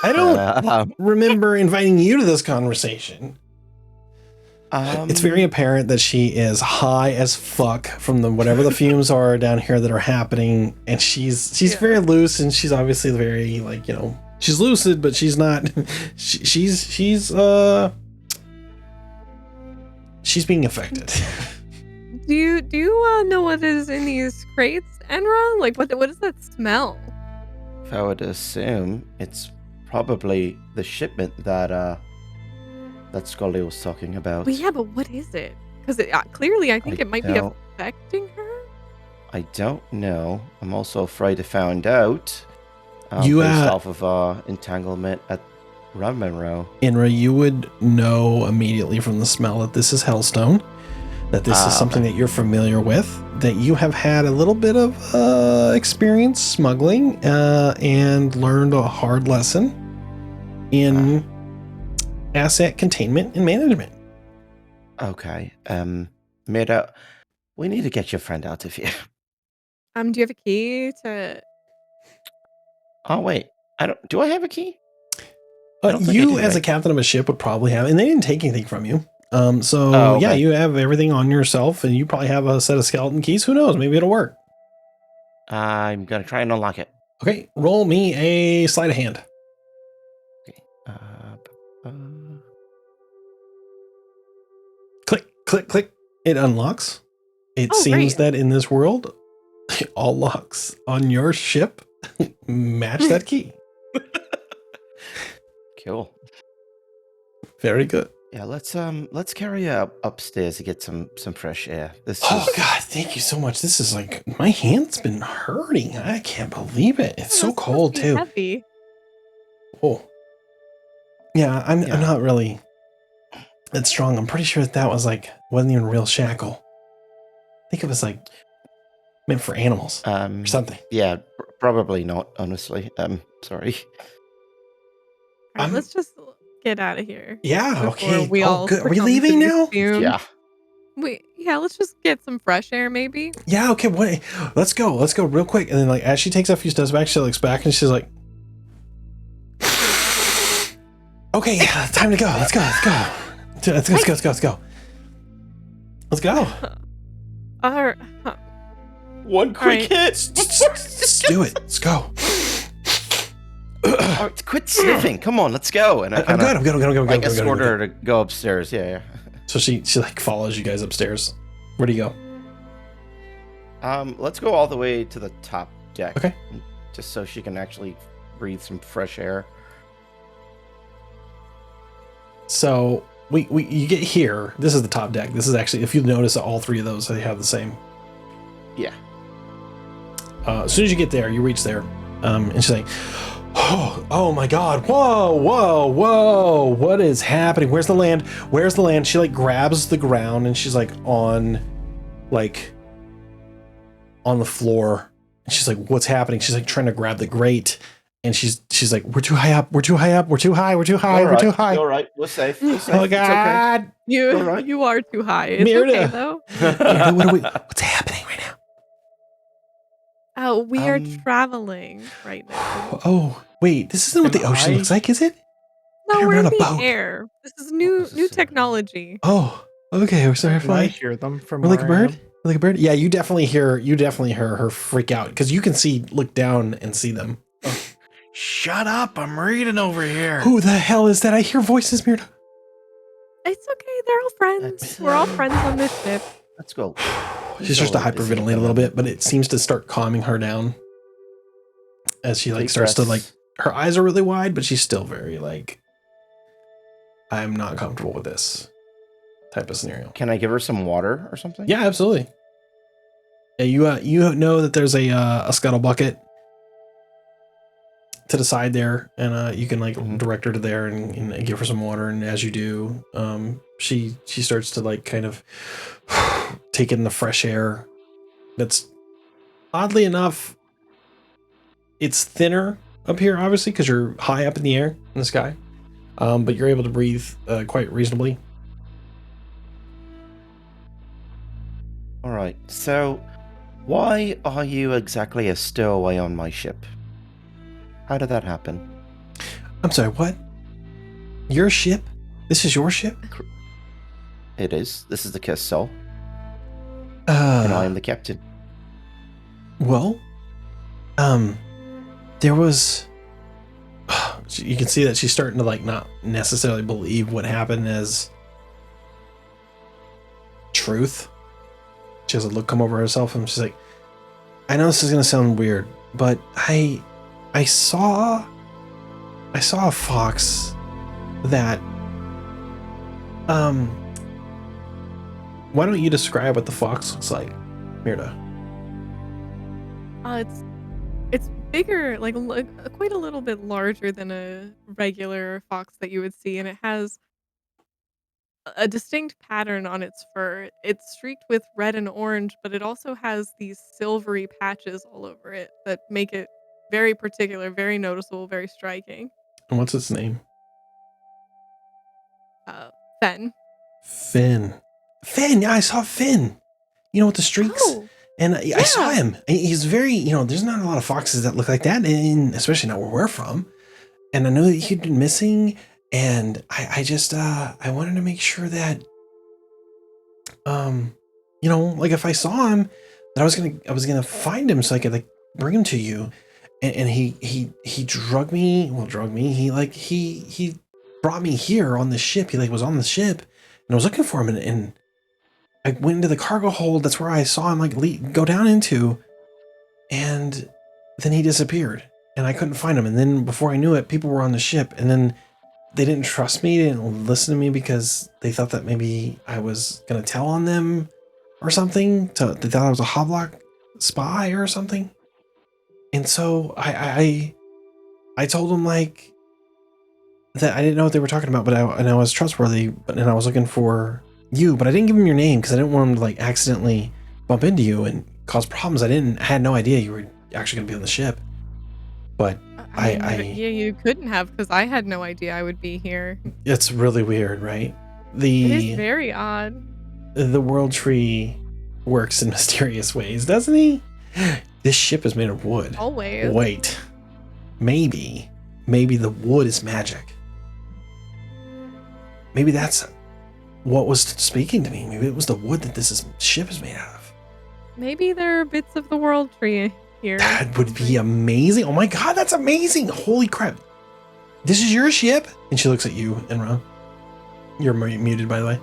I don't remember inviting you to this conversation. It's very apparent that she is high as fuck from whatever the fumes are down here that are happening, and she's very loose, and she's obviously very she's lucid, but she's not. She's being affected. Do you know what is in these crates, Enra? What does that smell? If I would assume, it's probably the shipment that Scully was talking about. But yeah, but what is it? Because clearly, I think it might be don't- affecting her. I don't know. I'm also afraid to find out. You, based off of our entanglement at Rum Monroe. Inra, you would know immediately from the smell that this is Hellstone, that this is something that you're familiar with, that you have had a little bit of experience smuggling and learned a hard lesson in asset containment and management. Okay. Mira, we need to get your friend out of here. Do you have a key to? Oh wait, do I have a key? I don't think I You, do, as a right? captain of a ship, would probably have, and they didn't take anything from you. So Oh, yeah, okay. you have everything on yourself, and you probably have a set of skeleton keys. Who knows? Maybe it'll work. I'm gonna try and unlock it. Okay, roll me a sleight of hand. Click, click, click. It unlocks. It Oh, seems great. that in this world, all locks on your ship match that key. Cool. Very good. Yeah, let's carry her upstairs to get some fresh air. Oh God, thank you so much. This is like, my hand's been hurting. I can't believe it. It's so That's supposed cold to be too. Heavy. Oh. Yeah, I'm Yeah. not really that strong. I'm pretty sure that was like, wasn't even a real shackle. I think it was like meant for animals or something. Yeah, probably not. Honestly, sorry. All right, let's just get out of here. Yeah, before okay. We all Good. Are we succumb to leaving these now? fumes. Yeah. Yeah, let's just get some fresh air, maybe. Yeah, okay, wait. Let's go real quick. And then like as she takes a few steps back, she looks back and she's like, okay, yeah, time to go. Let's go. Let's go. All right. One quick hit. Let's do it. Let's go. Oh, quit sniffing. Come on, let's go. And I'm good. Like escort her to go upstairs. Yeah. So she like follows you guys upstairs. Where do you go? Let's go all the way to the top deck. Okay. Just so she can actually breathe some fresh air. So you get here. This is the top deck. This is actually, if you notice, all three of those, they have the same. Yeah. As soon as you get there, you reach there, and she's like, oh my God, whoa, what is happening? Where's the land? She like grabs the ground and she's like on the floor. And she's like, what's happening? She's like trying to grab the grate, and she's like, we're too high up. We're too high. All right. We're safe. Oh God. You are too high. It's Mirda. okay though. What's happening right now? Oh, we are traveling right now. Oh, wait, this isn't what the ocean looks like, is it? No, We're we're on in a the boat. air. This is new technology. Oh, okay. We're sorry. Can I hear them from We're like a where I bird? am? We're like a bird? Yeah, you definitely hear her freak out because you can look down and see them. Shut up! I'm reading over here. Who the hell is that? I hear voices, Mirda. It's okay. They're all friends. We're all friends on this ship. Let's go. She starts to hyperventilate a little bit, but it seems to start calming her down as she like Deep starts to breaths. like, her eyes are really wide, but she's still very like, I'm not comfortable with this type of scenario. Can I give her some water or something? Yeah, absolutely. Yeah, you know that there's a scuttle bucket to the side there, and you can like direct her to there and give her some water. And as you do, she starts to like kind of take in the fresh air. That's oddly enough, it's thinner up here, obviously, because you're high up in the air in the sky, but you're able to breathe quite reasonably. All right. So, why are you exactly a stowaway on my ship? How did that happen? I'm sorry, what? Your ship? This is your ship? It is. This is the Kiss Soul, and I am the captain. Well, there was, you can see that she's starting to like not necessarily believe what happened as truth. She has a look come over herself and she's like, I know this is going to sound weird, but I saw I saw a fox that why don't you describe what the fox looks like, Mirda? It's bigger, like quite a little bit larger than a regular fox that you would see, and it has a distinct pattern on its fur. It's streaked with red and orange, but it also has these silvery patches all over it that make it very particular, very noticeable, very striking. And what's its name? Uh, Fen. Finn. Finn, yeah, I saw Finn. You know, with the streaks. Oh, And I saw yeah. him. He's very, there's not a lot of foxes that look like that, and especially not where we're from. And I know that he'd been missing, and I just I wanted to make sure that like if I saw him, that I was gonna find him so I could like bring him to you. And he drug me. He brought me here on the ship. He like was on the ship, and I was looking for him, and I went into the cargo hold. That's where I saw him like go down into, and then he disappeared, and I couldn't find him. And then before I knew it, people were on the ship, and then they didn't trust me, they didn't listen to me because they thought that maybe I was gonna tell on them or something. So they thought I was a Hoblock spy or something. And so I told them like that I didn't know what they were talking about, but I was trustworthy, and I was looking for you, but I didn't give him your name because I didn't want him to like accidentally bump into you and cause problems. I had no idea you were actually gonna be on the ship. But Yeah, you couldn't have because I had no idea I would be here. it's really weird, right? It is very odd. The world tree works in mysterious ways, doesn't he? This ship is made of wood. Always. Wait, maybe the wood is magic. Maybe that's what was speaking to me. Maybe it was the wood that ship is made out of. Maybe there are bits of the world tree here. That would be amazing. Oh my god, that's amazing. Holy crap. This is your ship? And she looks at you, Enra. You're muted, by the way.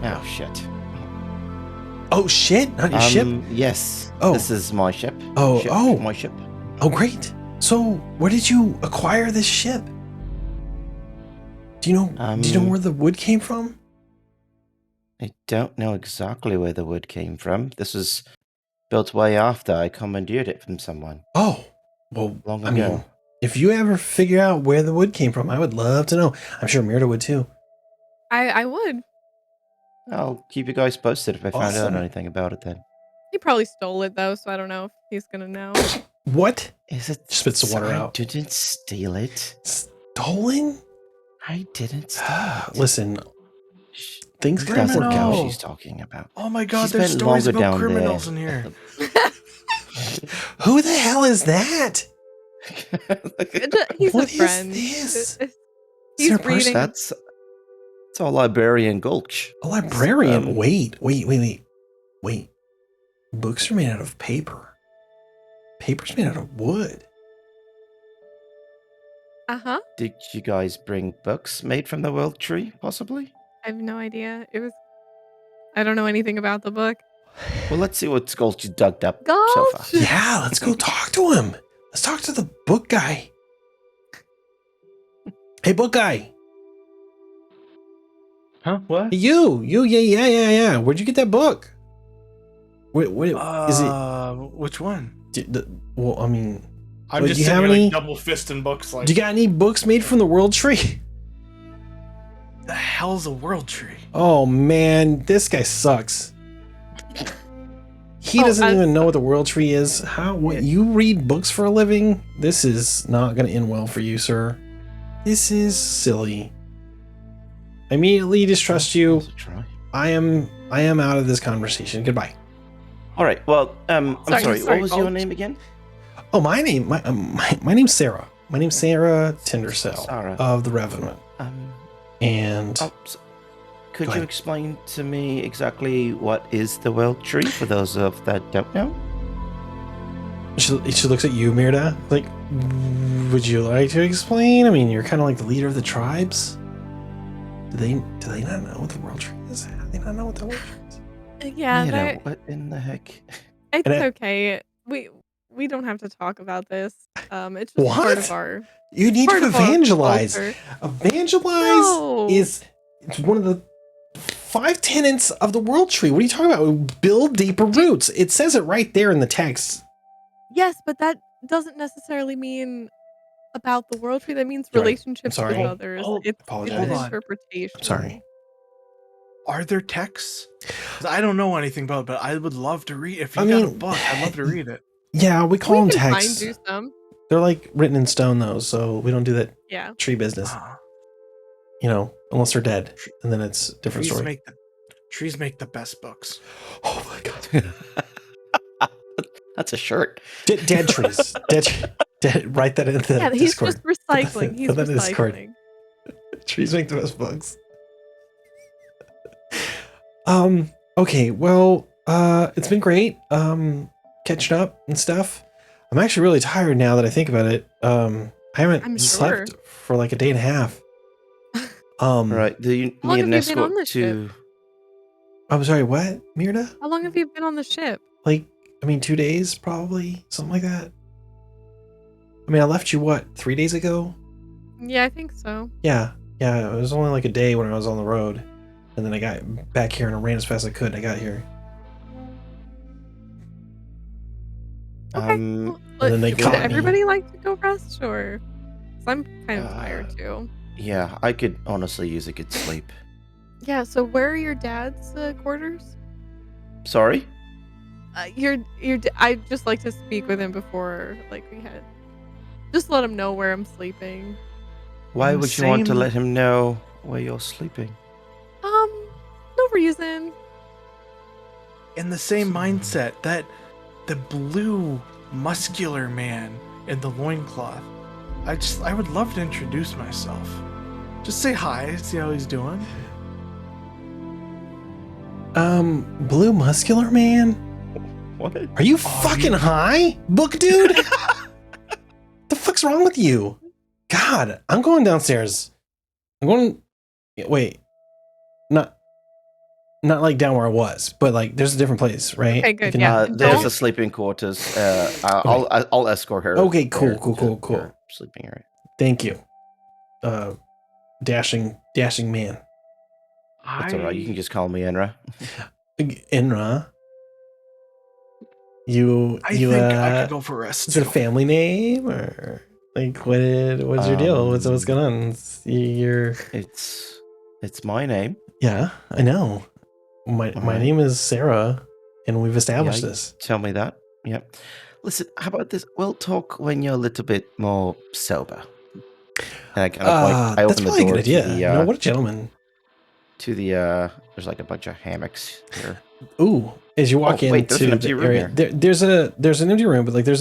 Oh, shit. Oh shit, not your ship? Yes. Oh. This is my ship. Oh. My ship. Oh, great. So, where did you acquire this ship? Do you know where the wood came from? I don't know exactly where the wood came from. This was built way after I commandeered it from someone. Oh, well, Long I ago. mean, if you ever figure out where the wood came from, I would love to know. I'm sure Mirda would too. I would. I'll keep you guys posted if I find out Awesome. anything about it then. He probably stole it though, so I don't know if he's gonna know. What? Is it? Spits the water out. I didn't steal it. Stolen? I didn't steal it. Listen, Shh. things That's can work what Criminal. out. she's talking about. Oh my god, She there's spent stories longer about down criminals there. in here. Who the hell is that? He's What a is friend. this? He's there a person? reading. That's our librarian Gulch. A librarian? Um, Wait. Books are made out of paper. Paper's made out of wood. Uh-huh. Did you guys bring books made from the world tree, possibly? I have no idea. I don't know anything about the book. Well, let's see what Gulch dug up so far. Gulch? Yeah, let's go talk to him. Let's talk to the book guy. Hey, book guy. Huh? What? Yeah. Where'd you get that book? Wait, is it? Which one? Well, I mean, I'm Wait, just do you sitting have here, any- like double fisting books. Like, do you got any books made from the world tree? the hell's a world tree? Oh man, this guy sucks. He Oh, doesn't even know what the world tree is. What you read books for a living? This is not going to end well for you, sir. This is silly. I immediately distrust you. Let's try. I am out of this conversation. Goodbye. All right. Well, I'm sorry. sorry, What was your Gulch. name again? Oh, my name's Sarah. My name's Sarah Tindercell Sarah. of the Revenant. And Could Go you ahead. explain to me exactly what is the world tree for those of that don't know? she looks at you, Mirda. Like, would you like to explain? I mean, you're kind of like the leader of the tribes. Do they not know what the world tree is? Do they not know what the world tree is? Yeah, Mira, what in the heck? it's And I- okay. we don't have to talk about this. It's just part of What? our You need to part of our evangelize. culture. Evangelize No. is it's one of the 5 tenets of the world tree. What are you talking about? Build deeper roots. It says it right there in the text. Yes, but that doesn't necessarily mean about the world tree. That means You're right. I'm relationships sorry. with others. It's Apologize. an Hold on. interpretation. I'm sorry. Are there texts? 'Cause I don't know anything about it, but I would love to read. If you I got a mean, book, I'd love to read it. Yeah, we call them We can find texts. you some. They're like written in stone though, so we don't do that Yeah. tree business. Ah, You know, unless they're dead, and then it's a different story. Trees make the best books. Oh my god. That's a shirt. Dead trees. Dead. Write that in the Yeah, he's Discord. just recycling. He's Put that in Discord. recycling. Trees make the best books. Okay, well, it's been great. Catching up and stuff. I'm actually really tired now that I think about it. I haven't I'm slept sure. for like a day and a half. All right. Do you How long need an have you been on escort the ship? to? I'm sorry, what, Mirna? How long have you been on the ship? Like, I mean, 2 days, probably, something like that. I mean, I left you, what, 3 days ago? Yeah, I think so. Yeah, it was only like a day when I was on the road. And then I got back here and I ran as fast as I could and I got here. Okay. Um, Well, and then they would caught me. everybody like to go rest, or? 'Cause I'm kind of tired too. yeah, I could honestly use a good sleep. Yeah. So where are your dad's quarters? Sorry. I'd just like to speak with him before, like, we had. Just let him know where I'm sleeping. Why In the would you want to same- let him know where you're sleeping? No reason. In the same mindset that the blue muscular man in the loincloth. I would love to introduce myself. Just say hi, see how he's doing. Blue muscular man? What? Are you fucking high, book dude? The fuck's wrong with you? God, I'm going downstairs. I'm going. Wait, not like down where I was, but like there's a different place, right? Okay, I good, can- yeah. There's Don't- the sleeping quarters. I'll escort her. Okay, cool, there cool, to cool, cool. her sleeping area. Thank you, dashing man, That's all right. You can just call me Enra. Inra. You I think I uh, could go for rest. is it a too. family name or like what's your deal? What's going on? You're It's my name. yeah, I know. My Alright. name is Sarah, and we've established Yeah, this. Tell me that. Yep. Listen, how about this? We'll talk when you're a little bit more sober. And I kind of I That's open the probably a door good idea. to the You know, what a gentleman. there's like a bunch of hammocks here. Ooh, as you walk Oh, wait, there's into an empty the room area, here. there's an empty room, but like there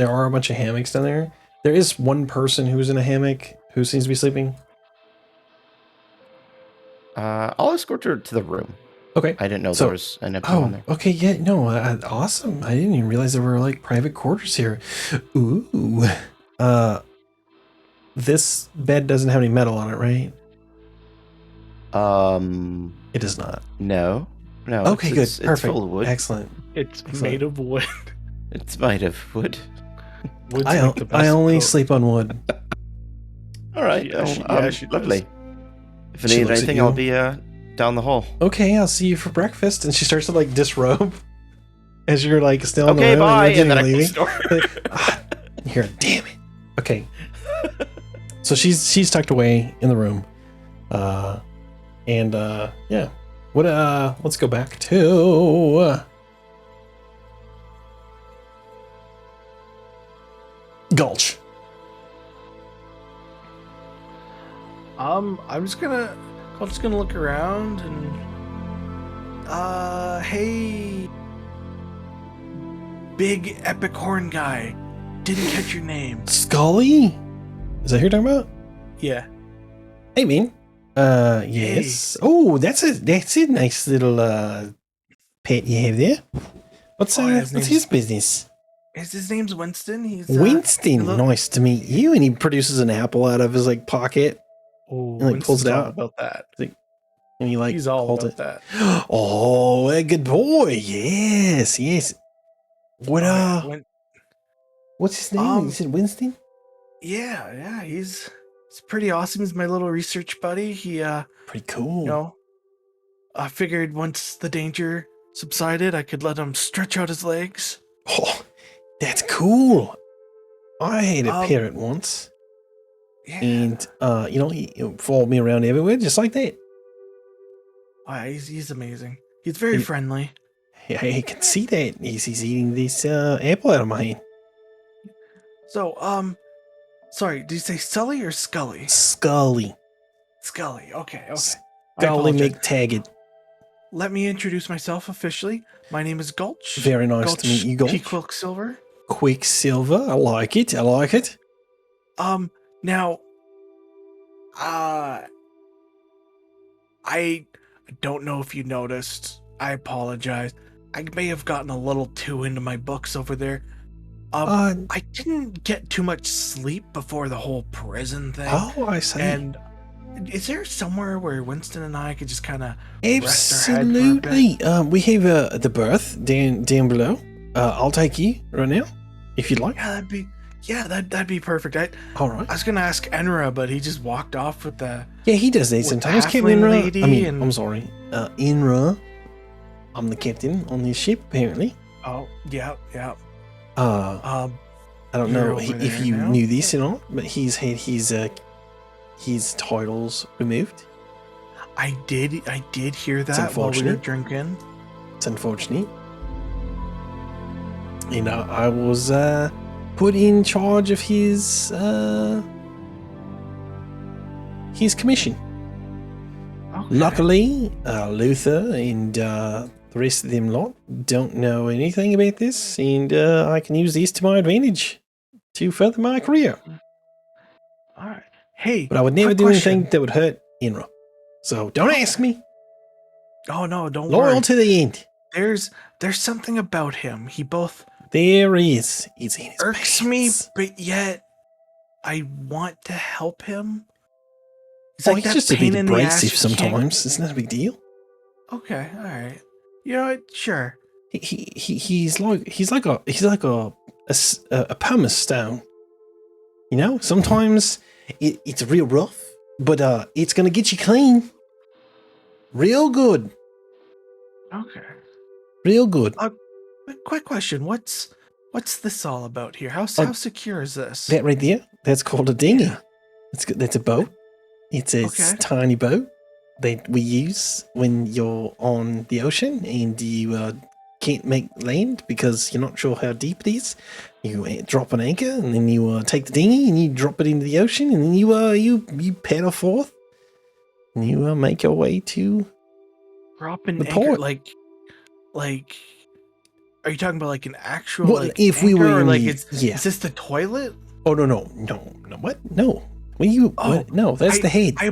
are a bunch of hammocks down there. There is one person who's in a hammock who seems to be sleeping. I'll escort her to the room. Okay. I didn't know So- there was an empty one Oh, there. okay, yeah, no, awesome. I didn't even realize there were like private quarters here. Ooh, this bed doesn't have any metal on it, right? It does not. No. Okay, good, It's perfect, full of wood. excellent. It's Excellent. made of wood. It's made of wood. Wood's I like the best only coat. sleep on wood. All right. Yeah, she does. Lovely. If you She need looks at anything, you. I'll be down the hall. Okay, I'll see you for breakfast. And she starts to like disrobe as you're like still in the Okay, room bye. and And then I leaving. close the door. Like, here, damn it. Okay. So she's tucked away in the room. Yeah. What let's go back to Gulch. I'm just gonna look around and hey, big epic horn guy, didn't catch your name. Scully? Is that who you're talking about? Yeah. Hey, Bean. Yes. Oh, that's a nice little pet you have there. What's Oh, his what's name's- his business? His name's Winston. He's Winston, hello. nice to meet you. And he produces an apple out of his like pocket, Oh, He, like, pulls it Winston's all out. about that. and he like He's all holds about it. that. Oh, a good boy. Yes. What Oh, yeah, What's his name? Um, You said Winston? yeah, he's pretty awesome. He's my little research buddy. He Pretty cool. you know, I figured once the danger subsided, I could let him stretch out his legs. Oh, that's cool. I had a Um, parrot once, Yeah. and he followed me around everywhere just like that. Wow, he's amazing. He's very He- friendly. I can see that. He's eating this apple out of my hand. So, sorry, did you say Sully or Scully? Scully. Scully. Okay. I Scully apologize. McTaggart. Let me introduce myself officially. My name is Gulch. Very nice to meet you, P. Gulch. Quicksilver. Quicksilver. I like it. Now, I don't know if you noticed. I apologize. I may have gotten a little too into my books over there. I didn't get too much sleep before the whole prison thing. Oh, I see. And is there somewhere where Winston and I could just kind of rest our head for a Absolutely. bit? We have the berth down below. I'll take you right now, if you'd like. Yeah, that'd be perfect. All right. I was gonna ask Enra, but he just walked off with the. Yeah, he does that with sometimes. the Captain halfling Inra. lady and- I'm sorry. Inra. I'm the captain on this ship, apparently. Oh, yeah. I don't You're know over if there you now? knew this or not, but he's had his titles removed. I did hear that while we were unfortunate. drinking. It's unfortunate. And I was put in charge of his commission. Okay. Luckily, Luther and the rest of them lot don't know anything about this, and I can use this to my advantage to further my career. All right. Hey, But I would never quick do question. anything that would hurt Inra. So don't ask me. Oh no, don't Loyal worry. to the end. There's something about him. He both There he is. It's in his irks pants. me, but yet I want to help him. It's Oh, like he's that just a pain bit in the ass abrasive you can't- sometimes. It's not a big deal. Okay, all right. You know what? Sure. He's like a pumice stone. You know, sometimes it's real rough, but it's gonna get you clean. Real good. Okay. Real good. Quick question. What's this all about here? How secure is this? That right there, that's called a dinghy. Yeah. That's a boat. It's a Okay. tiny boat that we use when you're on the ocean and you can't make land because you're not sure how deep it is. You drop an anchor and then you take the dinghy and you drop it into the ocean and then you paddle forth and you make your way to. Drop an The anchor, port. like. Are you talking about like an actual? Well, like, if we anchor, were or in like the- it's yeah. is this the toilet? Oh no! What? No. When you? Oh, what? No, that's the head. I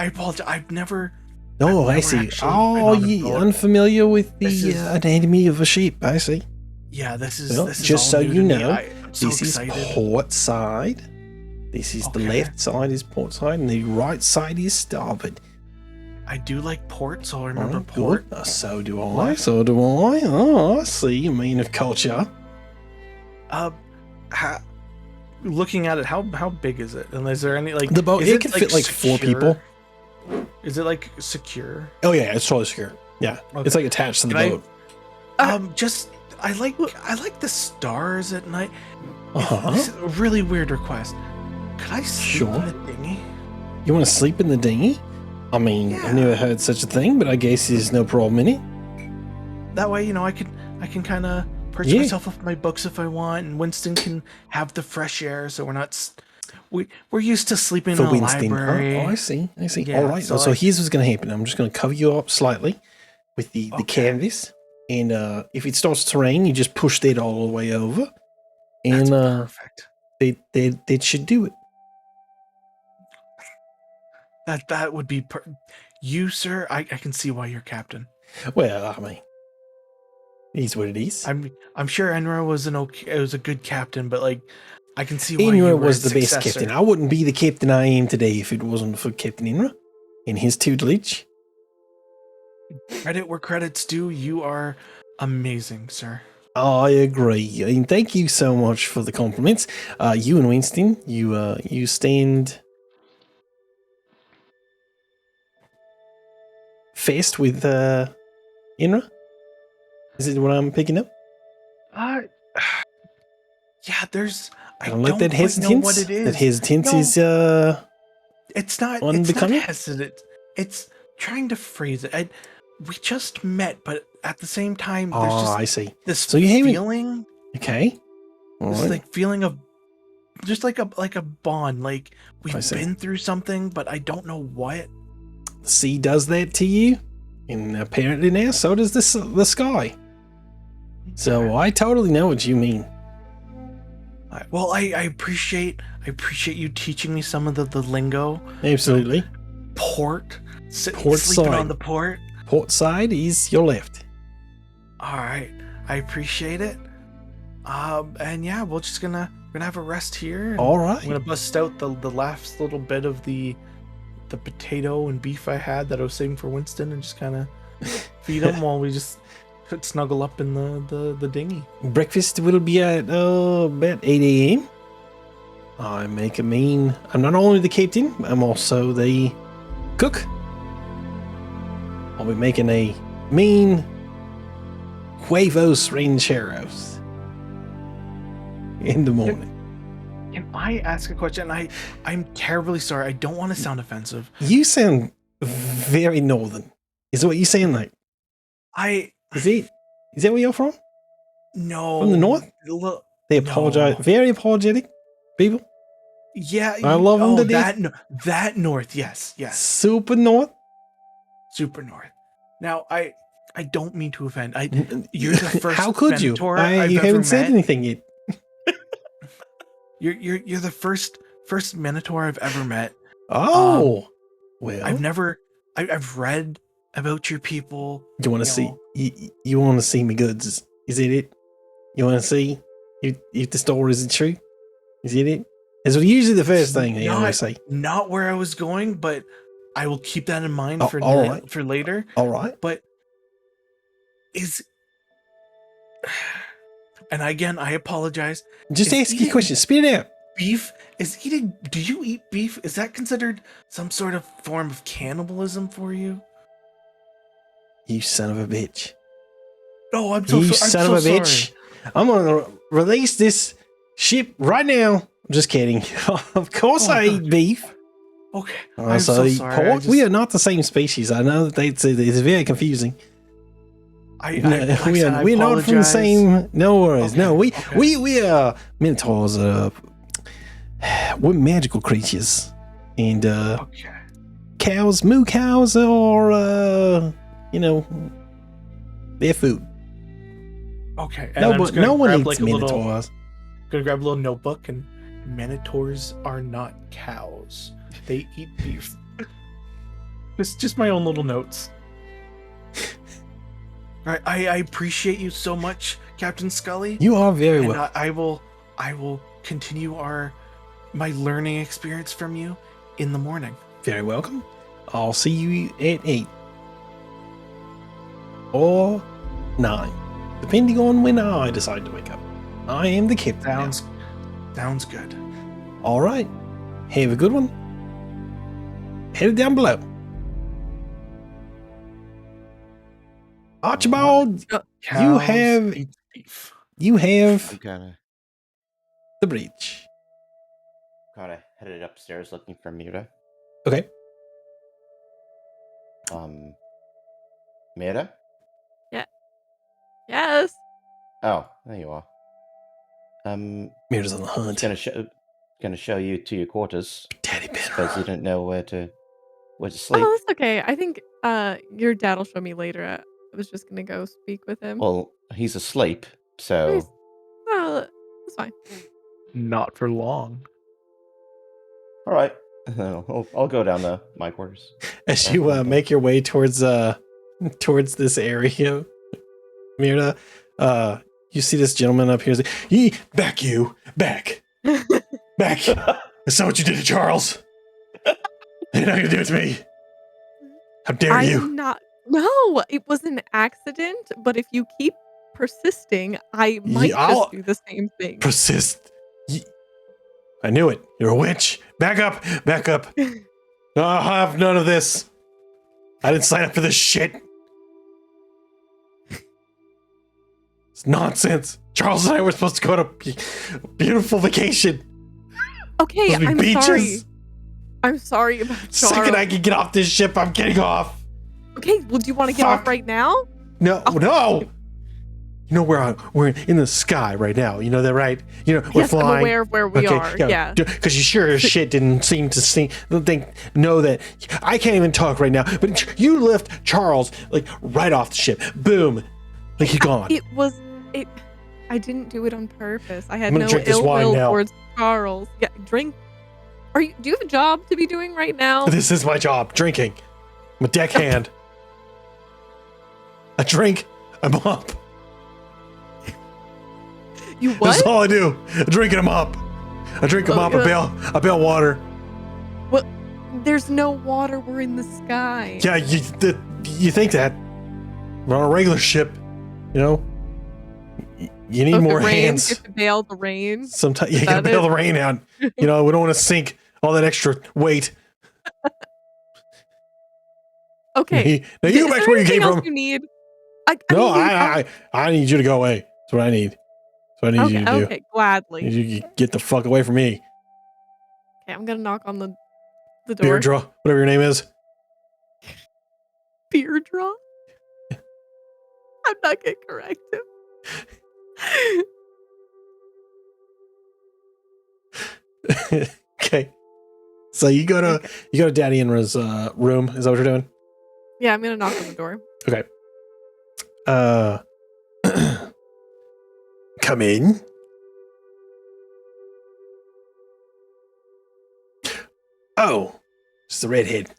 apologize. I've never. Oh, I've I never see. actually been Oh, on a you boat. unfamiliar with This the is- anatomy of a ship? I see. Yeah, this is. Well, this is just all so new you to me. know, I'm so This excited. is port side. This is the Okay. left side is port side, and the right side is starboard. I do like port, so I remember Oh, port. good. So do I. Left. So do I. Oh, I see. You mean of culture. Looking at it, how big is it? And is there any like The boat is it can fit like 4 secure? people. Is it like secure? Oh yeah, it's totally secure. Yeah, Okay. it's like attached to the Can I- boat. Just I like the stars at night. Uh-huh. This is a really weird request. Could I sleep Sure. in the dinghy? You want to sleep in the dinghy? I mean, Yeah. I've never heard such a thing, but I guess there's no problem in it. That way, I can kind of perch Yeah. myself off my books if I want, and Winston can have the fresh air, so we're not. We're used to sleeping For in a Winston. library. Oh, I see. Yeah, All right. so, So, like- here's what's going to happen. I'm just going to cover you up slightly with the Okay. canvas. And if it starts to rain, you just push that all the way over. That's And perfect. that should do it. That would be you, sir. I can see why you're captain. Well, I mean, it is what it is. I'm sure Enra was a good captain, but like I can see why you Inra were was the a best successor. captain. I wouldn't be the captain I am today if it wasn't for Captain Inra and his tutelage. Credit where credit's due. You are amazing, sir. I agree. And thank you so much for the compliments. You and Winston, you stand fast with Inra. Is it what I'm picking up? Uh, yeah, there's. I I don't like don't that quite know what hesitance. it is. That hesitance No, is it's not. It's not unbecoming. hesitant. It's trying to phrase it. We just met, but at the same time, there's Oh, just I see. this So you haven't. feeling. Okay. All This right. like feeling of just like a bond. Like I we've see. been through something, but I don't know what. The sea does that to you, and apparently now so does the sky. So I totally know what you mean. Well, I appreciate you teaching me some of the lingo. Absolutely. Port, Port sleeping side. on the port. Port side is your left. All right, I appreciate it. And yeah, we're gonna have a rest here. And All right. I'm gonna bust out the last little bit of the potato and beef I had that I was saving for Winston, and just kind of feed him while we just snuggle up in the dinghy. Breakfast will be at about 8 a.m. I'm not only the captain, I'm also the cook. I'll be making a mean huevos rancheros in the morning. Can I ask a question? I'm terribly sorry. I don't want to sound offensive. You sound very northern. Is that what you sound like? Is that where you're from? No. From the north? Look, They apologize. no. Very apologetic people. Yeah, I love them to death. that north. Yes. Super north. Super north. Now, I don't mean to offend. You're the first. How could you? Minotaur I've You ever haven't said met. anything yet. You're the first Minotaur I've ever met. Oh, well. I've read about your people. You want to see? You want to see me goods? Is it it? You want to see if the story is true? Is it? It's usually the first thing they always say. Not where I was going, but I will keep that in mind for later. All right. But and again, I apologize. Just ask you a question. Spit it out. Beef is eating. Do you eat beef? Is that considered some sort of form of cannibalism for you? You son of a bitch. Oh, I'm so You sorry. son of a bitch. I'm going to release this ship right now. I'm just kidding. Of course I eat beef. Okay. I also eat pork. We are not the same species. I know that it's very confusing. We're not from the same. No worries. Okay, No, we are minotaurs. We're magical creatures, and cows, moo cows, or they're food. Okay. And no one eats minotaurs. Gonna grab a little notebook, and minotaurs are not cows. They eat beef. Just my own little notes. All right, I appreciate you so much, Captain Scully. You are very well. I will continue my learning experience from you in the morning. Very welcome. I'll see you at 8 or 9, depending on when I decide to wake up. I am the captain. Sounds good. All right. Have a good one. Head down below. Archibald, you have eat beef. I'm kind the breach. of headed upstairs looking for Mira. Okay. Mira? Yes. Oh, there you are. Mira's on the hunt. Gonna show you to your quarters. Daddy Because you don't know where to sleep. Oh, that's okay. I think your dad will show me later. I was just gonna go speak with him. Well, he's asleep, so Nice. Oh, that's fine. Not for long. all right. I'll go down to my quarters. As you make your way towards this area, Mira, you see this gentleman up here. Back. That's not what you did to Charles. You're not gonna do it to me. How dare you? I'm not. No, it was an accident. But if you keep persisting, I might I'll just do the same thing. persist. I knew it. You're a witch. Back up. Back up. I'll have none of this. I didn't sign up for this shit. It's nonsense. Charles and I were supposed to go on a beautiful vacation. Okay, Supposed to be I'm beaches. sorry. I'm sorry about Charles. Second I can get off this ship, I'm getting off. Okay, well, do you want to get Fuck. off right now? No, no. You know we're in the sky right now. You know that, right? You know we're Yes, flying. I'm aware of where we are. Yeah. Because you sure as shit didn't seem to know that. I can't even talk right now. But you lift Charles like right off the ship. Boom, like he's gone. I didn't do it on purpose. I had I'm gonna no drink this ill wine will now. towards Charles. Yeah, drink. Do you have a job to be doing right now? This is my job, drinking. I'm a deckhand. I drink. I'm up. You what? That's all I do. I drink them up. I drink them up. I bail water. Well, there's no water. We're in the sky. Yeah, you think that? We're on a regular ship, you know. You need If more it rains, hands. you have to bail the rain. Sometimes you Is gotta that bail it? the rain out. You know, we don't want to sink all that extra weight. Okay. Now you go back to where you came from. You need? No, mean, I need you to go away. That's what I need. That's what I need you to do. Okay, gladly. I need you to get the fuck away from me. Okay, I'm gonna knock on the door. Deirdre, whatever your name is. Deirdre? I'm not gonna correct him. Okay. So you go to Daddy Inra's room. Is that what you're doing? Yeah, I'm gonna knock on the door. Okay. Come in. Oh, it's the redhead.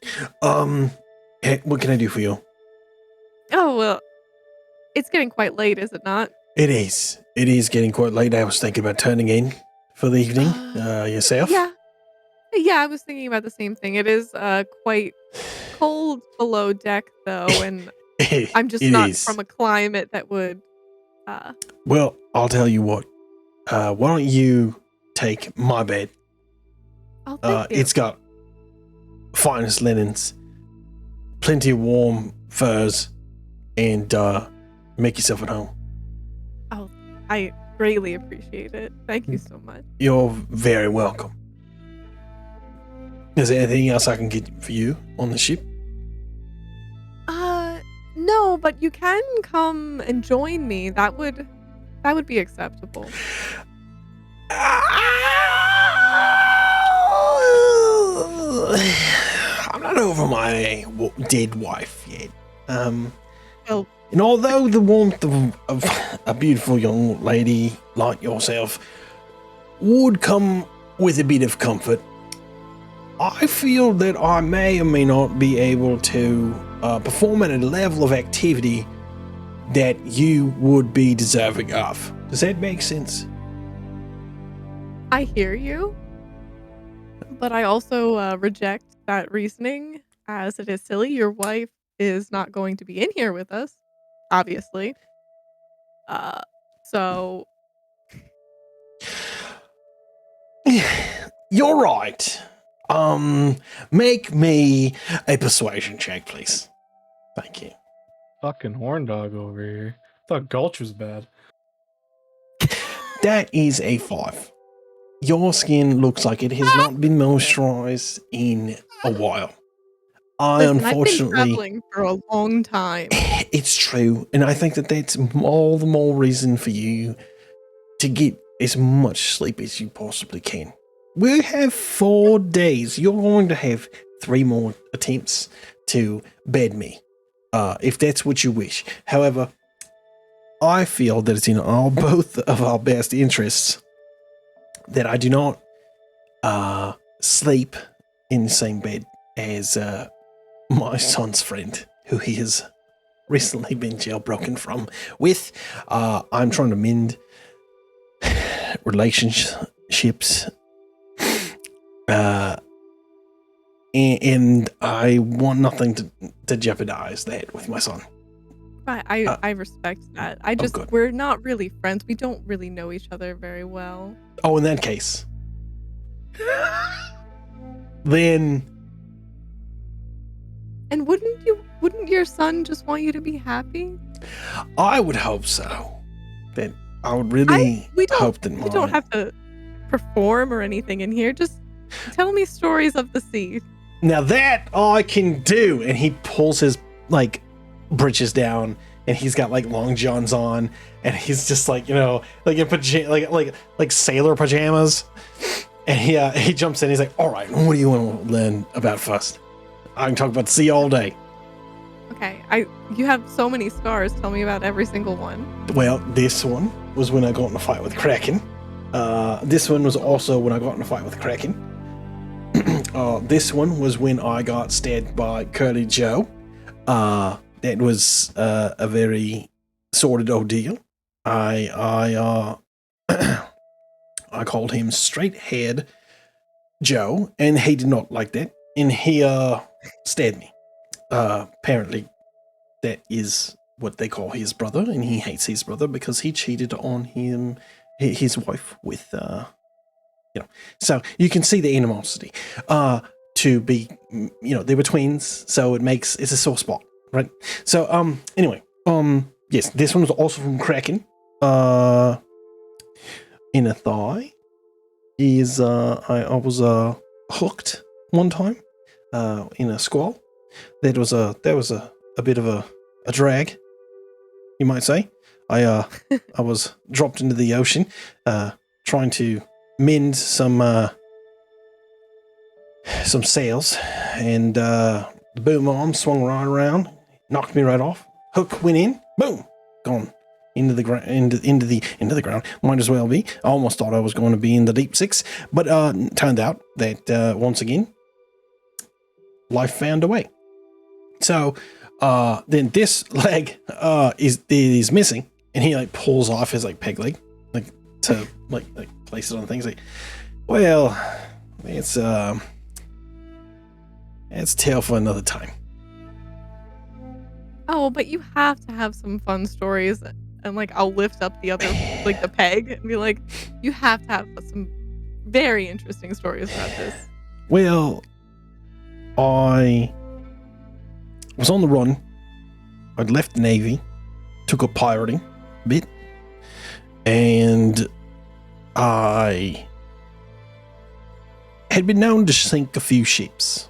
Hey, what can I do for you? Oh well, it's getting quite late, is it not? It is. It is getting quite late. I was thinking about turning in for the evening. Yourself? Yeah, I was thinking about the same thing. It is quite cold below deck though, and I'm just not from a climate that would Well, I'll tell you what. Why don't you take my bed? Oh, thank you. It's got finest linens, plenty of warm furs, and make yourself at home. Oh, I greatly appreciate it. Thank you so much. You're very welcome. Is there anything else I can get for you on the ship? No, but you can come and join me. That would be acceptable. I'm not over my dead wife yet. Well, And although the warmth of a beautiful young lady like yourself would come with a bit of comfort, I feel that I may or may not be able to perform at a level of activity that you would be deserving of. Does that make sense? I hear you, but I also reject that reasoning as it is silly. Your wife is not going to be in here with us, obviously. So You're right. Make me a persuasion check, please. Thank you. Fucking horn dog over here. Thought Gulch was bad. That is a 5. Your skin looks like it has not been moisturized in a while. listen, I've been Unfortunately, traveling for a long time. it's true, and I think that that's all the more reason for you to get as much sleep as you possibly can. We have 4 days. You're going to have 3 more attempts to bed me, if that's what you wish. However, I feel that it's in both of our best interests that I do not sleep in the same bed as my son's friend, who he has recently been jailbroken from. I'm trying to mend relationships, and I want nothing to jeopardize that with my son. I respect that. I just good. we're not really friends. We don't really know each other very well. Oh, in that case, then And wouldn't your son just want you to be happy? I would hope so. But I would really We don't hope that we don't have to perform or anything in here. Just tell me stories of the sea. Now that I can do. And he pulls his like breeches down, and he's got like long johns on, and he's just like, you know, like in like sailor pajamas. And he jumps in. He's like, all right, what do you want to learn about first? I can talk about the sea all day. Okay, you have so many scars. Tell me about every single one. Well, this one was when I got in a fight with Kraken. This one was also when I got in a fight with Kraken. This one was when I got stabbed by Curly Joe. That was a very sordid ordeal. I called him straight head Joe, and he did not like that, and he stabbed me. Apparently, that is what they call his brother, and he hates his brother because he cheated on his wife with, you know. So you can see the animosity. To be, you know, they were twins, so it's a sore spot, right? So anyway, yes, this one was also from Kraken. In a thigh is I was hooked one time in a squall. That was a bit of a drag, you might say. I was dropped into the ocean trying to mend some sails, and the boom arm swung right around, knocked me right off. Hook went in, boom, gone into the ground. Into the ground. Might as well be. I almost thought I was going to be in the deep six, but turned out that once again, life found a way. So then this leg is missing, and he like pulls off his like peg leg, like to like place it on things. Like, well, it's tale for another time. Oh, but you have to have some fun stories, and like I'll lift up the other like the peg and be like, you have to have some very interesting stories about this. Well, I was on the run. I'd left the Navy, took up pirating a bit, and I had been known to sink a few ships.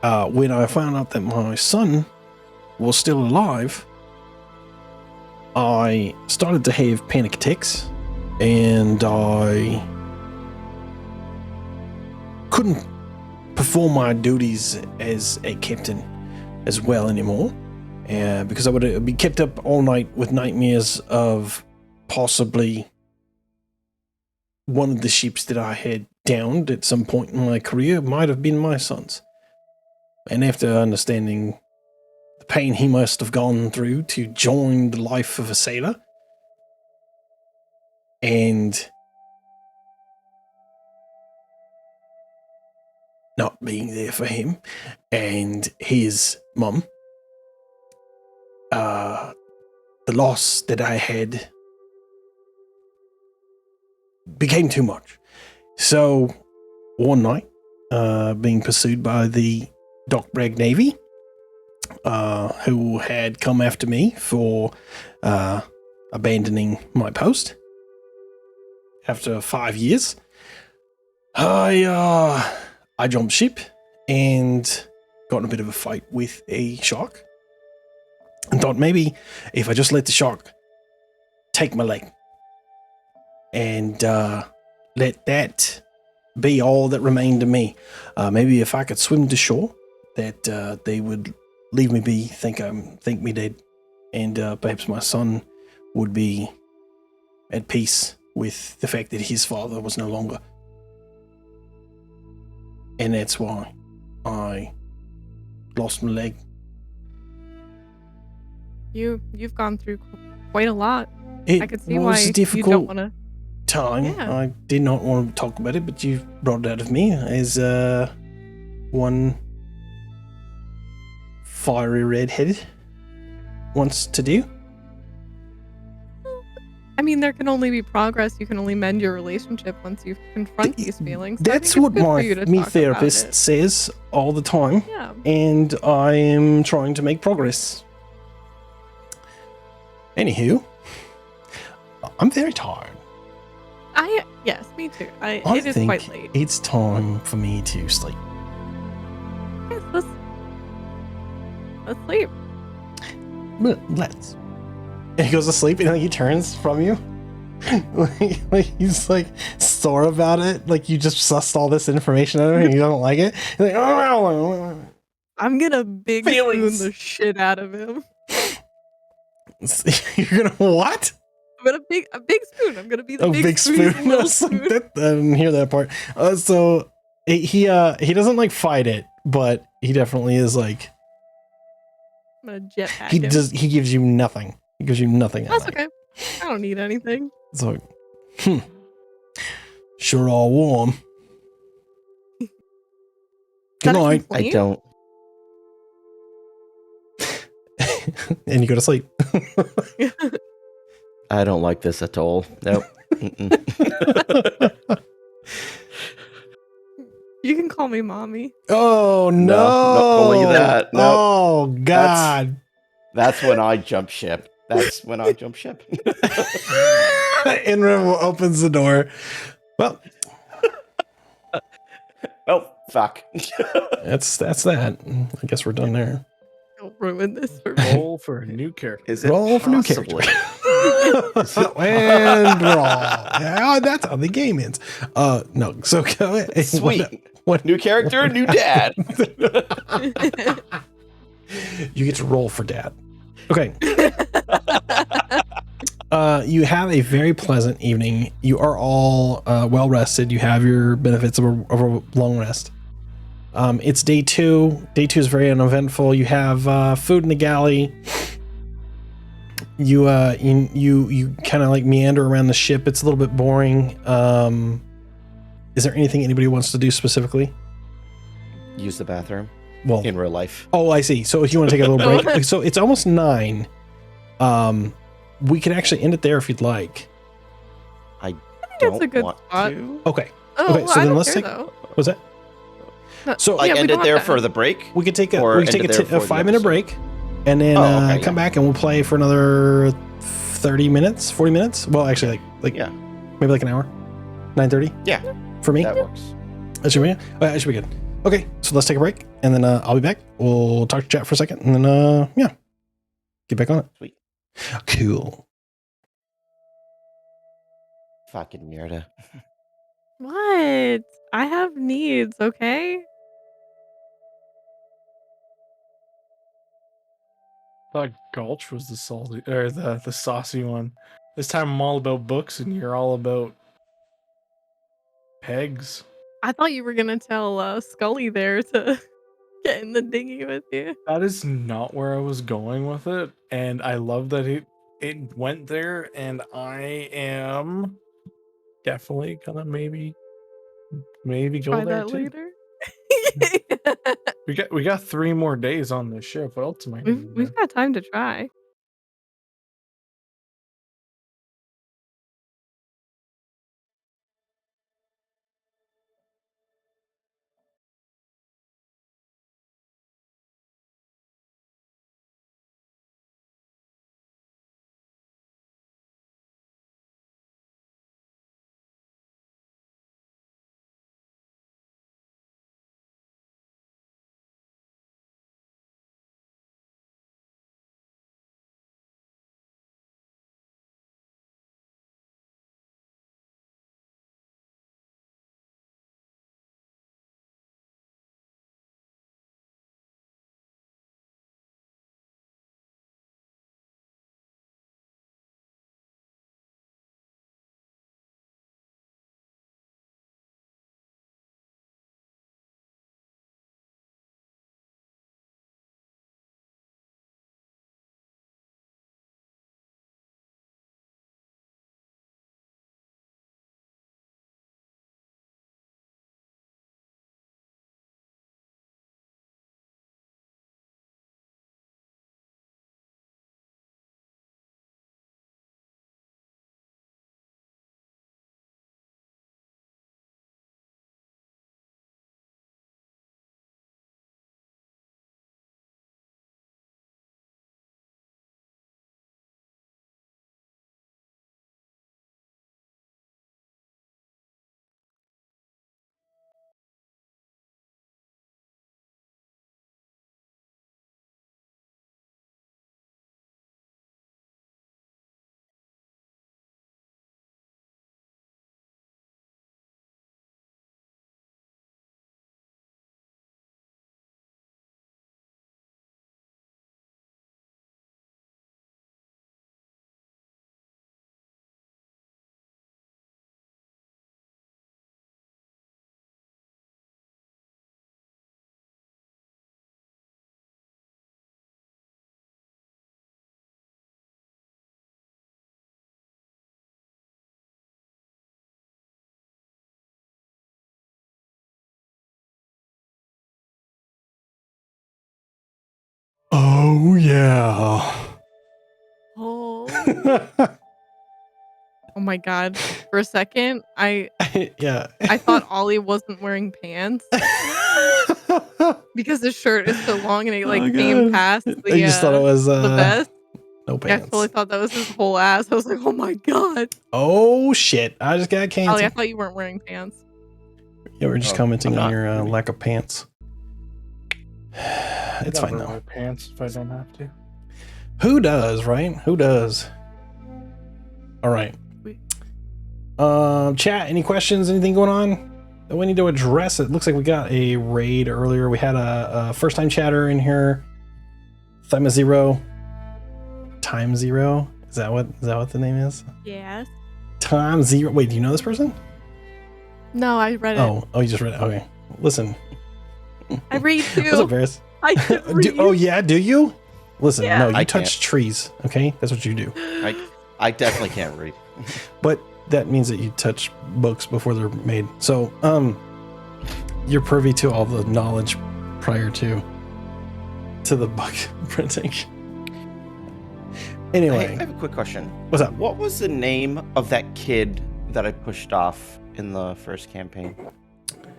When I found out that my son was still alive, I started to have panic attacks, and I couldn't perform my duties as a captain as well anymore, because I would be kept up all night with nightmares of possibly one of the ships that I had downed at some point in my career might have been my son's. And after understanding the pain he must have gone through to join the life of a sailor, and not being there for him and his mum, the loss that I had became too much. So one night, being pursued by the Dock Bragg Navy, who had come after me for abandoning my post after 5 years, I jumped ship and got in a bit of a fight with a shark, and thought maybe if I just let the shark take my leg and let that be all that remained to me, maybe if I could swim to shore, that they would leave me be, think me dead, and perhaps my son would be at peace with the fact that his father was no longer. And that's why I lost my leg. You've gone through quite a lot. It I could see was why a you difficult don't want to. time. Yeah. I did not want to talk about it, but you brought it out of me as one fiery redheaded. wants to do? I mean, there can only be progress. You can only mend your relationship once you confront these feelings. So I That's think it's what good for my you to me talk about therapist it. says all the time, Yeah. and I am trying to make progress. Anywho, I'm very tired. Yes, me too. I It is think quite late. it's time for me to sleep. Yes, let's sleep. Let's. And he goes to sleep, and like he turns from you, like he's like sore about it. Like you just sussed all this information out of him, and you don't like it. He's like, oh, I'm gonna big Feelings. spoon the shit out of him. you're gonna what? I'm gonna a big spoon. I'm gonna be the Oh, big, big spoon. spoon. I Little was like, spoon. that, I didn't hear that part. So he doesn't like fight it, but he definitely is like I'm gonna jetpack he him. does. He gives you nothing. He gives you nothing. That's okay. I don't need anything. So, sure, all warm. Is Good that a night. I complaint? don't. And you go to sleep. I don't like this at all. Nope. Mm-mm. You can call me mommy. Oh no! No, not calling you that. No. Oh God! That's when I jump ship. That's when I jump ship. Inrim opens the door. Well, Oh, fuck. that's that. I guess we're done there. Don't ruin this for me. Roll for a new character. Is it Roll for new character. possibly? And roll. Yeah, that's how the game ends. No. So go ahead. Sweet. What? New character, new dad. You get to roll for dad. Okay. You have a very pleasant evening. You are all well rested. You have your benefits of a long rest. It's day 2. Day 2 is very uneventful. You have food in the galley. You kind of like meander around the ship. It's a little bit boring. Is there anything anybody wants to do specifically? Use the bathroom Well, in real life. oh, I see. So if you want to take a little break, so it's almost 9. We could actually end it there if you'd like. I That's don't a good want spot. to. Okay. Oh, Okay, well, so I then don't let's care, take- though. What's that? No, So Like yeah, we end don't it there have for to. the break? we could take a Or we could end take it there a for the 5-minute episode? break, and then Oh, okay, come yeah. back and we'll play for another 30 minutes, 40 minutes. Well, actually, like Yeah, maybe like an hour, 9:30 yeah, for me. that works. That should be it. That should be good. Okay, so let's take a break, and then I'll be back. We'll talk to chat for a second, and then yeah, get back on it. Sweet. Cool. Fucking Myrda. What? I have needs, okay? Thought Gulch was the salty or the saucy one. This time I'm all about books and you're all about pegs. I thought you were gonna tell Scully there to get in the dinghy with you. That is not where I was going with it, and I love that it went there, and I am definitely gonna maybe go Try there that too. later. We got 3 more days on this ship. What else am I gonna do? We've got time to try. Oh yeah. Oh. Oh my god. For a second, I Yeah. thought Ollie wasn't wearing pants because his shirt is so long and it like Oh, came God. past I the just thought it was the vest. no Yeah, I pants. totally thought that was his whole ass. I was like, oh my god. Oh shit! I just got Ollie, I canceled. thought you weren't wearing pants. Yeah, we're just Oh, commenting I'm on not, your maybe. lack of pants. It's fine Never though. wear pants if I don't have to. Who does, right? Who does? All right. Chat, any questions? Anything going on that we need to address? It looks like we got a raid earlier. We had a first-time chatter in here. Time Zero. Is that what the name is? Yes. Time Zero. Wait, do you know this person? No, I read it. Oh, you just read it. Okay. Listen. I read too. What's up, Varys? I can read. Oh yeah, do you? Listen, Yeah. no, you I touch trees, okay? That's what you do. I definitely can't read. But that means that you touch books before they're made. So, you're privy to all the knowledge prior to the book printing. Anyway, I have a quick question. what's up? What was the name of that kid that I pushed off in the first campaign?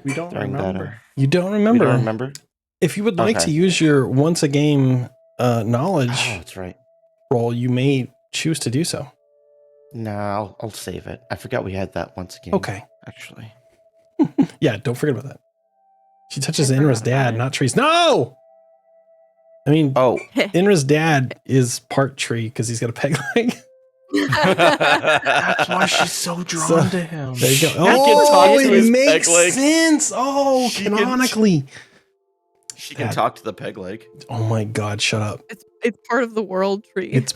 We don't During that, remember. You don't You remember? don't remember? If you would like Okay. to use your once a game knowledge Oh, that's right. roll, you may choose to do so. No, I'll save it. I forgot we had that once again. Okay. Actually. Yeah, don't forget about that. She touches I Inra's forgot about dad, it. not trees. No! I mean, Oh. Inra's dad is part tree because he's got a peg leg. That's why she's so drawn So, to him. There you go. can Oh, talk to it his makes peg leg. sense. Oh, She can- canonically. She can Dad. talk to the peg leg. Oh my God, shut up. It's part of the world tree. It's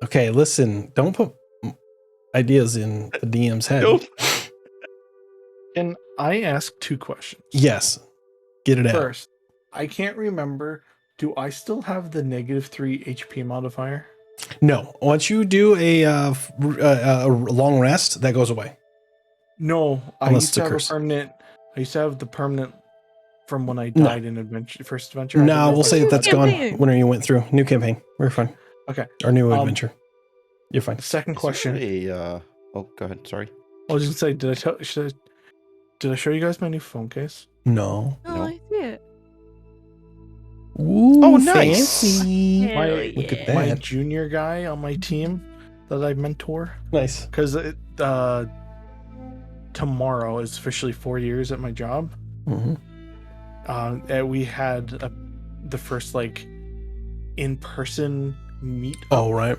okay. Listen, don't put ideas in the DM's head. Nope. Can I ask 2 questions? Yes, get it out. First, I can't remember. Do I still have the -3 HP modifier? No, once you do a long rest, that goes away. No, I Unless used it's to a have curse. a permanent. I used to have the permanent from when I No. died in first adventure. I don't No, know we'll if I say that still that's have gone. Campaign. Whenever you went through new campaign, we're fine. Okay. Or new Um, adventure, you're fine. it. Second Is question. there oh, go ahead. Sorry. I was just gonna say, did I show you guys my new phone case? No. Oh, No. I see it. Ooh, Oh, nice. fancy. Hell Look at yeah. My that. junior guy on my team that I mentor, Nice. because tomorrow is officially 4 years at my job. Mhm. And we had the first like in-person meet Oh, right.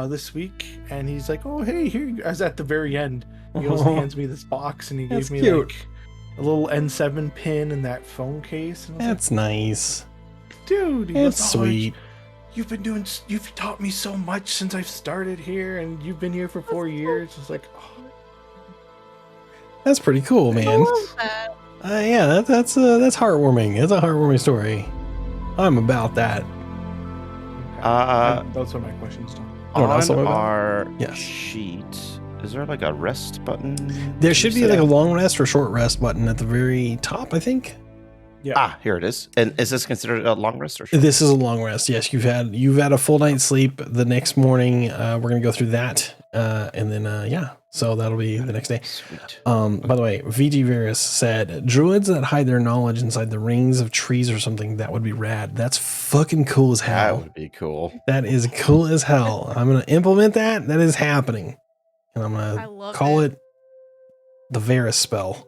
this week, and he's like, "Oh, hey, here you go." I was at the very end. He goes and hands me this box, and he That's gave me cute. like a little N7 pin in that phone case. And I was That's nice. like, dude, he That's goes, "Oh, sweet. You've taught me so much since I've started here, and you've been here for 4 years." It's like, oh, That's pretty cool, I man. love that. Yeah, that's heartwarming. It's a heartwarming story. I'm about that. that's what my questions are. Oh, that's On what about- our Yes. sheet, is there like a rest button? There should be set like a up? long rest or short rest button at the very top, I think. Ah, here it is. And is this considered a long rest or short? This is a long rest. Yes, you've had a full night's sleep. The next morning, we're gonna go through that, and then yeah, so that'll be the next day. Sweet. By the way, VG Varus said druids that hide their knowledge inside the rings of trees or something, that would be rad. That's fucking cool as That hell. would be cool. That is cool as hell. I'm gonna implement that. That is happening, and I'm I gonna love call it. it the Varus spell.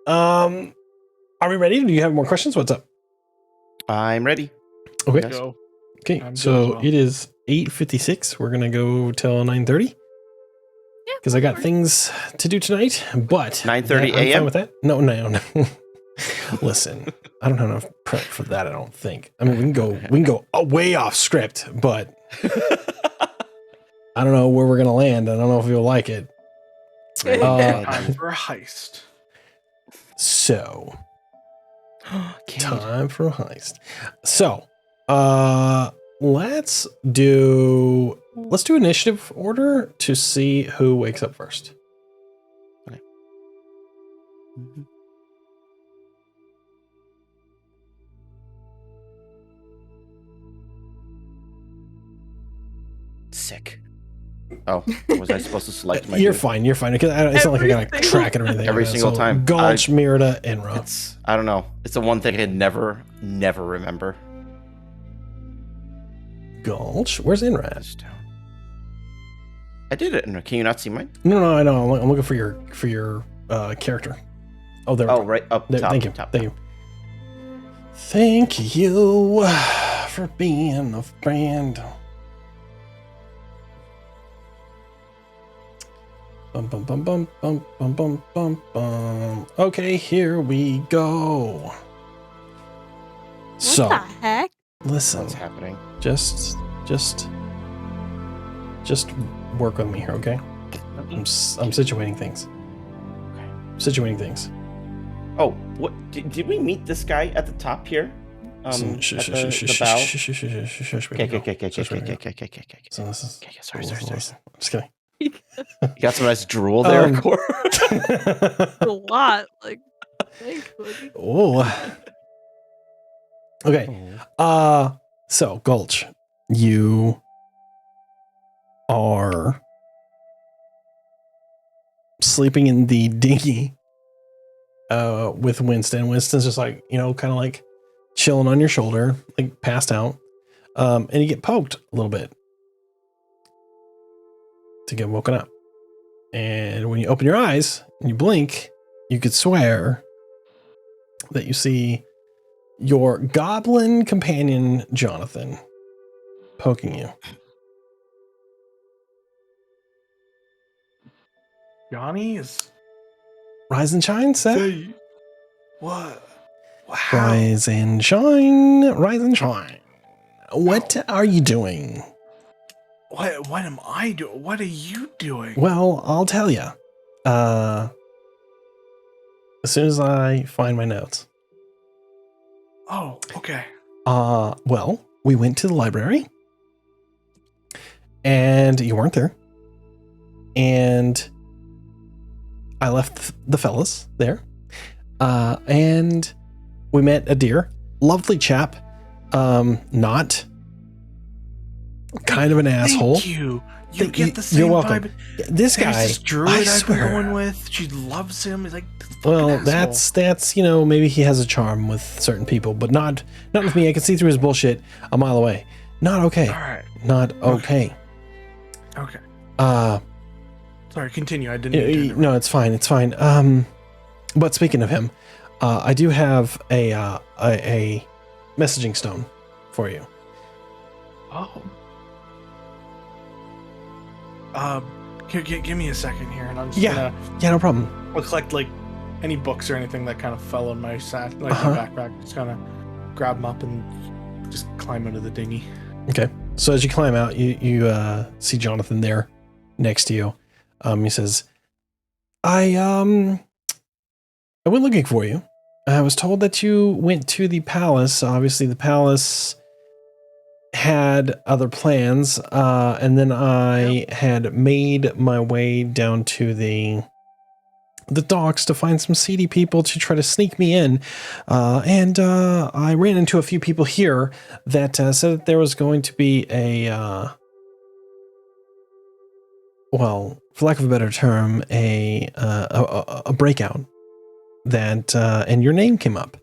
Are we ready? Do you have more questions? What's up? I'm ready. Okay. Yes. Go. Okay, I'm good so as well. it is 8:56. We're gonna go till 9:30 Yeah, because I got sure. things to do tonight. But 9:30 I'm fine a.m.? with that. No. Listen, I don't have enough prep for that. I don't think. I mean, we can go way off script, but I don't know where we're gonna land. I don't know if you'll like it. Time for a heist. So Kid. time for a heist. So, let's do initiative order to see who wakes up first. Mhm. sick. Oh, was I supposed to select my? You're fine. You're fine. Because it's not like I gotta track it or anything. Every like that. single So, time. Gulch, Merida, Enra. It's I don't know. It's the one thing I never remember. Gulch. Where's Enra? I did it. Can you not see mine? No, I know. I'm looking for your character. Oh, there. Oh, right up There, top. thank you. Top, Thank you. Thank you for being a friend. Bum bum bum bum bum bum bum bum bum. Okay, here we go. What the heck? Listen, What's happening? just work with me here, okay? I'm situating things. Okay. Situating things. Oh, what? Did we meet this guy at the top here? At the bow. Okay. So this is. Sorry. Just kidding. You got some nice drool there, Cor. A lot. Like, thanks, buddy. Oh. Okay. So Gulch, you are sleeping in the dinghy with Winston. Winston's just like, kind of like chilling on your shoulder, like passed out. And you get poked a little bit to get woken up. And when you open your eyes and you blink, you could swear that you see your goblin companion, Jonathan, poking you. Johnny is. Rise and shine, Seth. Say, what? Wow. Rise and shine. Rise and shine. What are you doing? What am I doing? What are you doing? Well, I'll tell you. As soon as I find my notes. Oh, okay. Well, we went to the library. And you weren't there. And I left the fellas there. And we met a deer. Lovely chap. Not kind of an asshole. Thank you. You Thank get you. the same You're welcome. vibe. This There's guy, this druid I I've been swear. going with. She loves him. He's like, Well, asshole. that's maybe he has a charm with certain people, but not with me. I can see through his bullshit a mile away. Not okay. All right. Not okay. Okay. Uh, Sorry. Continue. I didn't. mean to interrupt. no, it's fine. It's fine. But speaking of him, I do have a messaging stone for you. Oh. Give me a second here, and I'm just Yeah, no problem. gonna collect like any books or anything that kind of fell in my sack, like Uh-huh. my backpack. Just kind of grab them up and just climb into the dinghy. Okay. So as you climb out, you see Jonathan there next to you. He says, I went looking for you. I was told that you went to the palace. Obviously, the palace had other plans, and then I had made my way down to the docks to find some seedy people to try to sneak me in. And I ran into a few people here that said that there was going to be well, for lack of a better term, a breakout. That and your name came up.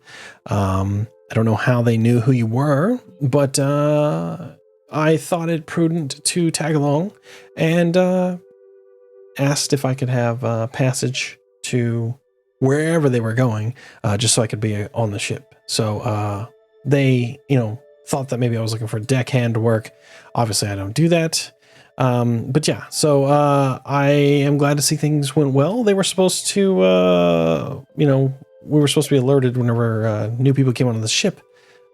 I don't know how they knew who you were, but I thought it prudent to tag along and asked if I could have passage to wherever they were going, just so I could be on the ship. So they, thought that maybe I was looking for deckhand work. Obviously, I don't do that. But yeah, so I am glad to see things went well. They were supposed to, we were supposed to be alerted whenever new people came onto the ship.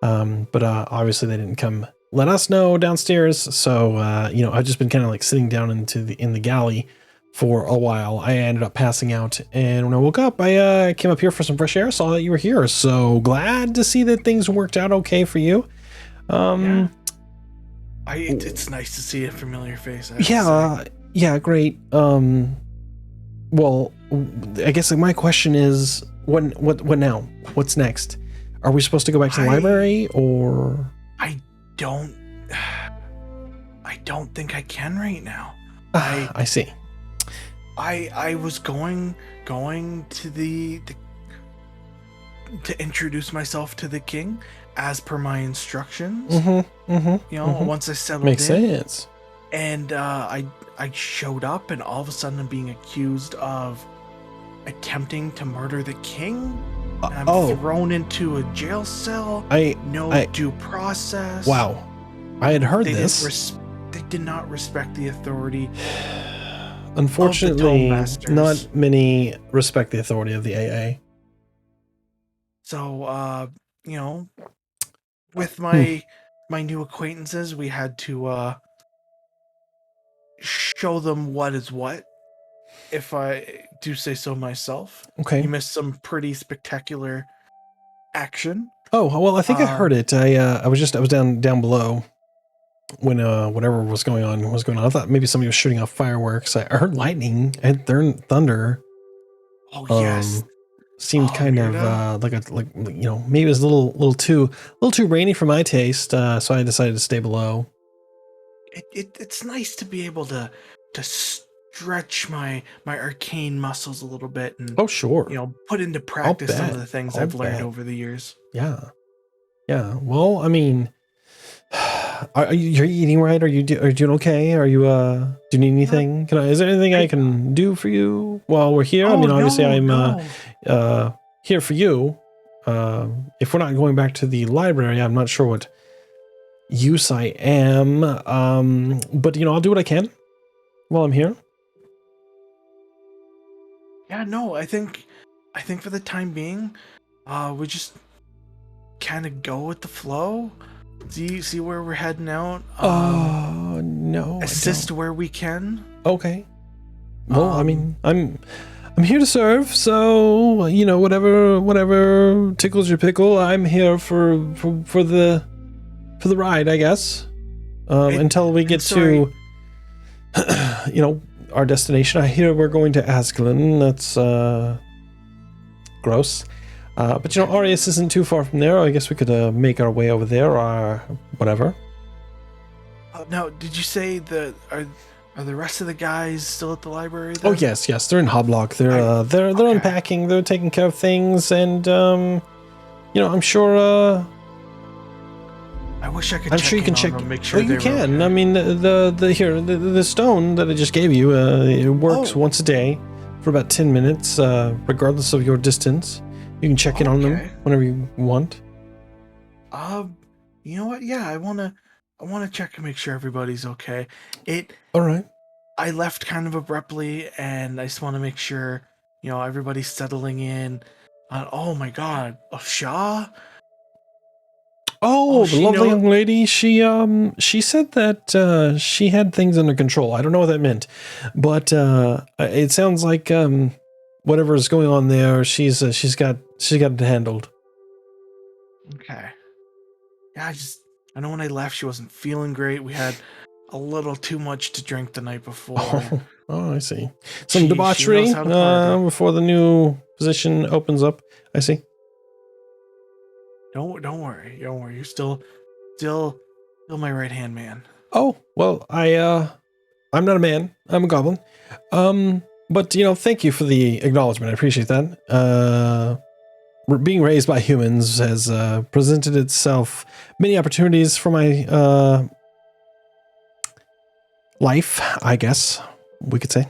But obviously they didn't come let us know downstairs. So, I've just been kind of like sitting down in the galley for a while. I ended up passing out, and when I woke up, I came up here for some fresh air, saw that you were here. So glad to see that things worked out okay for you. Yeah. It's nice to see a familiar face. I have to say. Yeah, great. Well, I guess my question is, what now? What's next? Are we supposed to go back to the library, or? I I don't think I can right now. I see. I was going to the to introduce myself to the king as per my instructions. Once I settled Makes in, sense. and I showed up, and all of a sudden I'm being accused of attempting to murder the king. And I'm thrown into a jail cell. No due process. Wow, I had heard They this. They did not respect the authority. Unfortunately, Masters. not many respect the authority of the AA. So, with my new acquaintances, we had to show them what is what, if I do say so myself. Okay. You missed some pretty spectacular action. Oh, well, I think I heard it. I was down below when whatever was going on. I thought maybe somebody was shooting off fireworks. I heard lightning. I had thunder. Oh yes. Seemed kind of maybe it was a little too rainy for my taste. So I decided to stay below. It's nice to be able to stretch my arcane muscles a little bit and sure, put into practice some of the things I've learned over the years. Yeah. Well, I mean, are you eating right? Are you doing okay? Are you do you need anything? Is there anything I can do for you while we're here? I mean, obviously I'm here for you. If we're not going back to the library, I'm not sure what use I am. But I'll do what I can while I'm here. Yeah, no, I think for the time being, we just kind of go with the flow. See where we're heading out. No. Assist where we can. Okay. Well, I mean, I'm here to serve, so whatever tickles your pickle, I'm here for the ride, I guess. Until we get to our destination. I hear we're going to Ascalon. That's gross. But Arius isn't too far from there. I guess we could make our way over there or whatever. Now, did you say that are the rest of the guys still at the library then? Oh yes, they're in Hoblock. They're unpacking, they're taking care of things, and I'm sure I wish I could. I'm sure you can check. Make sure you can. Okay. I mean, the stone that I just gave you, it works once a day for about 10 minutes, regardless of your distance. You can check in on them whenever you want. You know what? Yeah, I wanna check and make sure everybody's okay. All right. I left kind of abruptly, and I just want to make sure everybody's settling in. Oh my God, Shaw. Oh, the lovely young lady. She said that she had things under control. I don't know what that meant, but it sounds like whatever is going on there, she's got it handled. Okay. Yeah, I know when I left, she wasn't feeling great. We had a little too much to drink the night before. Oh, I see. Some debauchery before the new position opens up. I see. Don't worry. You're still my right hand man. Oh well, I'm not a man. I'm a goblin. But thank you for the acknowledgement. I appreciate that. Being raised by humans has presented itself many opportunities for my life, I guess we could say.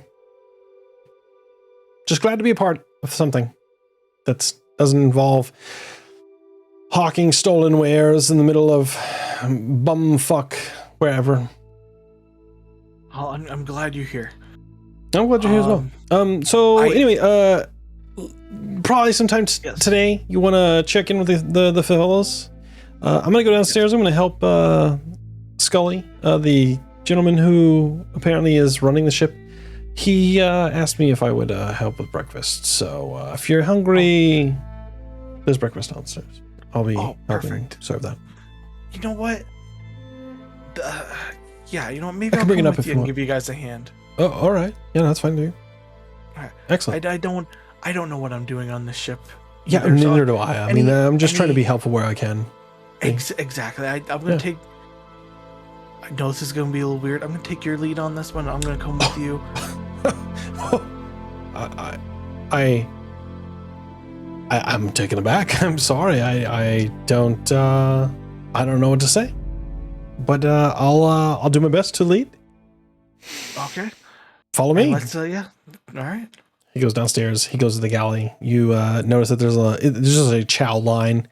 Just glad to be a part of something that doesn't involve hawking stolen wares in the middle of bumfuck wherever. Oh, I'm glad you're here. I'm glad you're here as well. Anyway, probably sometime today you want to check in with the fellows. I'm gonna go downstairs. I'm gonna help Scully, the gentleman who apparently is running the ship. He asked me if I would help with breakfast. So if you're hungry, there's breakfast downstairs. I'll be helping serve that. You know what? Maybe I I'll bring it come up with if you you and want. give you guys a hand. Oh, all right. Yeah, that's fine, dude. All right. Excellent. I don't know what I'm doing on this ship. Yeah, neither do I. I'm just trying to be helpful where I can. Exactly. I'm gonna take. I know this is gonna be a little weird. I'm gonna take your lead on this one. I'm gonna come with you. I'm taken aback. I'm sorry. I don't know what to say. But I'll do my best to lead. Okay. Follow me. Let's yeah. All right. He goes downstairs. He goes to the galley. You notice that there's just a chow line.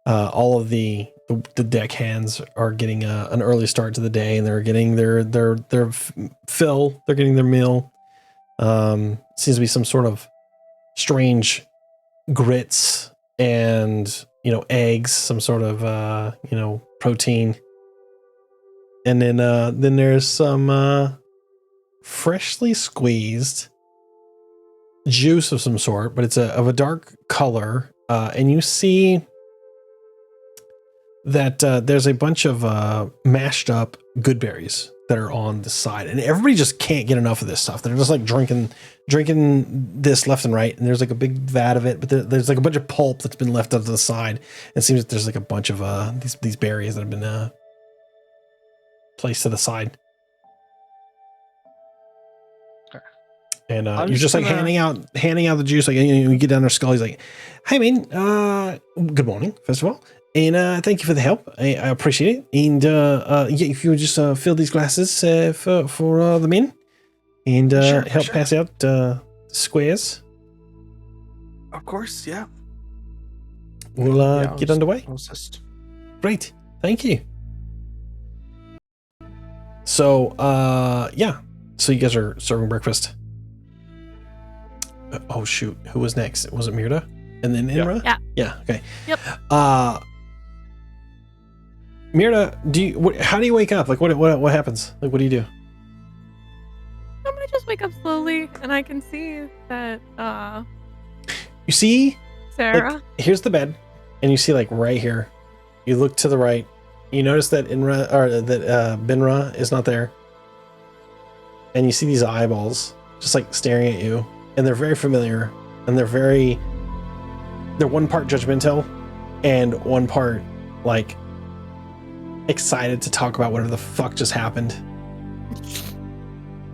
All of the deckhands are getting an early start to the day, and they're getting their fill. They're getting their meal. Seems to be some sort of strange grits and eggs, some sort of protein, and then there's some freshly squeezed juice of some sort, but it's of a dark color, and you see that there's a bunch of mashed up good berries that are on the side, and everybody just can't get enough of this stuff. They're just like drinking this left and right, and there's like a big vat of it, but there's like a bunch of pulp that's been left up to the side. It seems that there's like a bunch of these berries that have been placed to the side. And you're just like handing out the juice. Like you get down their skull. He's like, "Hey man, good morning, first of all, and thank you for the help. I appreciate it. And yeah, if you would just fill these glasses for the men, and help pass out squares. Of course, yeah. We'll get underway. Closest. Great, thank you. So yeah, so you guys are serving breakfast. Oh shoot, who was next? Was it Mirda? And then Imra? Yeah, okay. Yep. Mirda, how do you wake up? Like what happens? Like what do you do? I'm gonna just wake up slowly, and I can see that You see Sarah. like, here's the bed, and you see like right here. You look to the right. You notice that Benra is not there. And you see these eyeballs just like staring at you. And they're very familiar, and they're one part judgmental and one part like excited to talk about whatever the fuck just happened.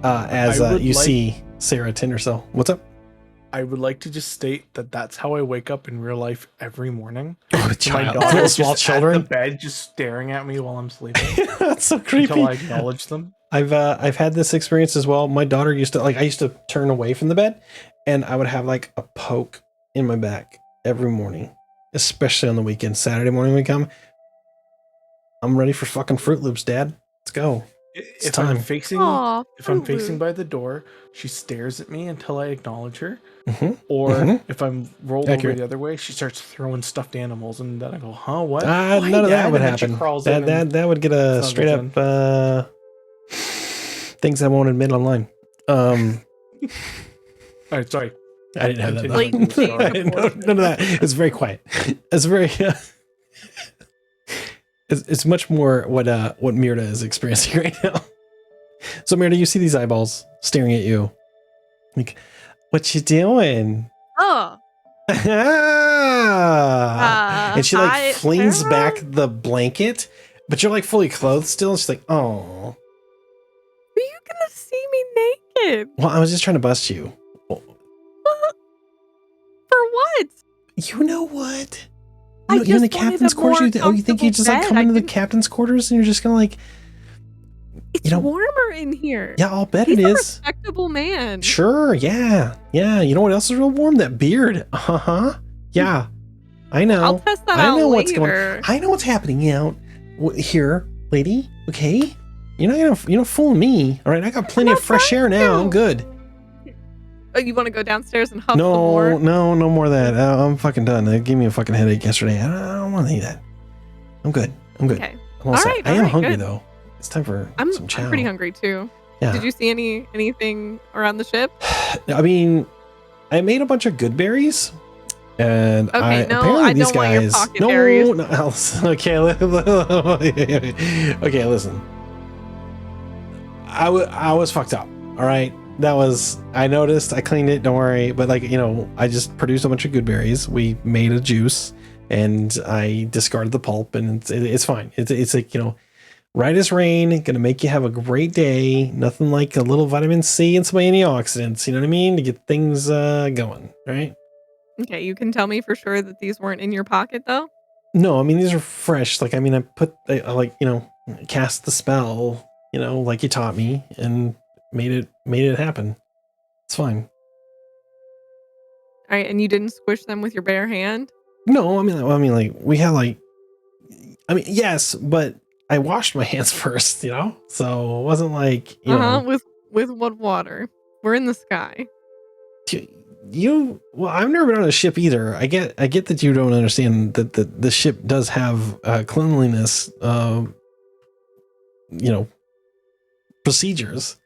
As you see Sarah Tindercell. What's up? I would like to just state that that's how I wake up in real life every morning. Oh, My child, daughter's little just small children. at the bed, just staring at me while I'm sleeping. That's so creepy. Until I acknowledge them. I've had this experience as well. My daughter used to turn away from the bed, and I would have like a poke in my back every morning, especially on the weekend. Saturday morning we come, I'm ready for fucking Fruit Loops, Dad. Let's go. If time. I'm facing by the door, she stares at me until I acknowledge her. Mm-hmm. Or if I'm rolled Accurate. over the other way, she starts throwing stuffed animals, and then I go, "Huh? What?" None of that would happen. That would get a straight up things I won't admit online. All right, sorry. I didn't have that. Blatant None of that. It's very quiet. It's very. It's much more what Mirda is experiencing right now. So Mirda, you see these eyeballs staring at you. Like, what you doing? Oh. And she like hi, flings Sarah? back the blanket, but you're like fully clothed still. And she's like, oh. Are you gonna see me naked? Well, I was just trying to bust you. For what? You know what? I You're in the just wanted captain's a quarters. more You think you just like comfortable come bed. into the I didn't- captain's quarters and you're just gonna like, It's warmer in here. yeah, I'll bet He's it a is. respectable man. Sure, yeah. You know what else is real warm? That beard. Uh-huh. Yeah. I know. I'll test that I out know later. what's going. I know what's happening out here, lady. Okay. You're not fooling me. All right. I got plenty I'm of not fresh air trying now. to. I'm good. Oh, you want to go downstairs and huff some more? No more of that. I'm fucking done. It gave me a fucking headache yesterday. I don't want to eat that. I'm good. Okay. I'm all set. right, I am all right, hungry good. though. It's time for I'm some chow. pretty hungry too. Yeah. Did you see anything around the ship? I mean, I made a bunch of good berries, and Okay, apparently I these don't want your guys. pocket berries. No, Alice. Okay, okay, listen. I was fucked up. All right, I noticed. I cleaned it. Don't worry. But I just produced a bunch of good berries. We made a juice, and I discarded the pulp, and it's fine. It's like right as rain, gonna make you have a great day. Nothing like a little vitamin C and some antioxidants, you know what I mean? To get things going, right? Okay, you can tell me for sure that these weren't in your pocket though? No, I mean these are fresh. Like, I mean, I like, cast the spell, like you taught me, and made it happen. It's fine. All right, and you didn't squish them with your bare hand? No, like we had like, yes, but I washed my hands first, so it wasn't like, With what water? We're in the sky. well, I've never been on a ship either. I get that you don't understand that the ship does have cleanliness, procedures.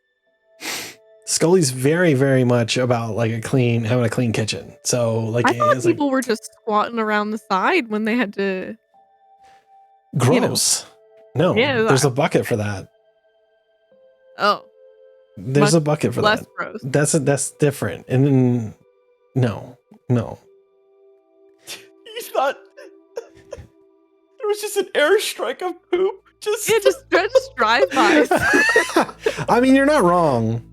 Scully's very, very much about like having a clean kitchen. So like, I thought it's like people were just squatting around the side when they had to. gross. No, Yeah, there's a bucket for that. Oh, There's a bucket for less that. gross. That's different. And then no. You thought there was just an airstrike of poop? Yeah, just drive by. I mean, you're not wrong.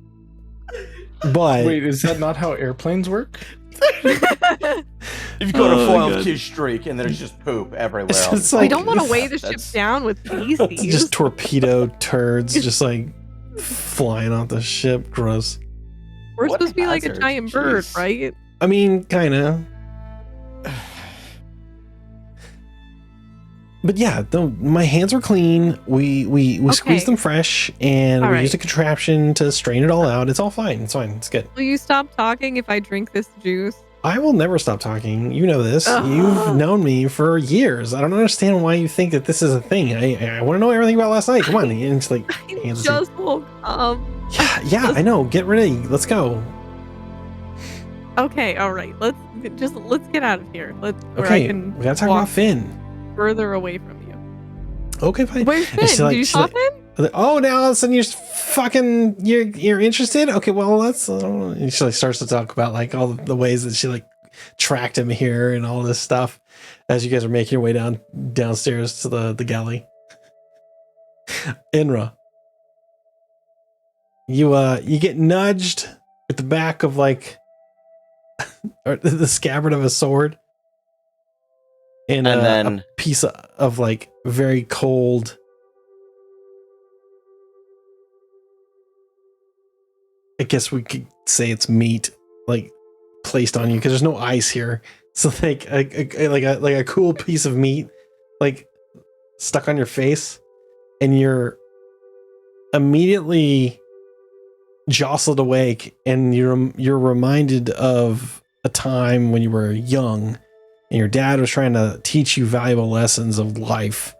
But Wait, is that not how airplanes work? If you go to foil kiss streak and there's just poop everywhere. It's We like- don't want to weigh the ship down with feces. just torpedo turds just like flying off the ship. Gross. We're What supposed to be like a hazard? giant bird, Jeez. right? I mean, kind of. But yeah, my hands were clean. We squeezed Okay. them fresh, and All we right. used a contraption to strain it all out. It's all fine. It's fine. It's good. Will you stop talking if I drink this juice? I will never stop talking. You know this. Ugh. You've known me for years. I don't understand why you think that this is a thing. I want to know everything about last night. Come on. And it's like, I hands just woke up. yeah, I know. Get ready. Let's go. Okay, all right. Let's get out of here. Where I Okay, can we gotta talk walk about Finn. further away from you. Okay, fine. Where's And Finn? Did you saw Finn? Oh, now all of a sudden you're interested. Okay, well let's. And she like starts to talk about like all the ways that she like tracked him here and all this stuff as you guys are making your way downstairs to the galley. Inra, you get nudged with the back of like or the scabbard of a sword, and then a piece of like very cold. I guess we could say it's meat, like placed on you because there's no ice here. So like a cool piece of meat, like stuck on your face, and you're immediately jostled awake, and you're reminded of a time when you were young, and your dad was trying to teach you valuable lessons of life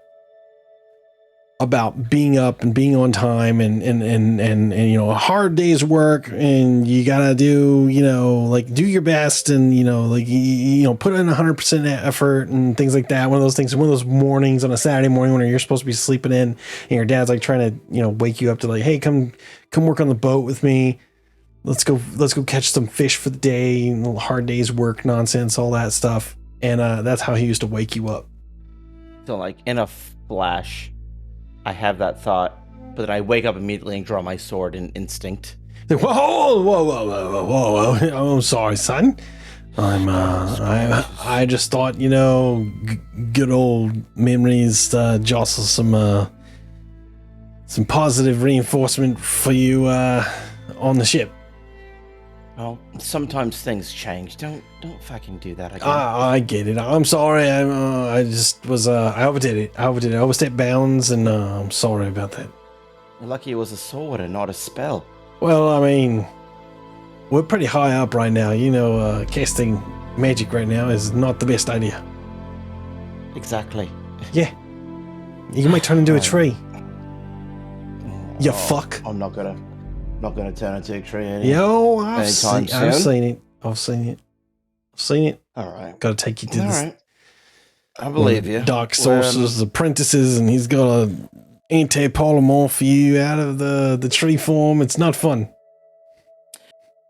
about being up and being on time and a hard day's work, and you gotta do do your best, and put in 100% effort and things like that. One of those mornings on a Saturday morning when you're supposed to be sleeping in, and your dad's like trying to wake you up to like, hey, come work on the boat with me. Let's go catch some fish for the day. Hard day's work nonsense, all that stuff. And that's how he used to wake you up. So, like, in a flash, I have that thought, but then I wake up immediately and draw my sword in instinct. Whoa! I'm sorry, son. I just thought, good old memories jostle some positive reinforcement for you on the ship. Well, sometimes things change. Don't fucking do that again. I get it. I'm sorry. I just was. I overdid it. I overstepped bounds, and I'm sorry about that. You're lucky it was a sword and not a spell. Well, I mean, we're pretty high up right now. Casting magic right now is not the best idea. Exactly. Yeah, you might turn into a tree. You Oh, fuck. I'm not gonna turn into a tree. Yo, I've anytime seen it. I've seen it. All right. Got to take you to All this. right. I believe you. Dark Sorcerer's apprentices, and he's got a anti-polymorph you out of the tree form. It's not fun.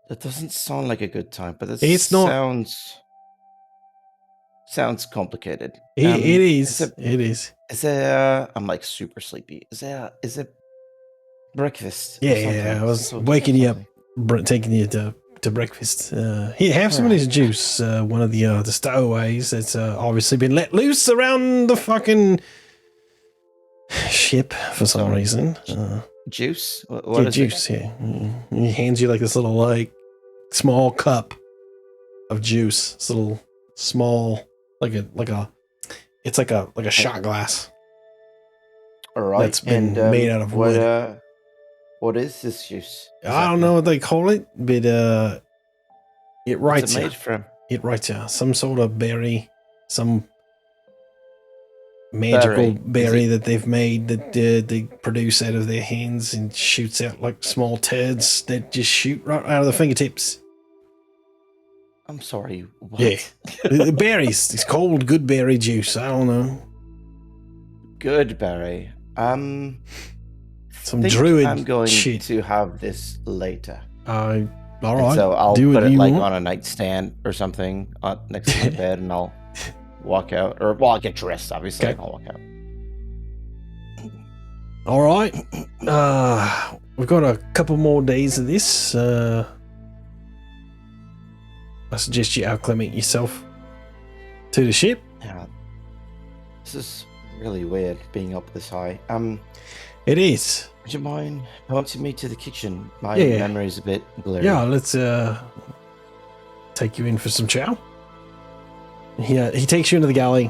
That doesn't sound like a good time, but It's not. sounds complicated. It is. Is It is. there? I'm like super sleepy. Is there breakfast? or Yeah, something? I was Some sort- waking you up, something? taking you to breakfast. Here, have some of this juice. One of the stowaways that's obviously been let loose around the fucking ship for some Sorry. reason. Juice? What Yeah, is juice. Yeah, he hands you like this little like small cup of juice. This little small it's like a shot glass. It? All right. That's been made out of wood. What is this juice? I don't know what they call it, but it writes What's it made from? It writes some sort of berry, some magical berry that they've made that they produce out of their hands and shoots out like small turds that just shoot right out of the fingertips. I'm sorry. What? Yeah, the berries. It's called good berry juice. I don't know. Good berry. Some Think druid I'm going shit. to have this later. All And right. so I'll do put what it you like want. on a nightstand or something next to the bed, and I'll walk out. Or I'll get dressed, obviously, Okay. and I'll walk out. All right. We've got a couple more days of this. I suggest you acclimate yourself to the ship. Yeah. This is really weird being up this high. It is. Would you mind pointing me to the kitchen? My Yeah. memory's a bit blurry. Yeah, let's take you in for some chow. He takes you into the galley,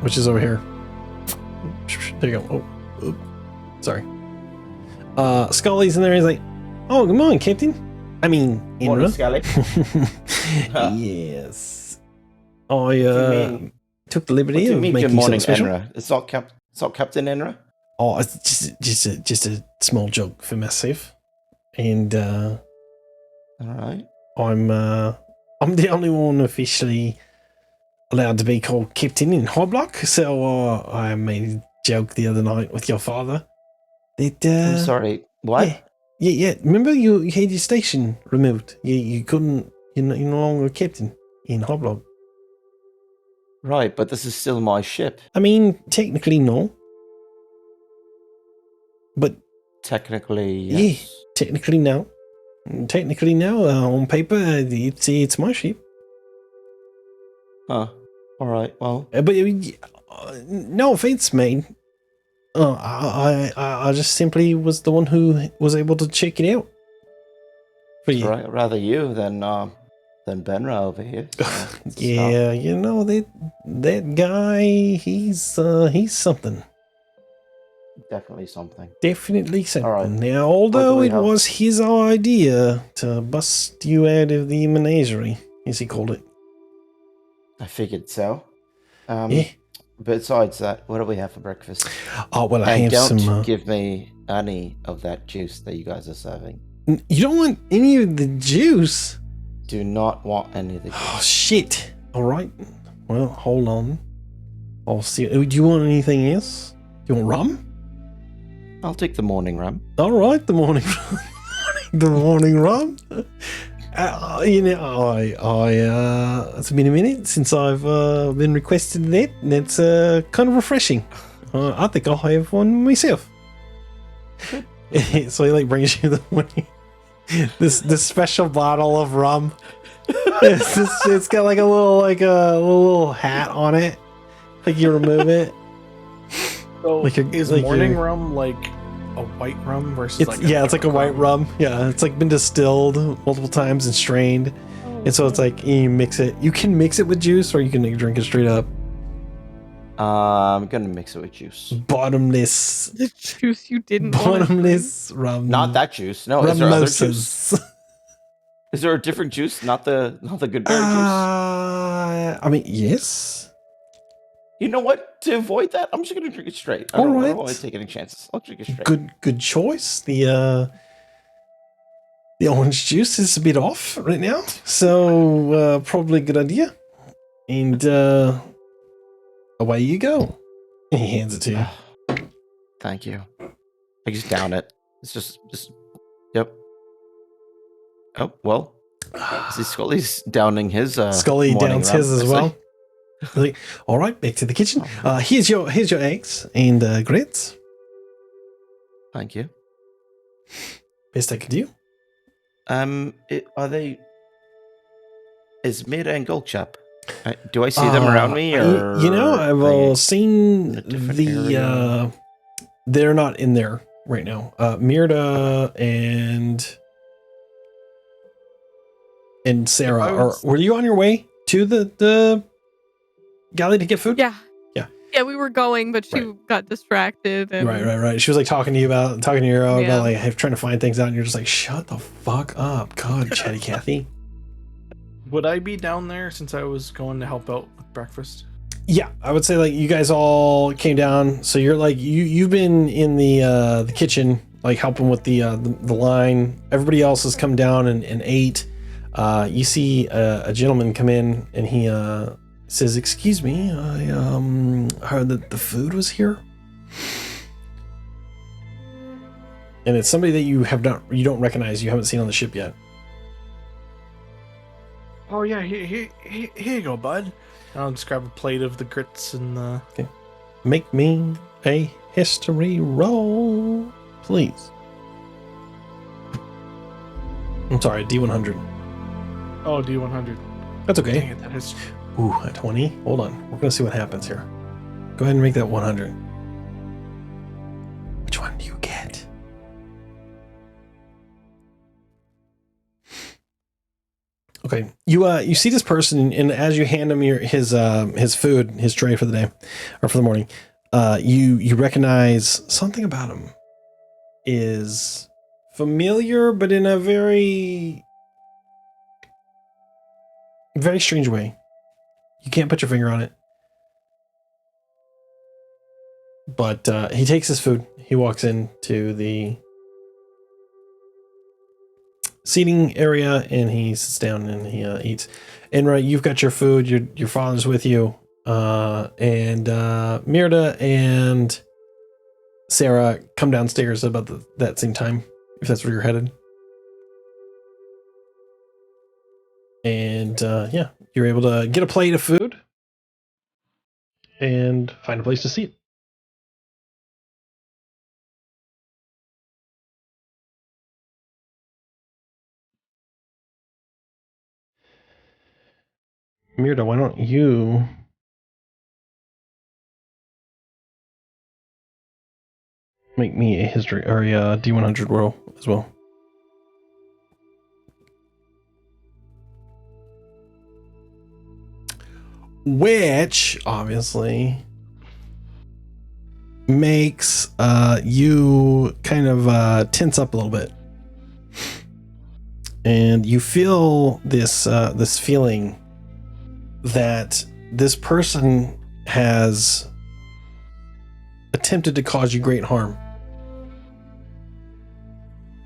which is over here. There you go. Oh, sorry. Scully's in there. He's like, "Oh, good morning, Captain. I mean, Morning, Inra." Scully. Yes. I mean- took the liberty What do you of mean, making good morning, something special. Enra? It's not Captain Enra? Oh, it's just a small joke for myself, and All right. I'm the only one officially allowed to be called Captain in Hoblock. So I made a joke the other night with your father. That I'm sorry. What? Yeah. Remember you had your station removed. You couldn't. You're no longer Captain in Hoblock. Right, but this is still my ship. I mean, technically no, but Technically, yeah, yes. technically no. Technically now, on paper, it's my ship. Huh. All right. Well, But no offense, man. I just simply was the one who was able to check it out for you. right, rather you than Benra over here. So it's Yeah, you know that guy. He's something. definitely something. Definitely something. right. Now, although we it have? was his idea to bust you out of the menagerie, as he called it. I figured so. Yeah. Besides that, what do we have for breakfast? Oh well, I And have don't some. give me any of that juice that you guys are serving. You don't want any of the juice? Do not want any of the Oh juice. shit! All right. Well, hold on. I'll see. Do you want anything else? Do you want rum? I'll take the morning rum. All right, the morning, the morning rum. It's been a minute since I've been requested that, and it's kind of refreshing. I think I'll have one myself. So he like brings you the morning, this special bottle of rum. It's got like a little hat on it. Like you remove it. So Like a- is like morning your- rum like a white rum versus It's like it's like a white rum? rum. Yeah, it's like been distilled multiple times and strained, and so it's like you mix it. You can mix it with juice, or you can drink it straight up. I'm gonna mix it with juice. Bottomless, The juice you didn't want to drink. bottomless rum. Not that juice. No, is there other juice? Rumosas. Is there a different juice? Not the good berry juice. I mean, yes. You know what? To avoid that, I'm just gonna drink it straight. I All don't right. want to take any chances. I'll drink it straight. Good choice. The orange juice is a bit off right now, so probably a good idea. And away you go. And he hands it to you. Thank you. I just down it. It's just. Yep. Oh well. See, Scully's downing his Scully morning downs rum, his as I see. well. Like, all right, back to the kitchen. Here's your eggs and grits. Thank you. Best I could do. Are they? Is Mira and Goldchap? Do I see them around me, or I've are they seen in a different area? They're not in there right now. Mirda and Sarah, were you on your way to the galley to get food? Yeah. Yeah. Yeah, we were going, but she got distracted. And Right. She was like talking to you about Yeah. like trying to find things out, and you're just like, shut the fuck up. God, Chatty Cathy. Would I be down there since I was going to help out with breakfast? Yeah, I would say like you guys all came down, so you're like you've been in the kitchen like helping with the line. Everybody else has come down and ate. You see a gentleman come in and he says, "Excuse me, I heard that the food was here." And it's somebody that you don't recognize, you haven't seen on the ship yet. Oh yeah, here you go, bud. I'll just grab a plate of the grits and the. Okay. Make me a history roll, please. I'm sorry, D100. Oh, D100. That's okay. Dang it, that is. Ooh, a 20. Hold on. We're gonna see what happens here. Go ahead and make that 100. Which one do you get? Okay, you see this person, and as you hand him his food, his tray for the day or for the morning, you recognize something about him is familiar, but in a very very strange way. You can't put your finger on it, but he takes his food. He walks into the seating area and he sits down and he eats. And right, you've got your food. Your father's with you, and Mirda and Sarah come downstairs about that same time, if that's where you're headed. And yeah, you're able to get a plate of food and find a place to seat. Mirda, why don't you make me a history or a D100 roll as well? Which obviously makes you kind of tense up a little bit, and you feel this feeling that this person has attempted to cause you great harm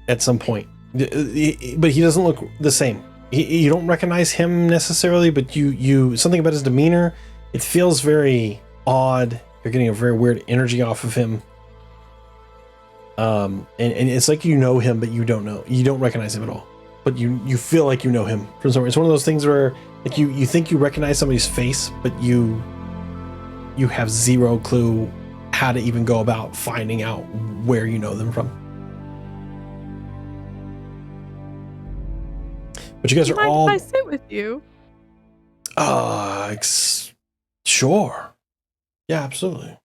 at some point, but he doesn't look the same. You don't recognize him necessarily, but you something about his demeanor, it feels very odd. You're getting a very weird energy off of him, and it's like you know him, but you don't recognize him at all, but you feel like you know him from somewhere. It's one of those things where like you think you recognize somebody's face, but you have zero clue how to even go about finding out where you know them from. But you guys are all. If I sit with you? Sure. Yeah, absolutely.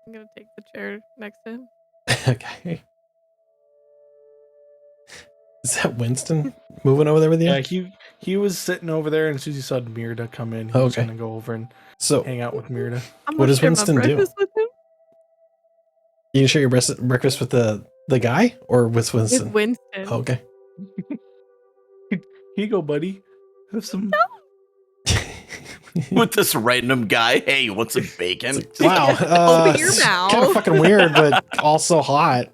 I'm gonna take the chair next to him. Okay. Is that Winston moving over there with you? Yeah, he was sitting over there, and as soon as he saw Mirda come in, he was gonna go over and hang out with Mirda. What does Winston do? With him? You can share your breakfast with the guy or with Winston? With Winston. Oh, okay. Here you go, buddy. Have some. With this random guy. Hey, you want some bacon? Like, wow. Open your mouth. Kind of fucking weird, but also hot.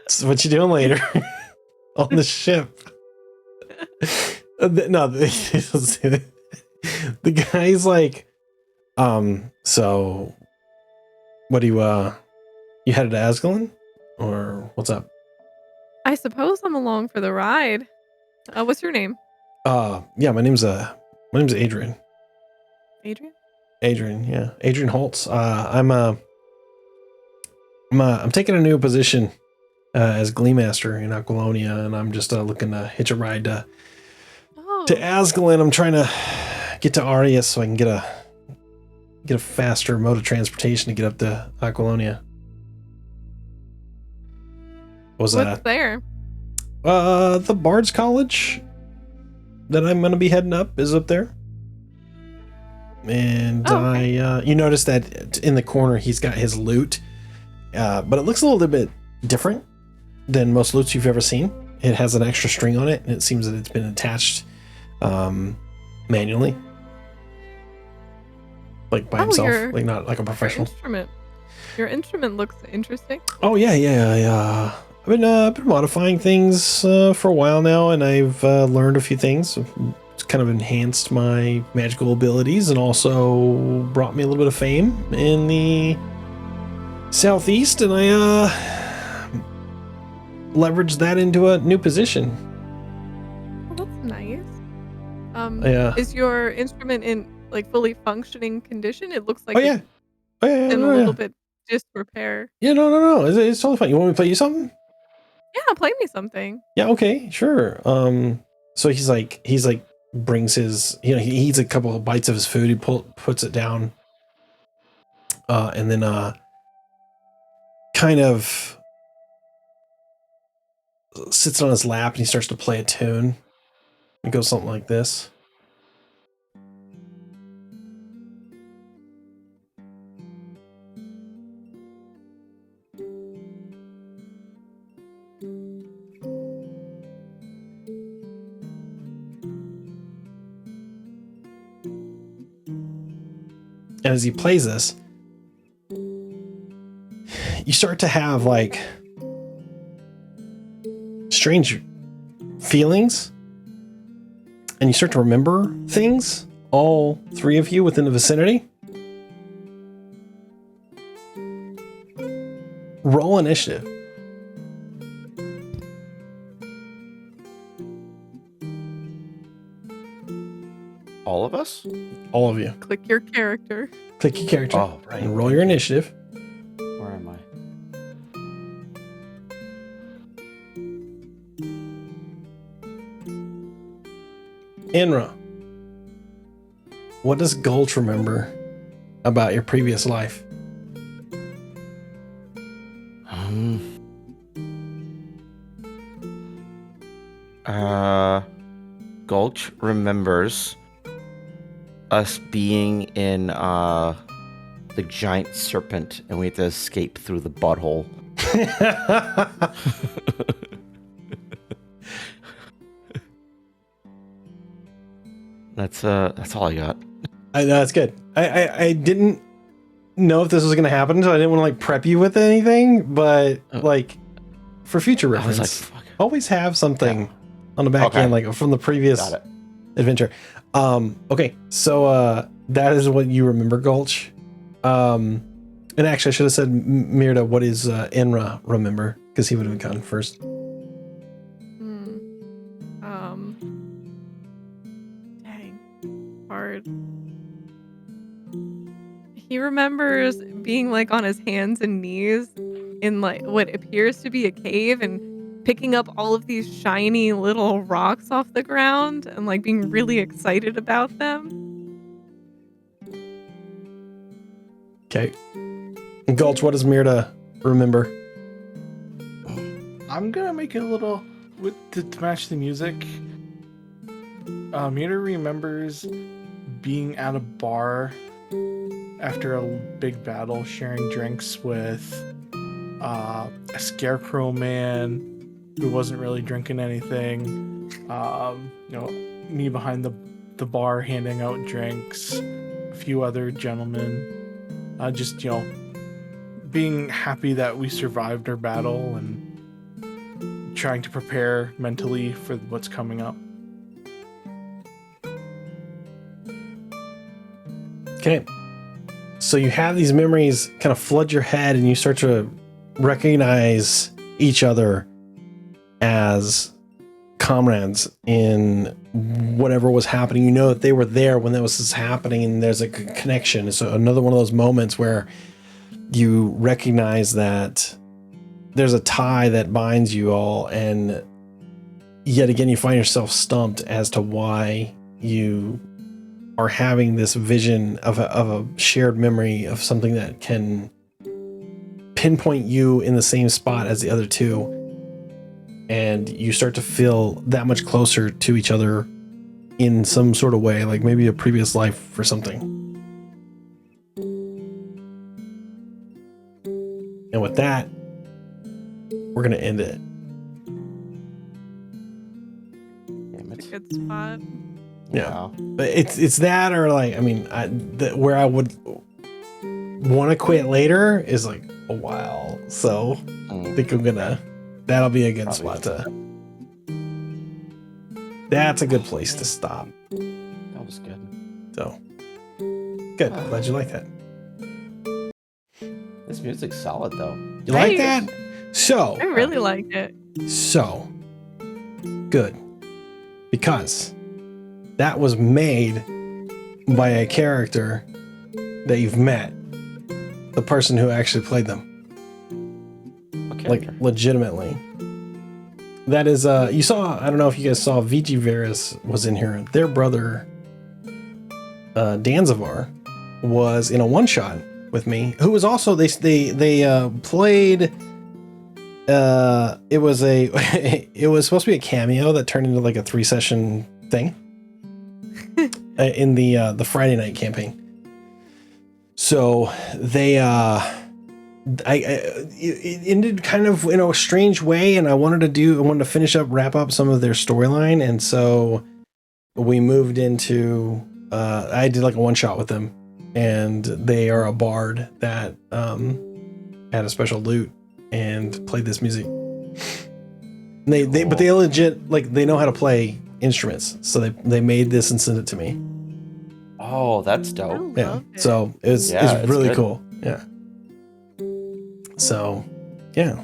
So what you doing later on the ship? No, the guy's like, so what do you headed to Asgulon or what's up? I suppose I'm along for the ride. What's your name? Yeah, my name's Adrian. Adrian? Adrian, yeah. Adrian Holtz. I'm taking a new position as Glee Master in Aquilonia, and I'm just looking to hitch a ride to Asgolin. I'm trying to get to Arius so I can get a faster mode of transportation to get up to Aquilonia. What's there? The Bard's College that I'm going to be heading up is up there. And okay. you notice that in the corner he's got his loot, but it looks a little bit different than most loots you've ever seen. It has an extra string on it, and it seems that it's been attached manually, like by himself, like not like a professional. Your instrument looks interesting. Oh yeah. I've been modifying things for a while now, and I've learned a few things. It's kind of enhanced my magical abilities, and also brought me a little bit of fame in the Southeast, and I leveraged that into a new position. Well, that's nice. Yeah. Is your instrument in like fully functioning condition? It looks like Yeah, in a little bit disrepair. Yeah, no. It's totally fine. You want me to play you something? Yeah, play me something. Yeah, okay, sure. So he's like brings his, he eats a couple of bites of his food. He puts it down, and then kind of sits on his lap, and he starts to play a tune. It goes something like this. And as he plays this, you start to have like strange feelings, and you start to remember things, all three of you within the vicinity. Roll initiative. All of us? All of you. Click your character. Click your character. Oh, right. And roll your initiative. Where am I? Inra, what does Gulch remember about your previous life? Gulch remembers us being in the giant serpent, and we had to escape through the butthole. That's all I got. That's good. I didn't know if this was going to happen, so I didn't want to like prep you with anything, but like for future reference, Fuck. always have something on the back end, like from the previous adventure. Okay, so that is what you remember, Gulch. And actually, I should have said, Mirda, what is Inra remember? Because he would have gone first. Dang, hard. He remembers being like on his hands and knees in like what appears to be a cave and picking up all of these shiny little rocks off the ground and like being really excited about them. Okay. And Gulch, what does Mirda remember? I'm gonna make it a little to match the music. Mirda remembers being at a bar after a big battle, sharing drinks with a scarecrow man who wasn't really drinking anything. Me behind the bar handing out drinks, a few other gentlemen. Just being happy that we survived our battle and trying to prepare mentally for what's coming up. Okay. So you have these memories kind of flood your head, and you start to recognize each other as comrades in whatever was happening. You know that they were there when that was happening, and there's a connection. So another one of those moments where you recognize that there's a tie that binds you all, and yet again you find yourself stumped as to why you are having this vision of a shared memory of something that can pinpoint you in the same spot as the other two, and you start to feel that much closer to each other in some sort of way, like maybe a previous life or something. And with that, we're gonna end it. Damn it. Good spot. Yeah. But it's that, or like, I mean, where I would want to quit later is like a while. So I think that'll be a good spot to. That's a good place to stop. That was good. So good. Glad you like that. This music's solid though. You like that? So I really liked it. So good, because that was made by a character that you've met, the person who actually played them, like legitimately. That is, you saw, I don't know if you guys saw, VG Varys was in here. Their brother, Danzivar, was in a one-shot with me, who was also, they played, it was supposed to be a cameo that turned into like a 3-session thing in the Friday night campaign. So they, it ended kind of in a strange way, and I wanted to wrap up some of their storyline, and so we moved into, I did like a one-shot with them, and they are a bard that had a special lute and played this music. But they legit, like, they know how to play instruments, so they made this and sent it to me. Oh, that's dope. Yeah, so it's really cool. Yeah. So, yeah.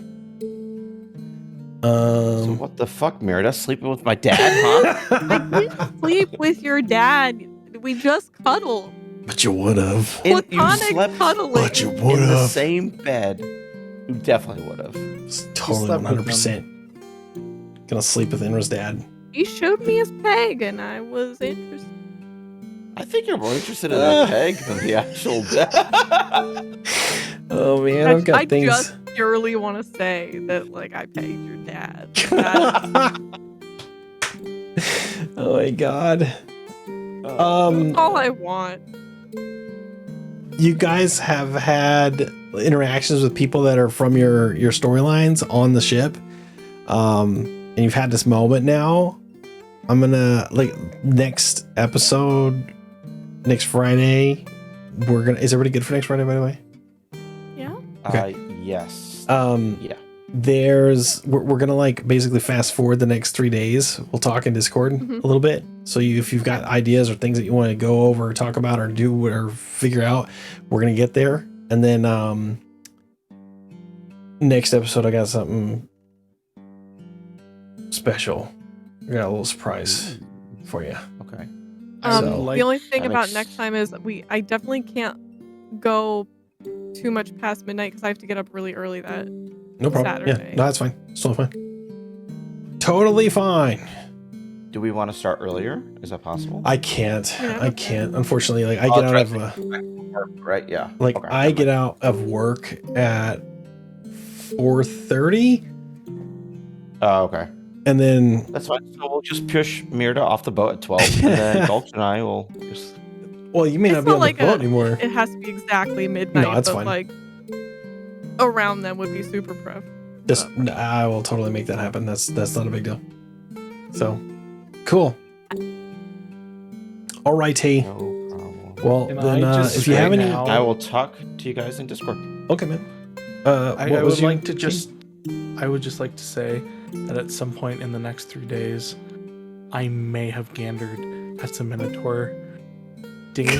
So what the fuck, Merida? Sleeping with my dad, huh? I didn't sleep with your dad. We just cuddled. But you would have. You Platonic slept cuddling. But you in would the have. same bed. You definitely would have. It's totally slept with 100% gonna sleep with Inra's dad. He showed me his peg, and I was interested. I think you're more interested in the peg than the actual dad. Oh man, I've got things. I just purely want to say that, like, I pegged your dad. Oh my god. That's all I want. You guys have had interactions with people that are from your storylines on the ship, and you've had this moment now. I'm gonna, like, next episode, next Friday, is everybody good for next Friday, by the way? Yeah. Okay. Yes. Yeah. We're gonna, like, basically fast forward the next 3 days. We'll talk in Discord a little bit. So if you've got ideas or things that you want to go over or talk about or do or figure out, we're gonna get there. And then next episode, I got something special. I got a little surprise for you. Okay. The only thing I'm about next time is I definitely can't go too much past midnight because I have to get up really early that No problem. Saturday. Yeah, no, that's fine. It's totally fine. Totally fine. Do we want to start earlier? Is that possible? I can't. Yeah. I can't. Unfortunately, like, I get out of right. Yeah. like Okay, I get out of work at 4:30, Oh, okay. and then That's fine. So we'll just push Mirda off the boat at 12, and then Gulch and I will just. well, you may It's not be not on like the boat anymore. It has to be exactly midnight. No, that's but fine. Like around them would be super pref. Just I will totally make that happen. That's not a big deal. So cool. All right, hey. No problem. Well, Can then I just if you have right any, now- I will talk to you guys in Discord. okay, man. I what was would your like to thing? I would just like to say that at some point in the next 3 days, I may have gandered at some Minotaur dinghy.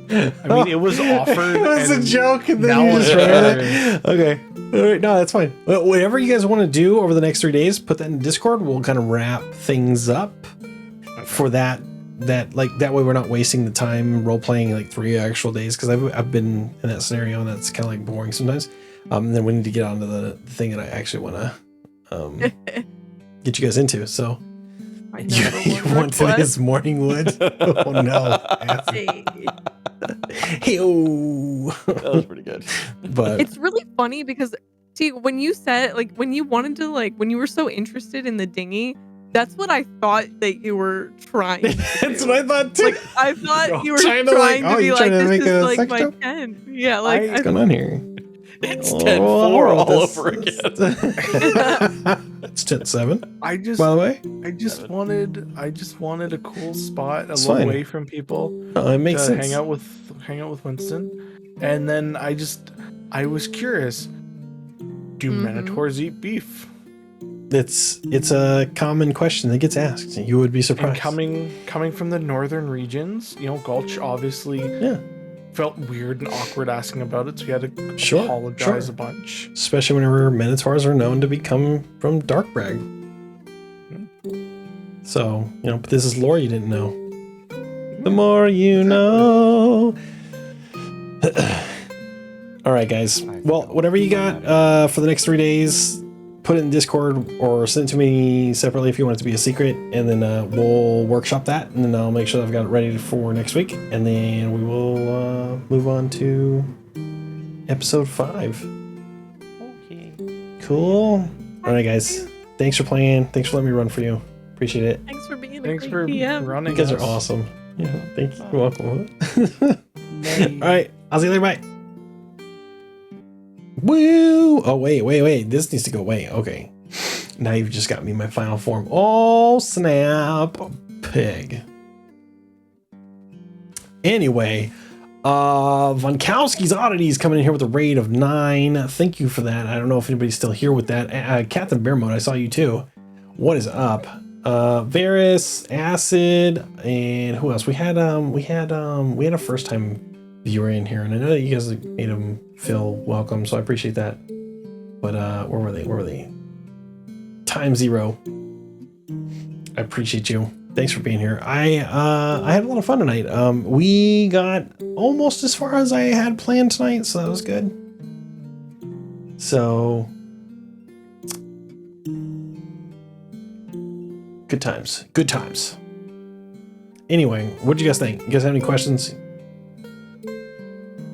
I mean, it was offered. It was a and joke, and then now you just it's ran hilarious. it. Okay. All right. No, that's fine. Whatever you guys want to do over the next 3 days, put that in Discord. We'll kind of wrap things up for that. That way we're not wasting the time role playing like 3 actual days, because I've been in that scenario and that's kind of like boring sometimes. And then we need to get on to the thing that I actually want to get you guys into. So My you number one want to request. this morning wood? Oh no. Hey. Hey-oh. That was pretty good. But It's really funny because see, when you said like when you wanted to when you were so interested in the dinghy, that's what I thought that you were trying to that's do. what I thought too. Like I thought you were Trying trying to, to be you like, trying to this make is a like sex my joke? Ken. Yeah, like What's going on here? It's 10-4 all over again. It's 10-7, I just, by the way. I just wanted a cool spot, a It's little fine. away from people Oh, it makes to sense. hang out with Winston, and then I was curious. Do Mhm. minotaurs eat beef? It's a common question that gets asked. You would be And surprised. coming from the northern regions, Gulch obviously Yeah. felt weird and awkward asking about it, so he had to Sure, apologize sure. a bunch. Especially whenever minotaurs are known to become from Darkbrag. So, but this is lore you didn't know. The more you know. All right, guys. Well, whatever you got for the next 3 days, put it in Discord or send it to me separately if you want it to be a secret, and then we'll workshop that, and then I'll make sure that I've got it ready for next week, and then we will move on to episode 5. Okay. Cool. All right, guys. Thanks for playing. Thanks for letting me run for you. Appreciate it. Thanks for being Thanks a for great DM. running. You guys are us. awesome. Yeah, thank you. You're welcome. Bye. All right. I'll see you later. Bye. Woo! Oh, wait. This needs to go away. Okay. Now you've just got me my final form. Oh, snap. Pig. Anyway, Vonkowski's Oddities coming in here with a raid of 9. Thank you for that. I don't know if anybody's still here with that. Captain Bear Mode, I saw you too. What is up? Varys, Acid, and who else? We had a first time viewer in here, and I know that you guys made him feel welcome, so I appreciate that. But where were they? Time Zero. I appreciate you. Thanks for being here. I had a lot of fun tonight. We got almost as far as I had planned tonight, so that was good. So good times. Anyway, what did you guys think? You guys have any questions?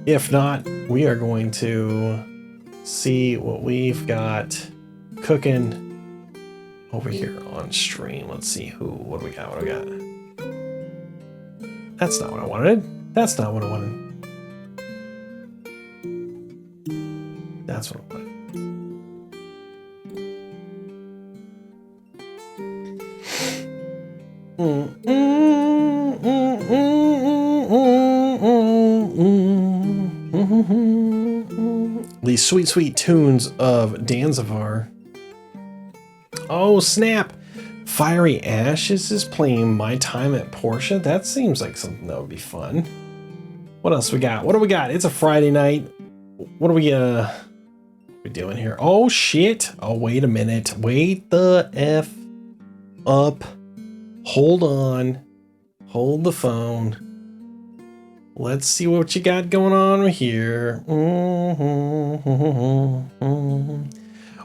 If not, we are going to see what we've got cooking over here on stream. Let's see what do we got? That's not what I wanted. That's what I wanted. These sweet, sweet tunes of Danzivar. Oh, snap! Fiery Ashes is playing My Time at Portia. That seems like something that would be fun. What else we got? What do we got? It's a Friday night. What are we doing here? Oh, shit. Oh, wait a minute. Wait the F up. Hold on. Hold the phone. Let's see what you got going on here.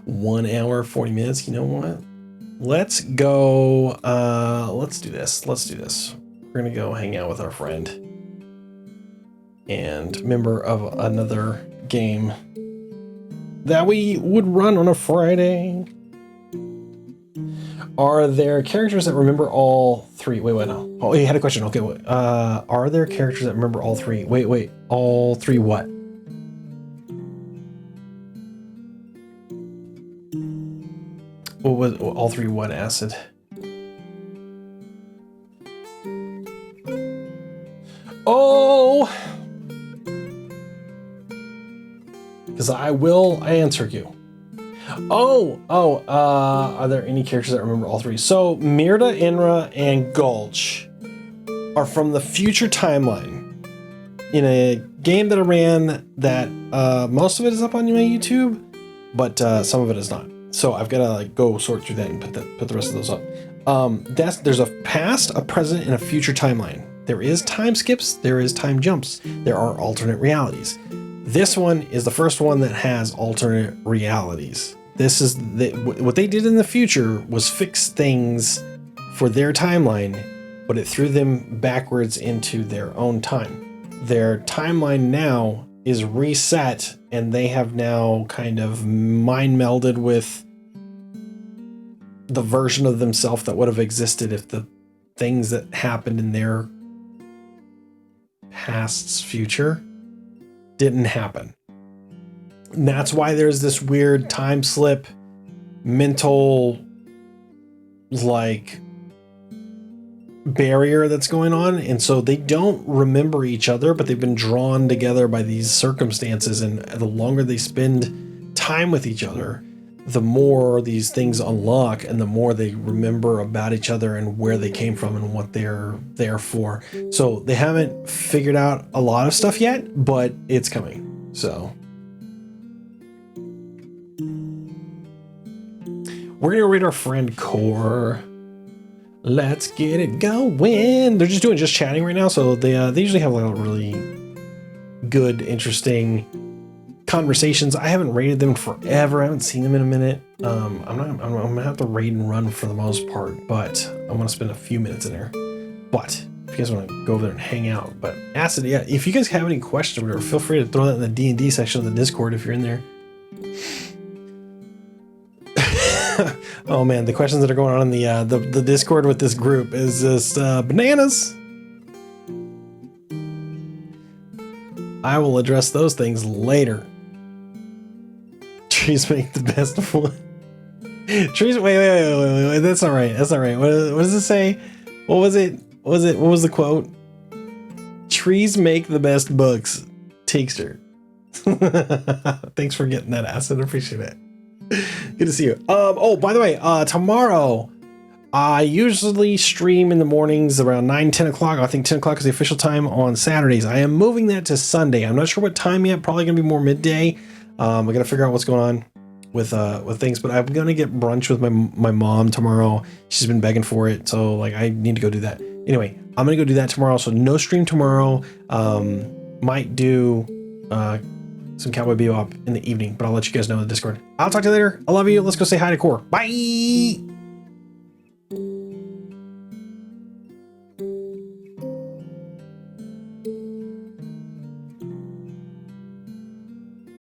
1 hour, 40 minutes. You know what? Let's go. Let's do this. We're going to go hang out with our friend and member of another game that we would run on a Friday. Are there characters that remember all 3? Wait, no. Oh, you had a question. Okay, wait. Are there characters that remember all 3? Wait. All 3 what? What was all 3 what, Acid? Oh! Because I will answer you. Are there any characters that remember all 3? So, Mirda, Inra, and Gulch are from the future timeline. in a game that I ran that most of it is up on my YouTube, but some of it is not. So I've got to like go sort through that and put the rest of those up. There's a past, a present, and a future timeline. There is time skips, there is time jumps, there are alternate realities. This one is the first one that has alternate realities. This is what they did in the future was fix things for their timeline, but it threw them backwards into their own time. Their timeline now is reset, and they have now kind of mind melded with the version of themselves that would have existed if the things that happened in their past's future didn't happen. And that's why there's this weird time slip, mental, like, barrier that's going on. And so they don't remember each other, but they've been drawn together by these circumstances. And the longer they spend time with each other, the more these things unlock and the more they remember about each other and where they came from and what they're there for. So they haven't figured out a lot of stuff yet, but it's coming. So we're going to read our friend Core. Let's get it going. They're just doing just chatting right now. So they usually have like a really good, interesting conversations. I haven't rated them forever. I haven't seen them in a minute. I'm gonna have to raid and run for the most part, but I want to spend a few minutes in there. But if you guys want to go over there and hang out, but Acid, yeah, if you guys have any questions or whatever, feel free to throw that in the D&D section of the Discord if you're in there. Oh man, the questions that are going on in the Discord with this group is just bananas. I will address those things later. Trees make the best one. Trees. Wait. That's all right. That's all right. What does it say? What was it? What was the quote? Trees make the best books. Teakster. Thanks for getting that, Acid. I appreciate it. Good to see you. Oh, by the way, tomorrow I usually stream in the mornings around 9-10 o'clock. I think 10 o'clock is the official time on Saturdays. I am moving that to Sunday. I'm not sure what time yet. Probably gonna be more midday. I gotta figure out what's going on with things, but I'm gonna get brunch with my mom tomorrow. She's been begging for it, so like I need to go do that. Anyway, I'm gonna go do that tomorrow. So no stream tomorrow. Might do some Cowboy Bebop in the evening, but I'll let you guys know in the Discord. I'll talk to you later. I love you. Let's go say hi to Core. Bye.